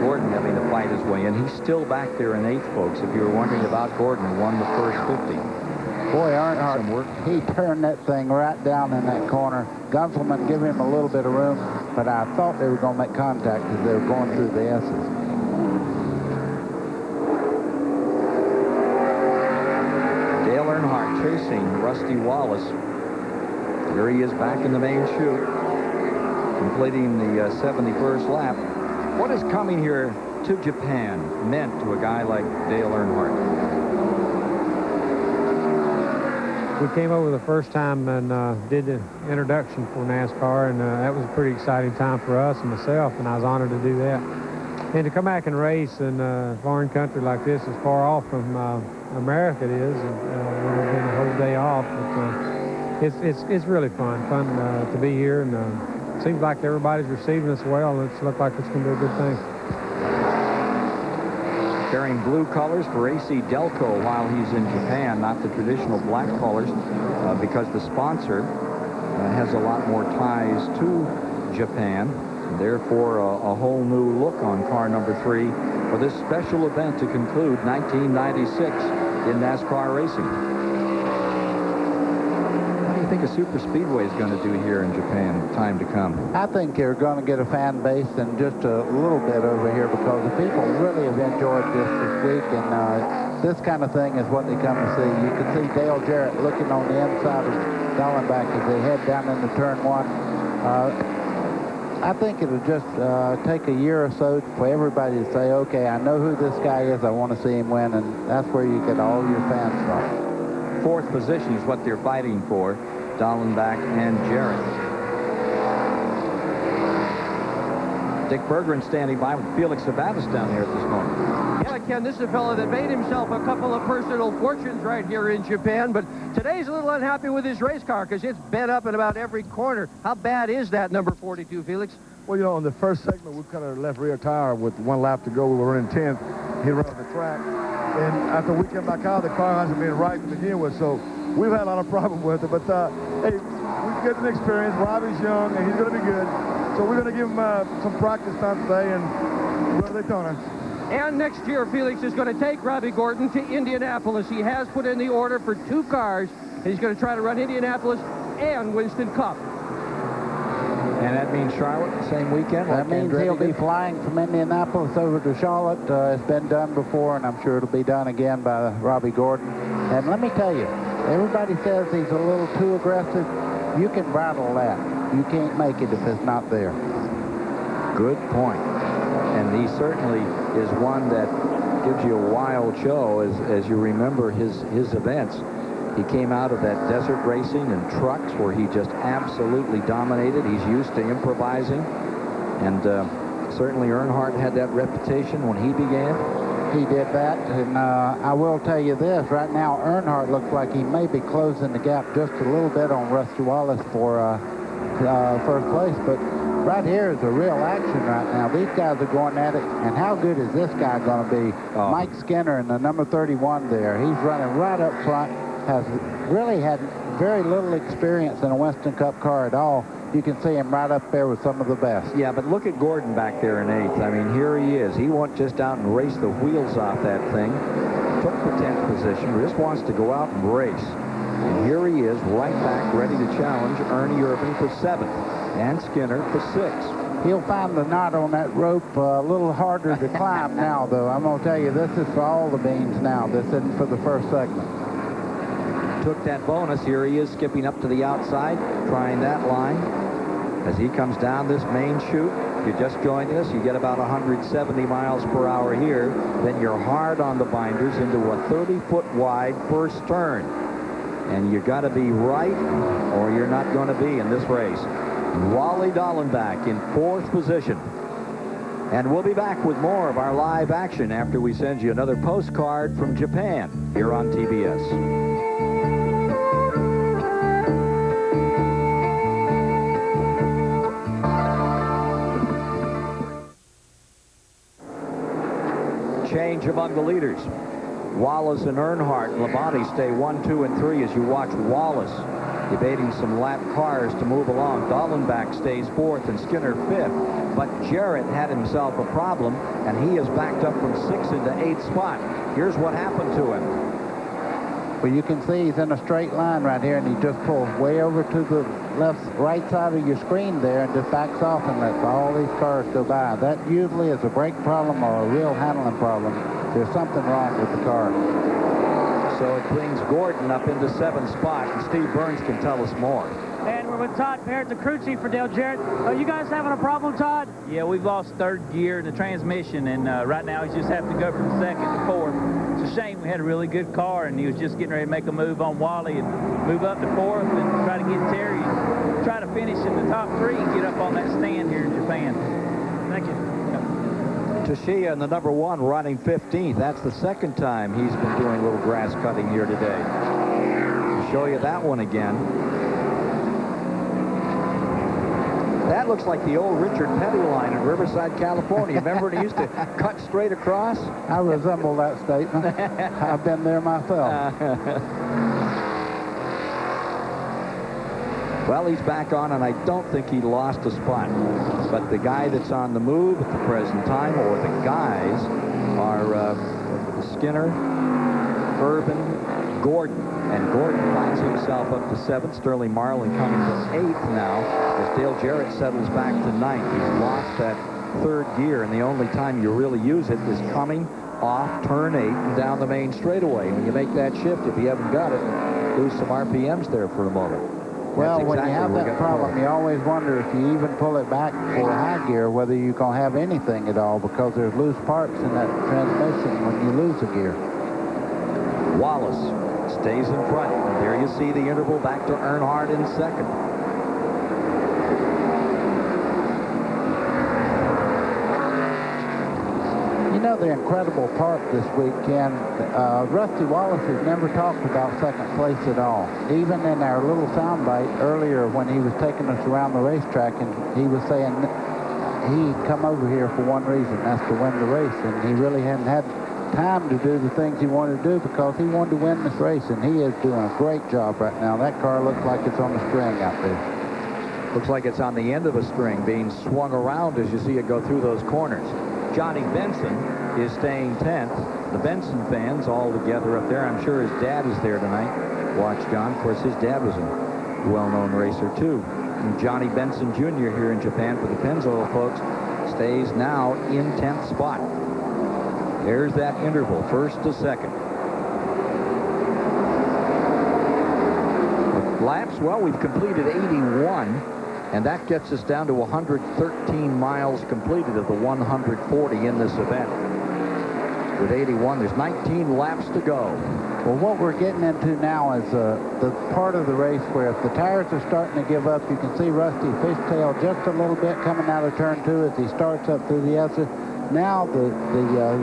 Gordon having to fight his way in. He's still back there in 8th, folks. If you were wondering about Gordon, who won the first 50. Boy, Earnhardt, he turned that thing right down in that corner. Gunselman gave him a little bit of room, but I thought they were going to make contact as they were going through the S's. Dale Earnhardt chasing Rusty Wallace. Here he is back in the main chute, completing the 71st lap. What is coming here to Japan meant to a guy like Dale Earnhardt? We came over the first time and did the introduction for NASCAR, and that was a pretty exciting time for us and myself, and I was honored to do that. And to come back and race in a foreign country like this, as far off from America it is, and we've been a whole day off. But, it's really fun to be here, and seems like everybody's receiving us well. It looks like it's going to be a good thing. Carrying blue colors for AC Delco while he's in Japan, not the traditional black colors, because the sponsor has a lot more ties to Japan. Therefore, a whole new look on car number 3 for this special event to conclude 1996 in NASCAR racing. What do you think a super speedway is going to do here in Japan in time to come? I think they're going to get a fan base and just a little bit over here, because the people really have enjoyed this week, and this kind of thing is what they come to see. You can see Dale Jarrett looking on the inside of Dallenbach as they head down into turn 1. I think it'll just take a year or so for everybody to say, okay, I know who this guy is, I want to see him win, and that's where you get all your fans from. 4th position is what they're fighting for, Dallenbach and Jarrett. Dick Berggren standing by with Felix Sabatis down here at this moment. Yeah, Ken, this is a fellow that made himself a couple of personal fortunes right here in Japan, but today's a little unhappy with his race car because it's bent up in about every corner. How bad is that, number 42, Felix? Well, you know, on the first segment, we cut our left rear tire with 1 lap to go. We were running 10th. He ran off the track. And after we came back out, the car hasn't been right to begin with, so we've had a lot of problems with it. But, hey, we've got an experience. Robbie's young, and he's going to be good. So we're going to give him some practice time today and go to Daytona. And next year, Felix is going to take Robbie Gordon to Indianapolis. He has put in the order for 2 cars. He's going to try to run Indianapolis and Winston Cup. And that means Charlotte the same weekend? That means he'll be flying from Indianapolis over to Charlotte. It's been done before, and I'm sure it'll be done again by Robbie Gordon. And let me tell you, everybody says he's a little too aggressive. You can rattle that. You can't make it if it's not there. Good point. And he certainly is one that gives you a wild show as you remember his events. He came out of that desert racing and trucks where he just absolutely dominated. He's used to improvising. And certainly Earnhardt had that reputation when he began. He did that, and I will tell you this, right now Earnhardt looks like he may be closing the gap just a little bit on Rusty Wallace for first place, but right here is a real action right now. These guys are going at it, and how good is this guy going to be? Oh. Mike Skinner in the number 31 there. He's running right up front, has really had very little experience in a Winston Cup car at all. You can see him right up there with some of the best. Yeah, but look at Gordon back there in 8th. I mean, here he is. He went just out and raced the wheels off that thing. Took the 10th position. Just wants to go out and race. And here he is, right back, ready to challenge Ernie Irvin for 7th. And Skinner for 6th. He'll find the knot on that rope a little harder to climb now, though. I'm going to tell you, this is for all the beans now. This isn't for the first segment. Took that bonus. Here he is skipping up to the outside, trying that line. As he comes down this main chute, if you just joined us, you get about 170 miles per hour here. Then you're hard on the binders into a 30-foot wide first turn. And you got to be right or you're not going to be in this race. Wally Dallenbach in 4th position. And we'll be back with more of our live action after we send you another postcard from Japan here on TBS. Change among the leaders. Wallace and Earnhardt and Labonte stay 1, 2, and 3 as you watch Wallace debating some lap cars to move along. Dallenbach stays 4th and Skinner 5th. But Jarrett had himself a problem, and he is backed up from 6th into 8th spot. Here's what happened to him. Well, you can see he's in a straight line right here, and he just pulls way over to the right side of your screen there and just backs off and lets all these cars go by. That usually is a brake problem or a real handling problem. There's something wrong with the car. So it brings Gordon up into 7th spot, and Steve Burns can tell us more. And we're with Todd Parrott, the crew chief for Dale Jarrett. Are you guys having a problem, Todd? Yeah, we've lost 3rd gear in the transmission, and right now he's just having to go from 2nd to 4th. It's a shame. We had a really good car, and he was just getting ready to make a move on Wally and move up to 4th and try to get Terry and try to finish in the top 3 and get up on that stand here in Japan. Thank you. Toshia in the number 1 running 15th. That's the 2nd time he's been doing a little grass cutting here today. I'll show you that one again. That looks like the old Richard Petty line in Riverside, California. Remember when he used to cut straight across? I resemble that statement. I've been there myself. Well, he's back on, and I don't think he lost a spot. But the guy that's on the move at the present time, or the guys, are Skinner, Irvin, Gordon. And Gordon finds himself up to 7th. Sterling Marlin coming to 8th now as Dale Jarrett settles back to 9th. He's lost that 3rd gear, and the only time you really use it is coming off turn 8 and down the main straightaway. When you make that shift, if you haven't got it, lose some RPMs there for a moment. Well, when you have that problem, you always wonder if you even pull it back for high gear, whether you're going to have anything at all, because there's loose parts in that transmission when you lose a gear. Wallace stays in front. And there you see the interval back to Earnhardt in 2nd. You know, the incredible part this weekend, Rusty Wallace has never talked about 2nd place at all. Even in our little soundbite earlier when he was taking us around the racetrack, and he was saying he'd come over here for one reason, that's to win the race, and he really hadn't had time to do the things he wanted to do because he wanted to win this race, and he is doing a great job right now. That car looks like it's on a string out there. Looks like it's on the end of a string being swung around as you see it go through those corners. Johnny Benson is staying 10th. The Benson fans all together up there. I'm sure his dad is there tonight. Watch John. Of course, his dad was a well-known racer, too. And Johnny Benson Jr. here in Japan for the Pennzoil folks stays now in 10th spot. There's that interval, first to second. Laps, well, we've completed 81, and that gets us down to 113 miles completed of the 140 in this event. With 81, there's 19 laps to go. Well, what we're getting into now is the part of the race where if the tires are starting to give up, you can see Rusty fishtail just a little bit coming out of turn 2 as he starts up through the exit. Now the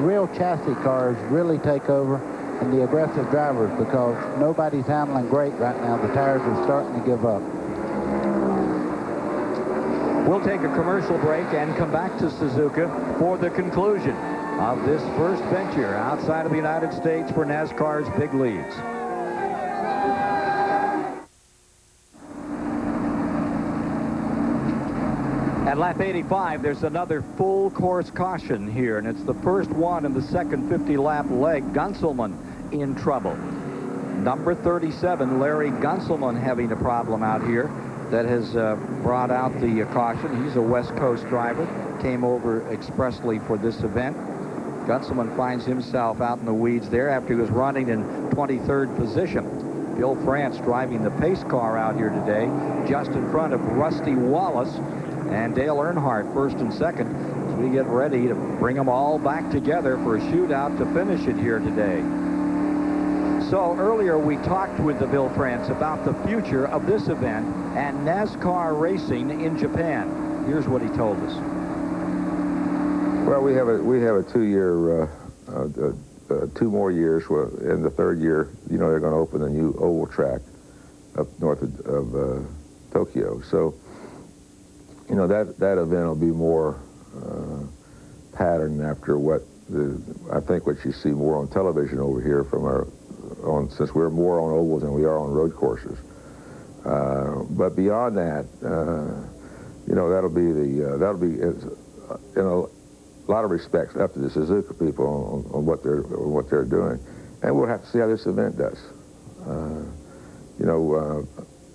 real chassis cars really take over, and the aggressive drivers, because nobody's handling great right now. The tires are starting to give up. We'll take a commercial break and come back to Suzuka for the conclusion of this first venture outside of the United States for NASCAR's big leagues. At lap 85, there's another full course caution here, and it's the first one in the second 50-lap leg. Gunselman in trouble. Number 37, Larry Gunselman, having a problem out here that has brought out the caution. He's a West Coast driver, came over expressly for this event. Gunselman finds himself out in the weeds there after he was running in 23rd position. Bill France driving the pace car out here today, just in front of Rusty Wallace and Dale Earnhardt first and second, as we get ready to bring them all back together for a shootout to finish it here today. So earlier we talked with the Bill France about the future of this event and NASCAR racing in Japan. Here's what he told us. Well, we have a 2-year, 2 more years. Where in the 3rd year, you know, they're going to open a new oval track up north of Tokyo. So, you know, that event will be more patterned after what I think what you see more on television over here from since we're more on ovals than we are on road courses. But beyond that, you know, that'll be in a lot of respects up to the Suzuka people on what they're doing, and we'll have to see how this event does. You know,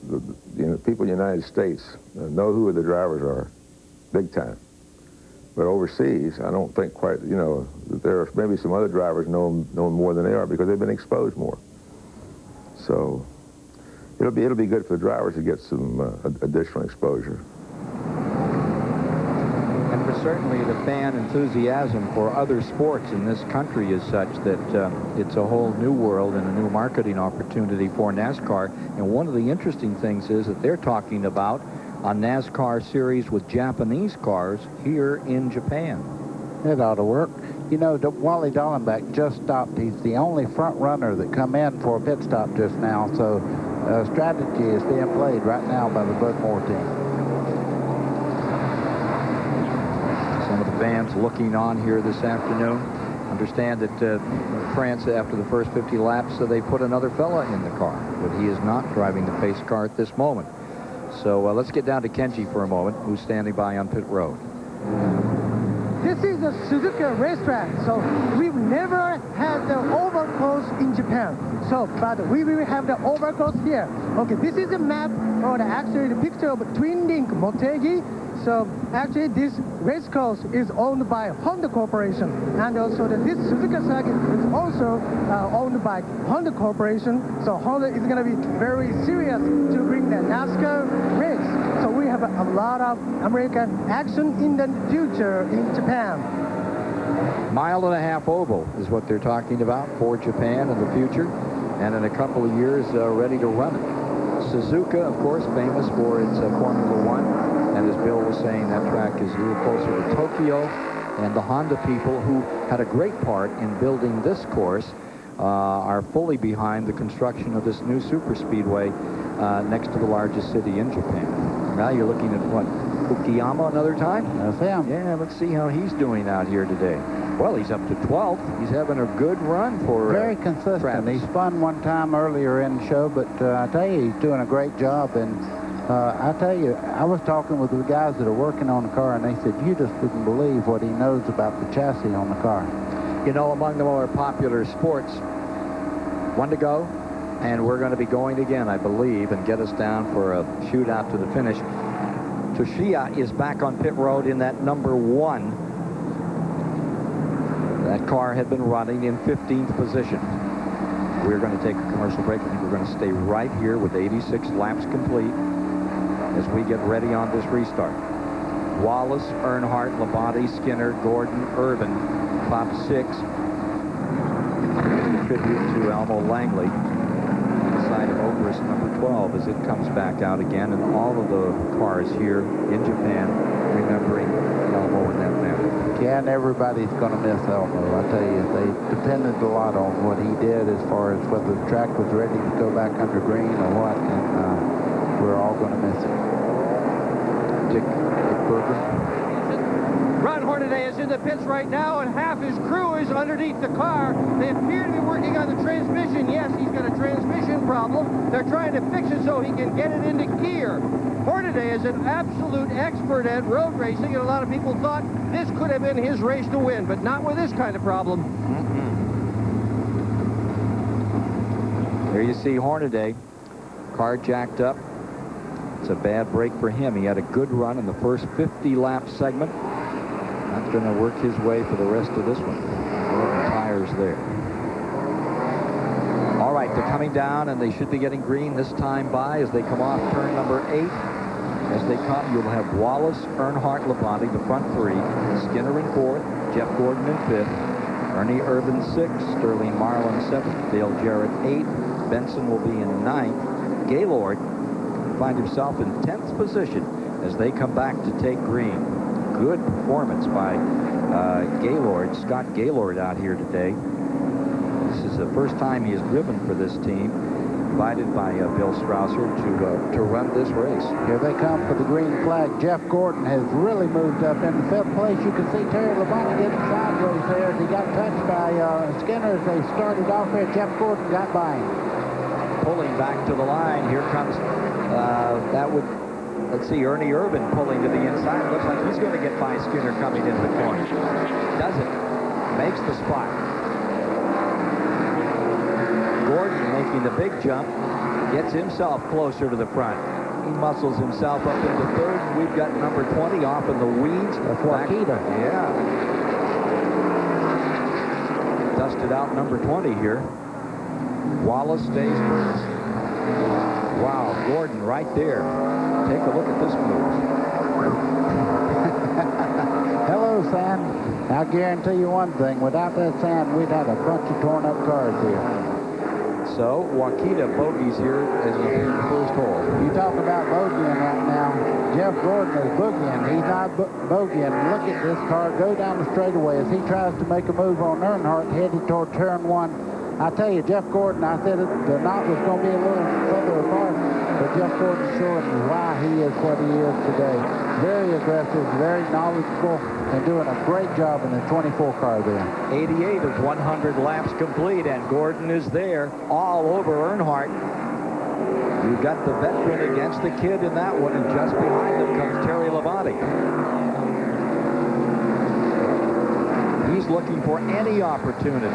the people in the United States know who the drivers are, big time. But overseas, I don't think quite. You know, there are maybe some other drivers know more than they are because they've been exposed more. So it'll be good for the drivers to get some additional exposure. And for certainly the fan enthusiasm for other sports in this country is such that it's a whole new world and a new marketing opportunity for NASCAR. And one of the interesting things is that they're talking about a NASCAR series with Japanese cars here in Japan. It ought to work. You know, Wally Dallenbach just stopped. He's the only front runner that come in for a pit stop just now. So strategy is being played right now by the Bud Moore team. Some of the fans looking on here this afternoon understand that France, after the first 50 laps, they put another fella in the car, but he is not driving the pace car at this moment. So let's get down to Kenji for a moment, who's standing by on pit road. This is a Suzuka racetrack, so we've never had the oval course in Japan. So, but we will have the oval course here. Okay, this is a map, or actually the picture of Twin Link Motegi. So, actually this race course is owned by Honda Corporation, and also this Suzuka Circuit is also owned by Honda Corporation. So Honda is going to be very serious to bring the NASCAR race. So we have a lot of American action in the future in Japan. 1.5 mile oval is what they're talking about for Japan in the future, and in a couple of years ready to run it. Suzuka, of course, famous for its Formula One. And as Bill was saying, that track is a little closer to Tokyo. And the Honda people, who had a great part in building this course, are fully behind the construction of this new super speedway next to the largest city in Japan. Now you're looking at, what, Fukuyama another time? That's him. Yeah, let's see how he's doing out here today. Well, he's up to 12th. He's having a good run for Very consistent. Travis. He spun one time earlier in the show, but I tell you, he's doing a great job. And I tell you, I was talking with the guys that are working on the car, and they said, you just wouldn't believe what he knows about the chassis on the car. You know, among the more popular sports, one to go, and we're going to be going again, I believe, and get us down for a shootout to the finish. Toshiya is back on pit road in that number 1. That car had been running in 15th position. We're going to take a commercial break. I think we're going to stay right here with 86 laps complete as we get ready on this restart. Wallace, Earnhardt, Labonte, Skinner, Gordon, Irvin, top 6. Tribute to Elmo Langley. Side of Obrist, number 12, as it comes back out again, and all of the cars here in Japan remembering Elmo and that family. Yeah, and everybody's going to miss Elmo. I tell you, they depended a lot on what he did as far as whether the track was ready to go back under green or what, and we're all going to miss him. Dick Berger. Ron Hornaday is in the pits right now, and half his crew is underneath the car. They appear to be working on the transmission. Yes, he's got a transmission problem. They're trying to fix it so he can get it into gear. Hornaday is an absolute expert at road racing, and a lot of people thought this could have been his race to win, but not with this kind of problem. There you see Hornaday, car jacked up. It's a bad break for him. He had a good run in the first 50-lap segment. Not going to work his way for the rest of this one. The tires there. All right, they're coming down, and they should be getting green this time by as they come off turn number 8. As they come, you'll have Wallace, Earnhardt, Labonte, the front 3. Skinner in 4th, Jeff Gordon in 5th, Ernie Irvin 6th, Sterling Marlin 7th, Dale Jarrett 8th, Benson will be in 9th. Gaylord find himself in 10th position as they come back to take green. Good performance by Gaylord, Scott Gaylord out here today. This is the first time he has driven for this team, invited by Bill Strausser to run this race. Here they come for the green flag. Jeff Gordon has really moved up into 5th place. You can see Terry Labonte getting sideways there as he got touched by Skinner as they started off there. Jeff Gordon got by him. Pulling back to the line. Here comes, let's see, Ernie Irvin pulling to the inside. Looks like he's going to get by Skinner coming into the corner. Doesn't. Makes the spot. Gordon making the big jump, gets himself closer to the front. He muscles himself up into 3rd, and we've got number 20 off in the weeds. That's Wakita. Yeah. Dusted out number 20 here. Wallace stays first. Wow, Gordon right there. Take a look at this move. Hello, sand. I'll guarantee you one thing. Without that sand, we'd have a bunch of torn up cars here. So, Wakita bogeys here as the first hole. You talk about bogeying right now. Jeff Gordon is boogieing. He's not bogeying. Look at this car go down the straightaway as he tries to make a move on Earnhardt headed toward turn 1. I tell you, Jeff Gordon, I said the knot was going to be a little further apart, but Jeff Gordon showing why he is what he is today. Very aggressive, very knowledgeable, and doing a great job in the 24 car there. 88 of 100 laps complete, and Gordon is there all over Earnhardt. You've got the veteran against the kid in that one, and just behind them comes Terry Labonte. He's looking for any opportunity.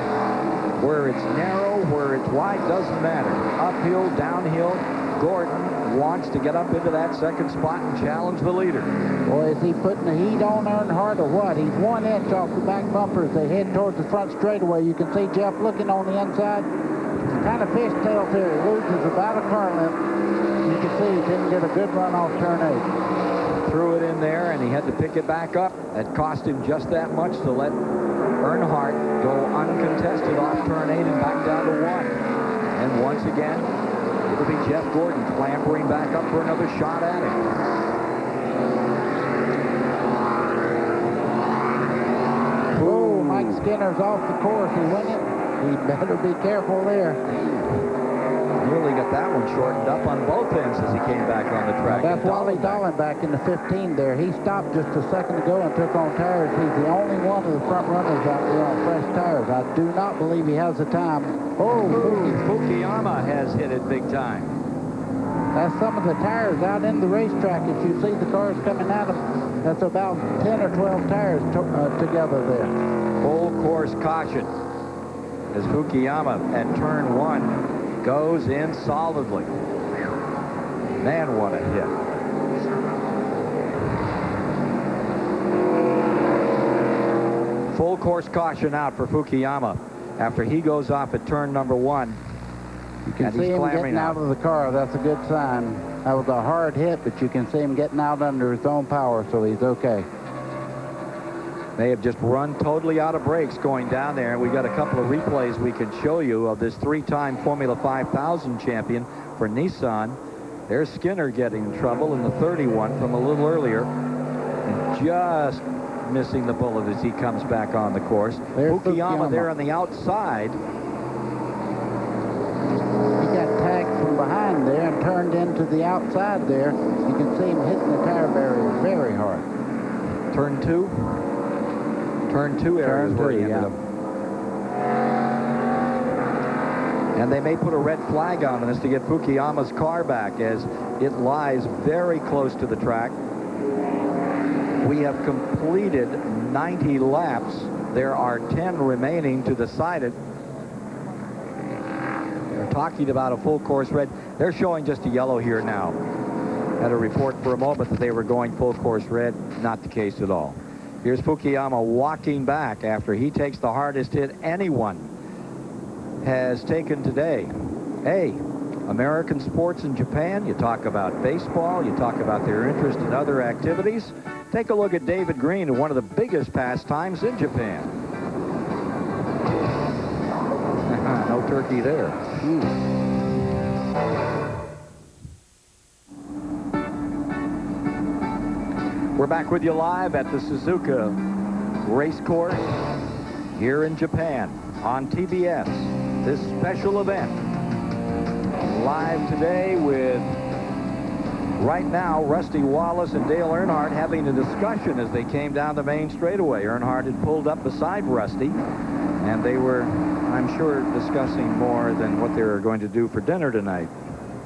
Where it's narrow, where it's wide, doesn't matter. Uphill, downhill, Gordon wants to get up into that second spot and challenge the leader. Boy, is he putting the heat on Earnhardt or what? He's 1 inch off the back bumper as they head towards the front straightaway. You can see Jeff looking on the inside. It's kind of fishtails here. He loses about a car length. You can see he didn't get a good run off turn 8. Threw it in there, and he had to pick it back up. That cost him just that much to let Earnhardt go uncontested off turn 8 and back down to 1. And once again, it'll be Jeff Gordon clambering back up for another shot at him. Oh, Mike Skinner's off the course. He went it. He better be careful there. really got that one shortened up on both ends as he came back on the track. That's And Wally Dallenbach in the 15 there. He stopped just a second ago and took on tires. He's the only one of the front runners out there on fresh tires. I do not believe he has the time. Oh, Fukuyama has hit it big time. That's some of the tires out in the racetrack. If you see the cars coming at them, that's about 10 or 12 tires together there. Full course caution as Fukuyama at turn 1 goes in solidly. Man, what a hit. Full course caution out for Fukuyama after he goes off at turn number 1. You can see him getting out of the car. That's a good sign. That was a hard hit, but you can see him getting out under his own power, so he's okay. They have just run totally out of brakes going down there, and we've got a couple of replays we can show you of this 3-time Formula 5000 champion for Nissan. There's Skinner getting in trouble in the 31 from a little earlier, and just missing the bullet as he comes back on the course. Fukuyama there on the outside. He got tagged from behind there and turned into the outside there. You can see him hitting the tire barrier very hard. Turn 2? Turn 2 area is where he ended up. And they may put a red flag on this to get Fukuyama's car back, as it lies very close to the track. We have completed 90 laps. There are 10 remaining to decide it. They're talking about a full course red. They're showing just a yellow here now. Had a report for a moment that they were going full course red. Not the case at all. Here's Fukuyama walking back after he takes the hardest hit anyone has taken today. Hey, American sports in Japan, you talk about baseball, you talk about their interest in other activities. Take a look at David Green, one of the biggest pastimes in Japan. No turkey there. We're back with you live at the Suzuka race course here in Japan on TBS. This special event live today with, right now, Rusty Wallace and Dale Earnhardt having a discussion as they came down the main straightaway. Earnhardt had pulled up beside Rusty, and they were, I'm sure, discussing more than what they were going to do for dinner tonight.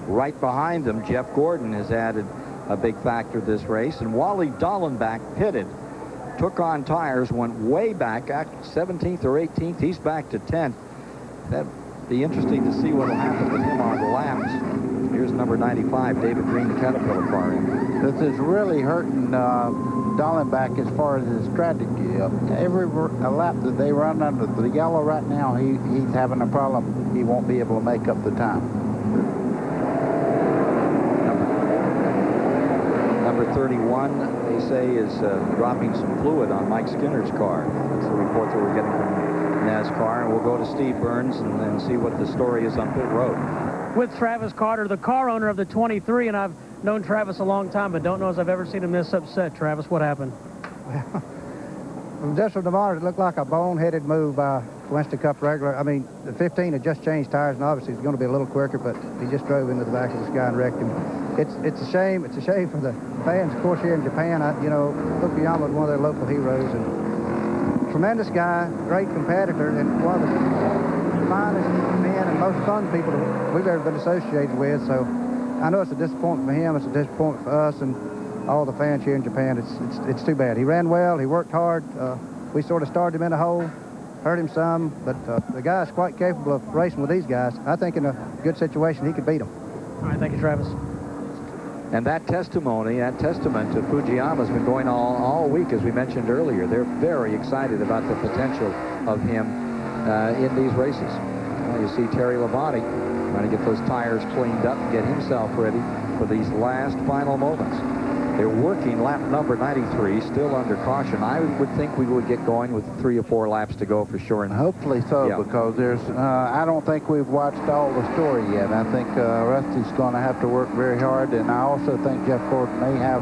Right behind them, Jeff Gordon has added a big factor to this race, and Wally Dallenbach pitted, took on tires, went way back, 17th or 18th. He's back to 10th. That'd be interesting to see what will happen with him on the laps. Here's number 95, David Green, the Caterpillar car. This is really hurting Dallenbach as far as his strategy. Every lap that they run under the yellow right now, he's having a problem. He won't be able to make up the time. Number 31, they say, is dropping some fluid on Mike Skinner's car. That's the report that we're getting from NASCAR, and we'll go to Steve Burns and then see what the story is on pit road. With Travis Carter, the car owner of the 23, and I've known Travis a long time, but don't know as I've ever seen him this upset. Travis, what happened? Just from the monitor, it looked like a boneheaded move by Winston Cup regular. I mean, the 15 had just changed tires, and obviously it's going to be a little quicker, but he just drove into the back of this guy and wrecked him. It's a shame. It's a shame for the fans, of course, here in Japan. You know, Fukuyama was one of their local heroes, and tremendous guy, great competitor, and one of the finest men and most fun people we've ever been associated with. So I know it's a disappointment for him. It's a disappointment for us and all the fans here in Japan. It's too bad. He ran well. He worked hard. We sort of started him in a hole, hurt him some, but the guy's quite capable of racing with these guys. I think in a good situation, he could beat them. All right, thank you, Travis. And that testimony, that testament to Fukuyama's been going all week, as we mentioned earlier. They're very excited about the potential of him in these races. Well, you see Terry Labonte trying to get those tires cleaned up and get himself ready for these last final moments. They're working lap number 93, still under caution. I would think we would get going with 3 or 4 laps to go for sure. And hopefully so, yeah. Because there's, I don't think we've watched all the story yet. I think Rusty's going to have to work very hard, and I also think Jeff Gordon may have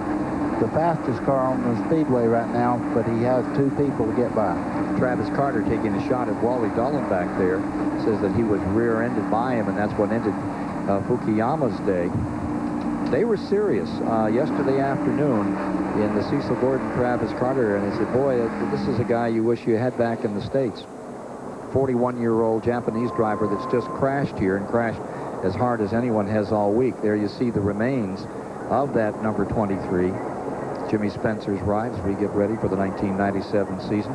the fastest car on the speedway right now, but he has 2 people to get by. Travis Carter taking a shot at Wally Dallenbach there, says that he was rear-ended by him, and that's what ended Fukuyama's day. They were serious yesterday afternoon in the Cecil Gordon Travis Carter, and I said, boy, this is a guy you wish you had back in the States. 41-year-old Japanese driver that's just crashed here and crashed as hard as anyone has all week. There you see the remains of that number 23, Jimmy Spencer's ride, as we get ready for the 1997 season.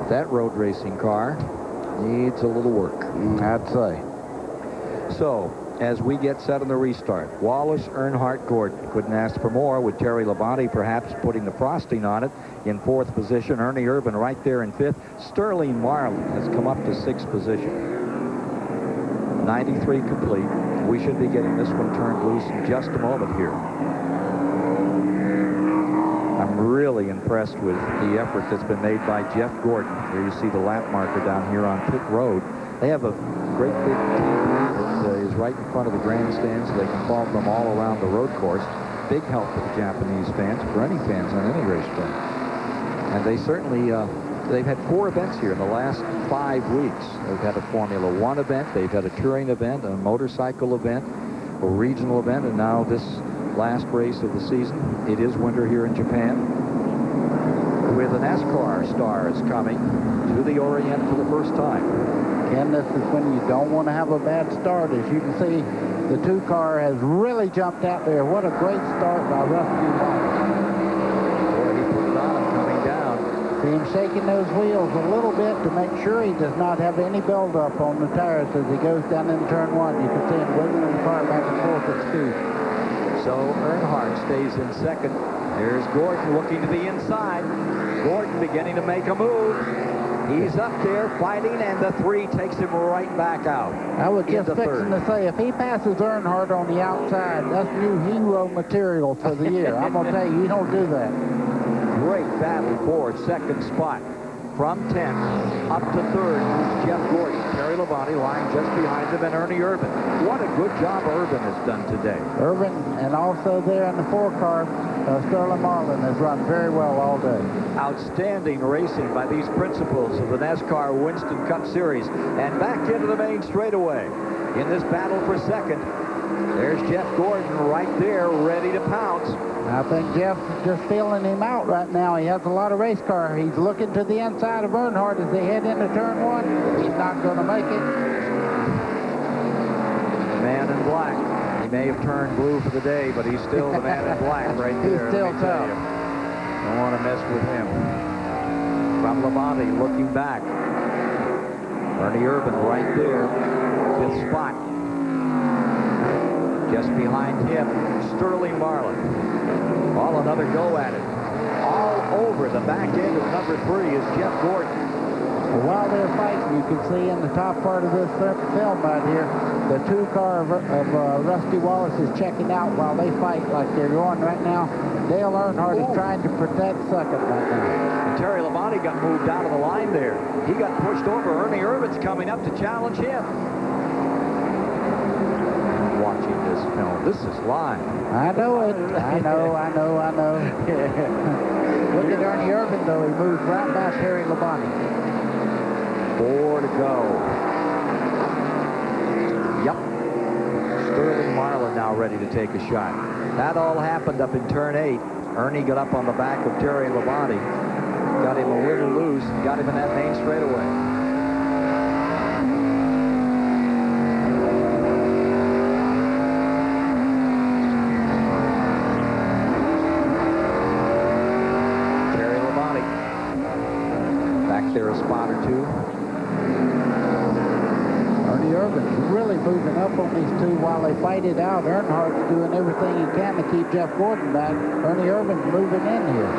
That road racing car needs a little work, I'd say. So, as we get set on the restart, Wallace, Earnhardt, Gordon. Couldn't ask for more, with Terry Labonte perhaps putting the frosting on it in 4th position. Ernie Irvan right there in 5th. Sterling Marlin has come up to 6th position. 93 complete. We should be getting this one turned loose in just a moment here. I'm really impressed with the effort that's been made by Jeff Gordon. There you see the lap marker down here on pit road. They have a great big TV that is right in front of the grandstand, so they can follow them all around the road course. Big help for the Japanese fans, for any fans on any racetrack. And they certainly, they've had 4 events here in the last 5 weeks. They've had a Formula 1 event, they've had a touring event, a motorcycle event, a regional event, and now this last race of the season. It is winter here in Japan. With the NASCAR stars coming to the Orient for the first time. Ken, this is when you don't want to have a bad start. As you can see, the 2 car has really jumped out there. What a great start by Rusty Wallace. Boy, he put it on him coming down. See him shaking those wheels a little bit to make sure he does not have any buildup on the tires as he goes down in turn 1. You can see him wiggling the car back and forth at speed. So Earnhardt stays in 2nd. There's Gordon looking to the inside. Gordon beginning to make a move. He's up there fighting, and the 3 takes him right back out. I was just fixing to say, if he passes Earnhardt on the outside, that's new hero material for the year. I'm going to tell you, you don't do that. Great battle for 2nd spot. From 10th up to 3rd, Jeff Gordon. Terry Labonte lying just behind him, and Ernie Irvan. What a good job Irvan has done today. Irvan, and also there in the 4 car, Sterling Marlin has run very well all day. Outstanding racing by these principals of the NASCAR Winston Cup Series. And back into the main straightaway in this battle for 2nd. There's Jeff Gordon right there, ready to pounce. I think Jeff's just feeling him out right now. He has a lot of race car. He's looking to the inside of Earnhardt as they head into turn 1. He's not going to make it. Man in black. He may have turned blue for the day, but he's still the man in black right there. He's still tough. Don't want to mess with him. From Labonte looking back. Ernie Irvan right there. 5th spot. Just behind him, Sterling Marlin. All another go at it. All over the back end of number 3 is Jeff Gordon. Well, while they're fighting, you can see in the top part of this film right here, the 2 car of Rusty Wallace is checking out while they fight like they're going right now. Dale Earnhardt is trying to protect 2nd right now. And Terry Labonte got moved out of the line there. He got pushed over. Ernie Irvan's coming up to challenge him. Watching this film. This is live. I know it. I know. Look at Ernie Irvan, though. He moves right by Terry Labonte. 4 to go. Yep. Sterling Marlin now ready to take a shot. That all happened up in turn 8. Ernie got up on the back of Terry Labonte. Got him a little loose. Got him in that main straightaway. There a spot or 2. Ernie Irvan's really moving up on these 2 while they fight it out. Earnhardt's doing everything he can to keep Jeff Gordon back. Ernie Irvan's moving in here.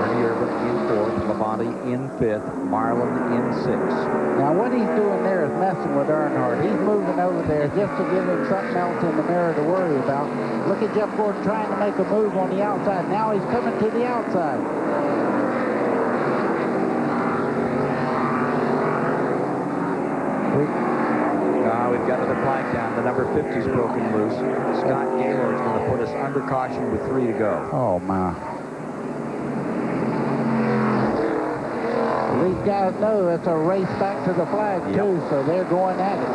Ernie Irvan in 4th, Labonte in 5th, Marlin in 6th. Now what he's doing there is messing with Earnhardt. He's moving over there just to give him something else in the mirror to worry about. Look at Jeff Gordon trying to make a move on the outside. Now he's coming to the outside. We've got another plank down. The number 50's broken loose. Scott Gaylord's going to put us under caution with 3 to go. Oh, my. At these guys know it's a race back to the flag, too, so they're going at it.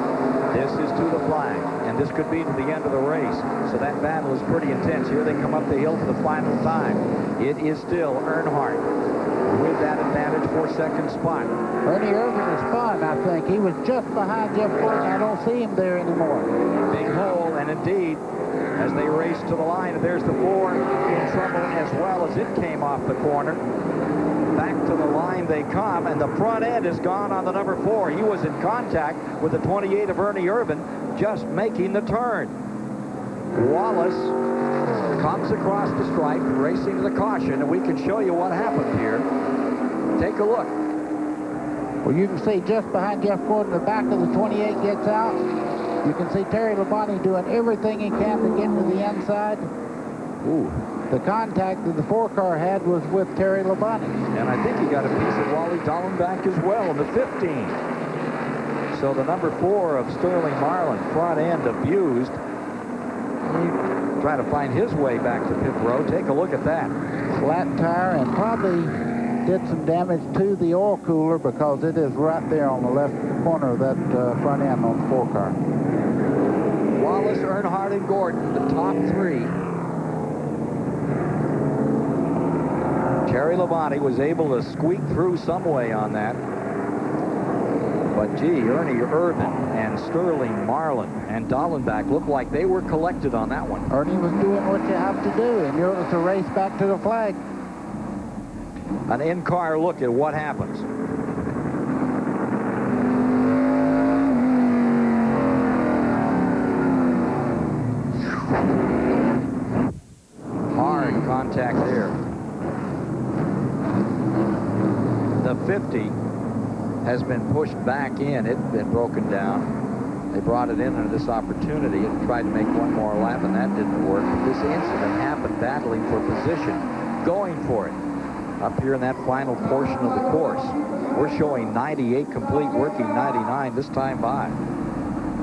This is to the flag, and this could be to the end of the race. So that battle is pretty intense. Here they come up the hill for the final time. It is still Earnhardt with that advantage for second spot. Ernie Irvin is fun, I think. He was just behind Jeff Gordon. I don't see him there anymore. Big hole, and indeed, as they race to the line, there's the 4 in trouble as well as it came off the corner. Back to the line they come, and the front end is gone on the number 4. He was in contact with the 28 of Ernie Irvin, just making the turn. Wallace comes across the stripe, racing to the caution, and we can show you what happened here. Take a look. Well, you can see just behind Jeff Gordon, the back of the 28 gets out. You can see Terry Labonte doing everything he can to get to the inside. Ooh. The contact that the 4-car had was with Terry Labonte. And I think he got a piece of Wally Dallenbach as well in the 15. So the number 4 of Sterling Marlin, front end abused. He trying to find his way back to pit road. Take a look at that. Flat tire, and probably did some damage to the oil cooler because it is right there on the left corner of that front end on the 4-car. Wallace, Earnhardt, and Gordon, the top 3. Terry Labonte was able to squeak through some way on that. But, gee, Ernie Irvin and Sterling Marlin and Dallenbach looked like they were collected on that one. Ernie was doing what you have to do, and it's a race back to the flag. An in-car look at what happens. Hard contact there. The 50 has been pushed back in. It had been broken down. They brought it in under this opportunity and tried to make one more lap, and that didn't work. But this incident happened battling for position, going for it up here in that final portion of the course. We're showing 98 complete, working 99 this time by.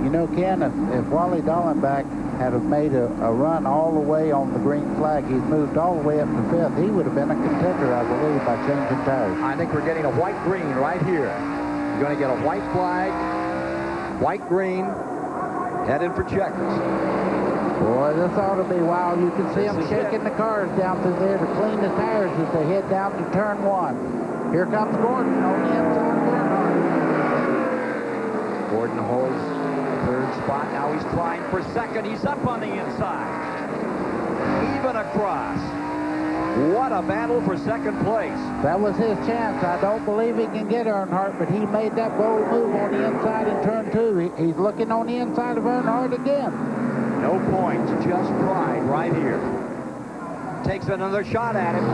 You know, Ken, if Wally Dallenbach had have made a run all the way on the green flag, he's moved all the way up to 5th, he would have been a contender, I believe, by changing tires. I think we're getting a white-green right here. You're going to get a white flag, white-green, headed for checkers. Boy, this ought to be wild. You can see them shaking the cars down through there to clean the tires as they head down to turn 1. Here comes Gordon on the inside of Earnhardt. Gordon holds third spot. Now he's trying for second. He's up on the inside. Even across. What a battle for second place. That was his chance. I don't believe he can get Earnhardt, but he made that bold move on the inside in turn 2. He's looking on the inside of Earnhardt again. No points, just pride right here. Takes another shot at him.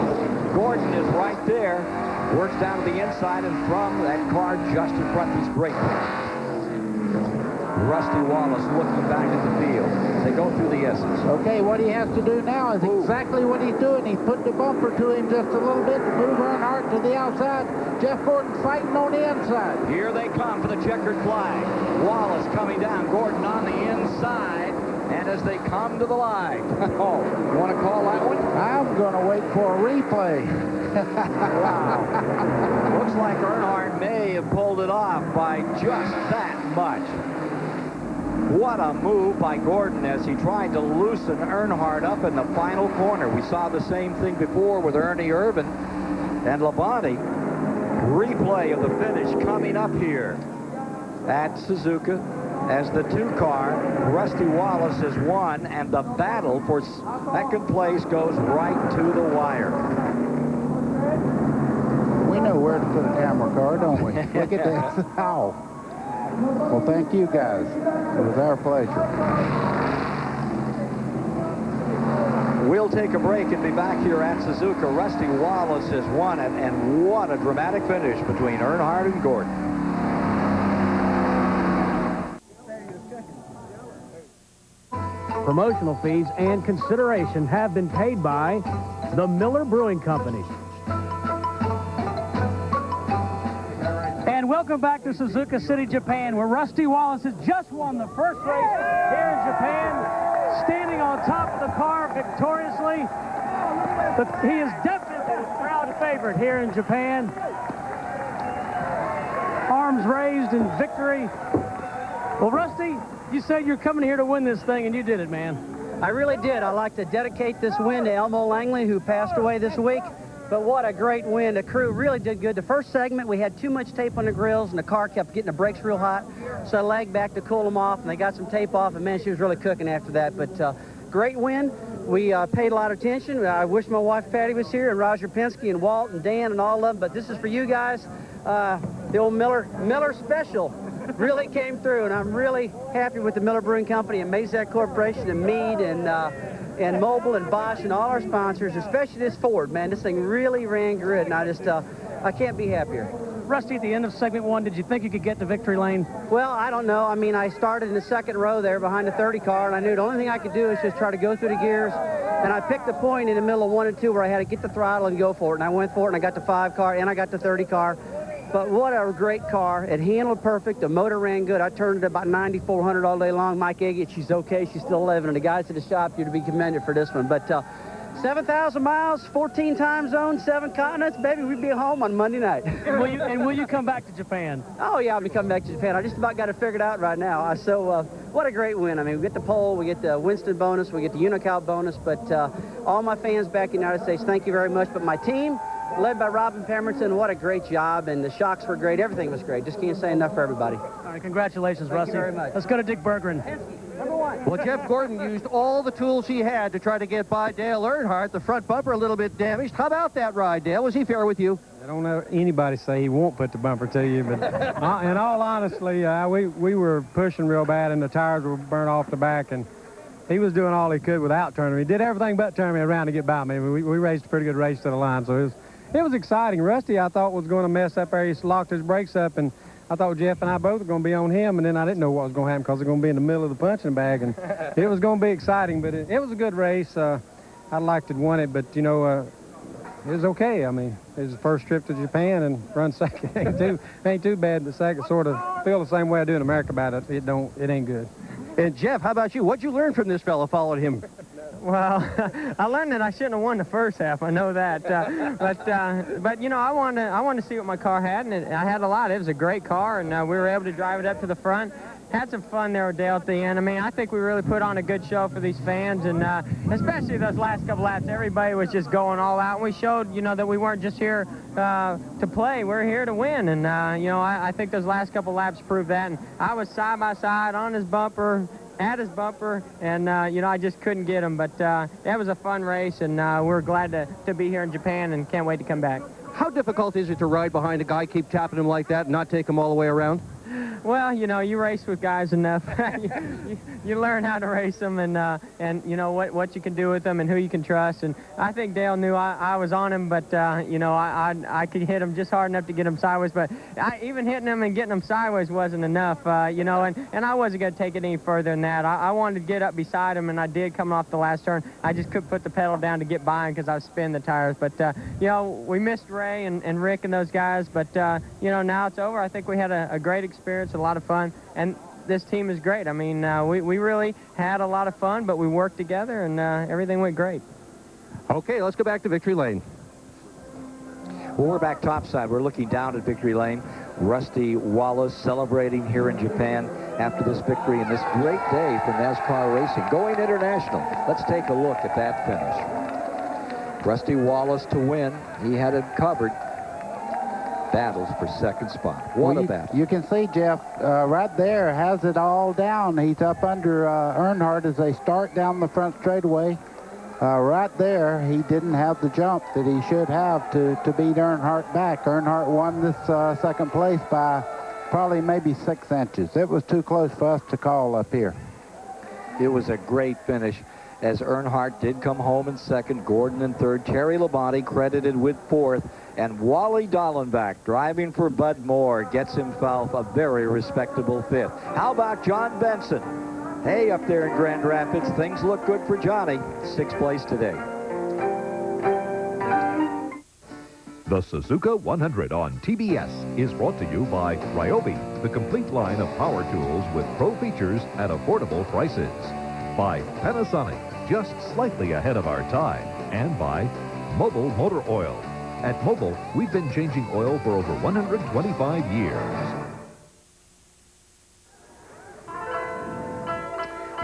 Gordon is right there. Works down to the inside, and from that car just in front, he's great. Rusty Wallace looking back at the field. They go through the S's. Okay, what he has to do now is exactly what he's doing. He's put the bumper to him just a little bit to move Earnhardt to the outside. Jeff Gordon fighting on the inside. Here they come for the checkered flag. Wallace coming down, Gordon on the inside. And as they come to the line, oh, you want to call that one? I'm going to wait for a replay. Wow. Looks like Earnhardt may have pulled it off by just that much. What a move by Gordon as he tried to loosen Earnhardt up in the final corner. We saw the same thing before with Ernie Irvin and Labonte. Replay of the finish coming up here at Suzuka. As the 2-car, Rusty Wallace has won, and the battle for second place goes right to the wire. We know where to put a camera car, don't we? Look at this. Ow. Well, thank you, guys. It was our pleasure. We'll take a break and be back here at Suzuka. Rusty Wallace has won it, and what a dramatic finish between Earnhardt and Gordon. Promotional fees and consideration have been paid by the Miller Brewing Company. And welcome back to Suzuka City, Japan, where Rusty Wallace has just won the first race here in Japan, standing on top of the car victoriously. But he is definitely the proud favorite here in Japan. arms raised in victory. Well, Rusty, you said you're coming here to win this thing, and you did it, man. I really did. I'd like to dedicate this win to Elmo Langley, who passed away this week. But what a great win. The crew really did good. The first segment, we had too much tape on the grills, and the car kept getting the brakes real hot. So I lagged back to cool them off, and they got some tape off, and man, she was really cooking after that. But great win. We paid a lot of attention. I wish my wife Patty was here, and Roger Penske, and Walt, and Dan, and all of them. But this is for you guys. The old Miller Special really came through, and I'm really happy with the Miller Brewing Company and Mazak Corporation and Mead and Mobil and Bosch and all our sponsors, especially this Ford, man. This thing really ran good, and I can't be happier. Rusty, at the end of segment 1, did you think you could get to victory lane? Well, I don't know. I mean, I started in the second row there behind the 30 car, and I knew the only thing I could do is just try to go through the gears. And I picked the point in the middle of 1 and 2 where I had to get the throttle and go for it. And I went for it, and I got the 5 car, and I got the 30 car. But what a great car. It handled perfect. The motor ran good. I turned it about 9,400 all day long. Mike Eggett, she's okay. She's still living. And the guys at the shop, you're to be commended for this one. But 7,000 miles, 14 time zones, 7 continents. Baby, we'd be home on Monday night. Will you come back to Japan? Oh, yeah, I'll be coming back to Japan. I just about got it figured out right now. So what a great win. I mean, we get the pole, we get the Winston bonus, we get the Unocal bonus. But all my fans back in the United States, thank you very much. But my team, led by Robin Pemberton, what a great job. And the shocks were great. Everything was great. Just can't say enough for everybody. All right, congratulations, Rusty. Thank you very much. Let's go to Dick Berggren. Number 1. Well, Jeff Gordon used all the tools he had to try to get by Dale Earnhardt. The front bumper a little bit damaged. How about that ride, Dale? Was he fair with you? I don't know anybody say he won't put the bumper to you, but in all honesty, we were pushing real bad, and the tires were burnt off the back, and he was doing all he could without turning me. He did everything but turn me around to get by me. We raced a pretty good race to the line, so it was exciting. Rusty, I thought, was going to mess up there. He locked his brakes up, and I thought Jeff and I both were going to be on him, and then I didn't know what was going to happen because they're going to be in the middle of the punching bag, and it was going to be exciting, but it was a good race. I'd like to have won it, but, you know, it was okay. I mean, it was the first trip to Japan, and run second ain't too bad. The second sort of feel the same way I do in America about it. It ain't good. And, Jeff, how about you? What'd you learn from this fella following him? Well, I learned that I shouldn't have won the first half. I know that. But you know, I wanted to see what my car had, and I had a lot. It was a great car, and we were able to drive it up to the front. Had some fun there with Dale at the end. I mean, I think we really put on a good show for these fans, and especially those last couple laps, everybody was just going all out. And we showed, you know, that we weren't just here to play. We're here to win, and you know, I think those last couple laps proved that. And I was side by side on his bumper, at his bumper, and you know, I just couldn't get him. But that was a fun race, and we're glad to be here in Japan and can't wait to come back. How difficult is it to ride behind a guy, keep tapping him like that, and not take him all the way around? Well, you know, you race with guys enough. you learn how to race them, and you know what you can do with them and who you can trust. And I think Dale knew I was on him, but you know, I could hit him just hard enough to get him sideways. But even hitting him and getting him sideways wasn't enough, you know. And I wasn't going to take it any further than that. I wanted to get up beside him, and I did coming off the last turn. I just couldn't put the pedal down to get by him because I was spinning the tires. But you know, we missed Ray and Rick and those guys. But you know, now it's over. I think we had a great experience, a lot of fun, and this team is great. I mean, we really had a lot of fun, but we worked together, and everything went great. Okay, let's go back to Victory Lane. Well, we're back topside. We're looking down at Victory Lane. Rusty Wallace celebrating here in Japan after this victory and this great day for NASCAR racing. Going international. Let's take a look at that finish. Rusty Wallace to win. He had it covered. Battles for second spot. What a battle. You can see Jeff right there has it all down. He's up under Earnhardt as they start down the front straightaway. Right there, he didn't have the jump that he should have to beat Earnhardt back. Earnhardt won this second place by probably maybe 6 inches. It was too close for us to call up here. It was a great finish, as Earnhardt did come home in second, Gordon in third, Terry Labonte credited with fourth, and Wally Dallenbach, driving for Bud Moore, gets himself a very respectable fifth. How about John Benson? Hey, up there in Grand Rapids, things look good for Johnny. 6th place today. The Suzuka 100 on TBS is brought to you by Ryobi, the complete line of power tools with pro features at affordable prices. By Panasonic, just slightly ahead of our time. And by Mobil Motor Oil. At Mobil, we've been changing oil for over 125 years.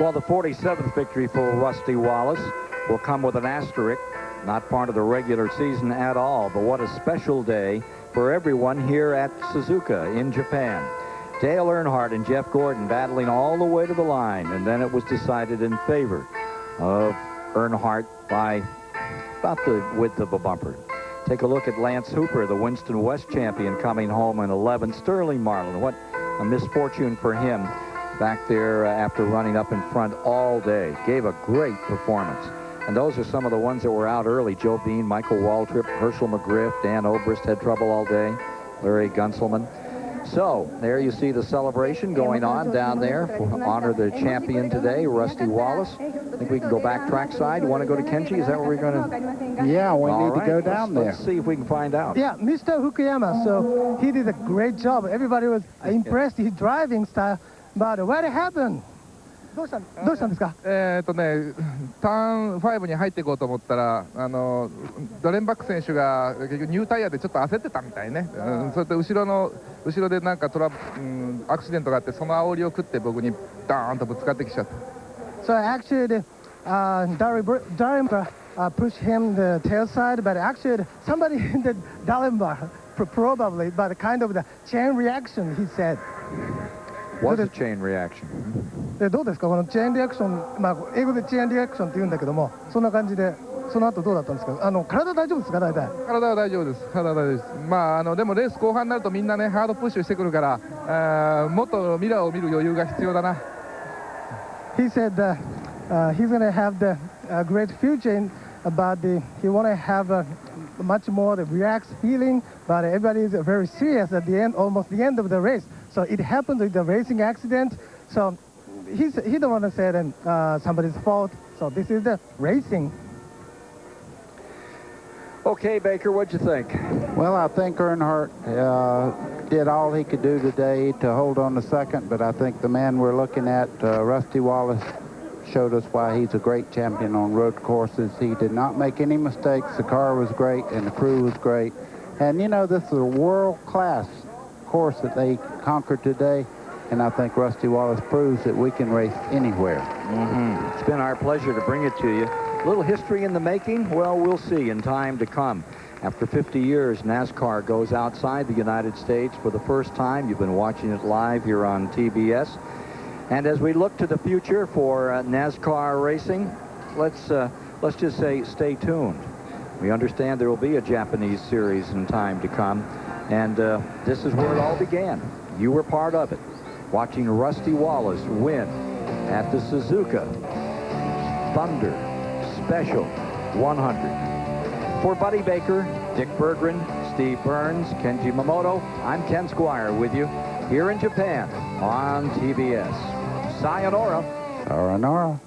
Well, the 47th victory for Rusty Wallace will come with an asterisk, not part of the regular season at all, but what a special day for everyone here at Suzuka in Japan. Dale Earnhardt and Jeff Gordon battling all the way to the line, and then it was decided in favor of Earnhardt by about the width of a bumper. Take a look at Lance Hooper, the Winston West champion, coming home in 11th. Sterling Marlin, what a misfortune for him back there after running up in front all day. Gave a great performance. And those are some of the ones that were out early. Joe Bean, Michael Waltrip, Herschel McGriff, Dan Obrist had trouble all day, Larry Gunselman. So there you see the celebration going on down there to honor the champion today, Rusty Wallace. I think we can go back trackside. You want to go to Kenji? Is that where we're going to? Yeah, we need to go down there. Let's see if we can find out. Yeah, Mr. Fukuyama, so he did a great job. Everybody was impressed with his driving style. But what happened? どうしたんですか？ターン5に入っていこうと思ったら、ドレンバック選手が結局ニュータイヤでちょっと焦ってたみたいね。それと後ろでなんかアクシデントがあって、その煽りを食って僕にダーンとぶつかってきちゃった。So actually, Darimba pushed him the tail side, but actually somebody in the Darimba probably, but kind of the chain reaction, he said. Was a chain reaction. でどうですかこのチェーンリアクション、まあ英語でチェーンリアクションって言うんだけども、そんな感じでその後どうだったんですか？体大丈夫ですか大体？体は大丈夫です。体は大丈夫です。まあでもレース後半になるとみんなねハードプッシュしてくるから、もっとミラーを見る余裕が必要だな。He said he's going to have the great future about he want to have a much more the relaxed feeling, but everybody is very serious at the end, almost the end of the race. So it happened with the racing accident. So he don't want to say that somebody's fault. So this is the racing. Okay, Baker, what'd you think? Well, I think Earnhardt did all he could do today to hold on to second, but I think the man we're looking at, Rusty Wallace, showed us why he's a great champion on road courses. He did not make any mistakes. The car was great, and the crew was great. And, you know, this is a world-class course that they conquered today, and I think Rusty Wallace proves that we can race anywhere. It's been our pleasure to bring it to you. A little history in the making? Well, we'll see in time to come. After 50 years, NASCAR goes outside the United States for the first time. You've been watching it live here on TBS. And as we look to the future for NASCAR racing, let's just say stay tuned. We understand there will be a Japanese series in time to come. And this is where it all began. You were part of it, watching Rusty Wallace win at the Suzuka Thunder Special 100. For Buddy Baker, Dick Berggren, Steve Burns, Kenji Momoto, I'm Ken Squire with you here in Japan on TBS. Sayonara. Sayonara.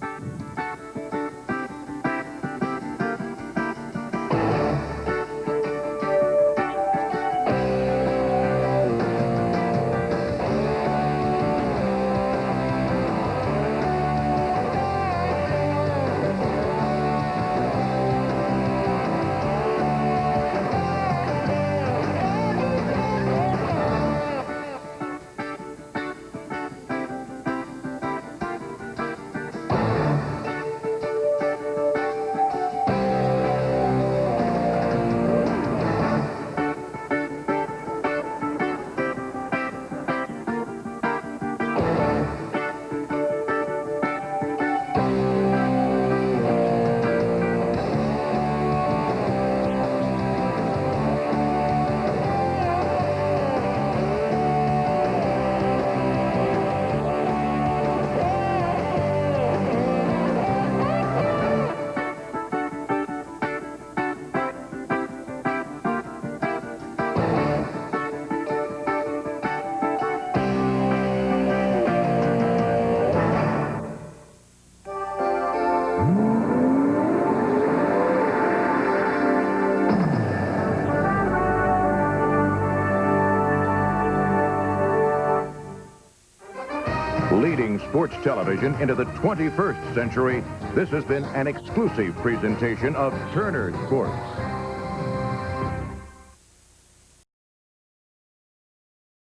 Leading sports television into the 21st century, this has been an exclusive presentation of Turner Sports.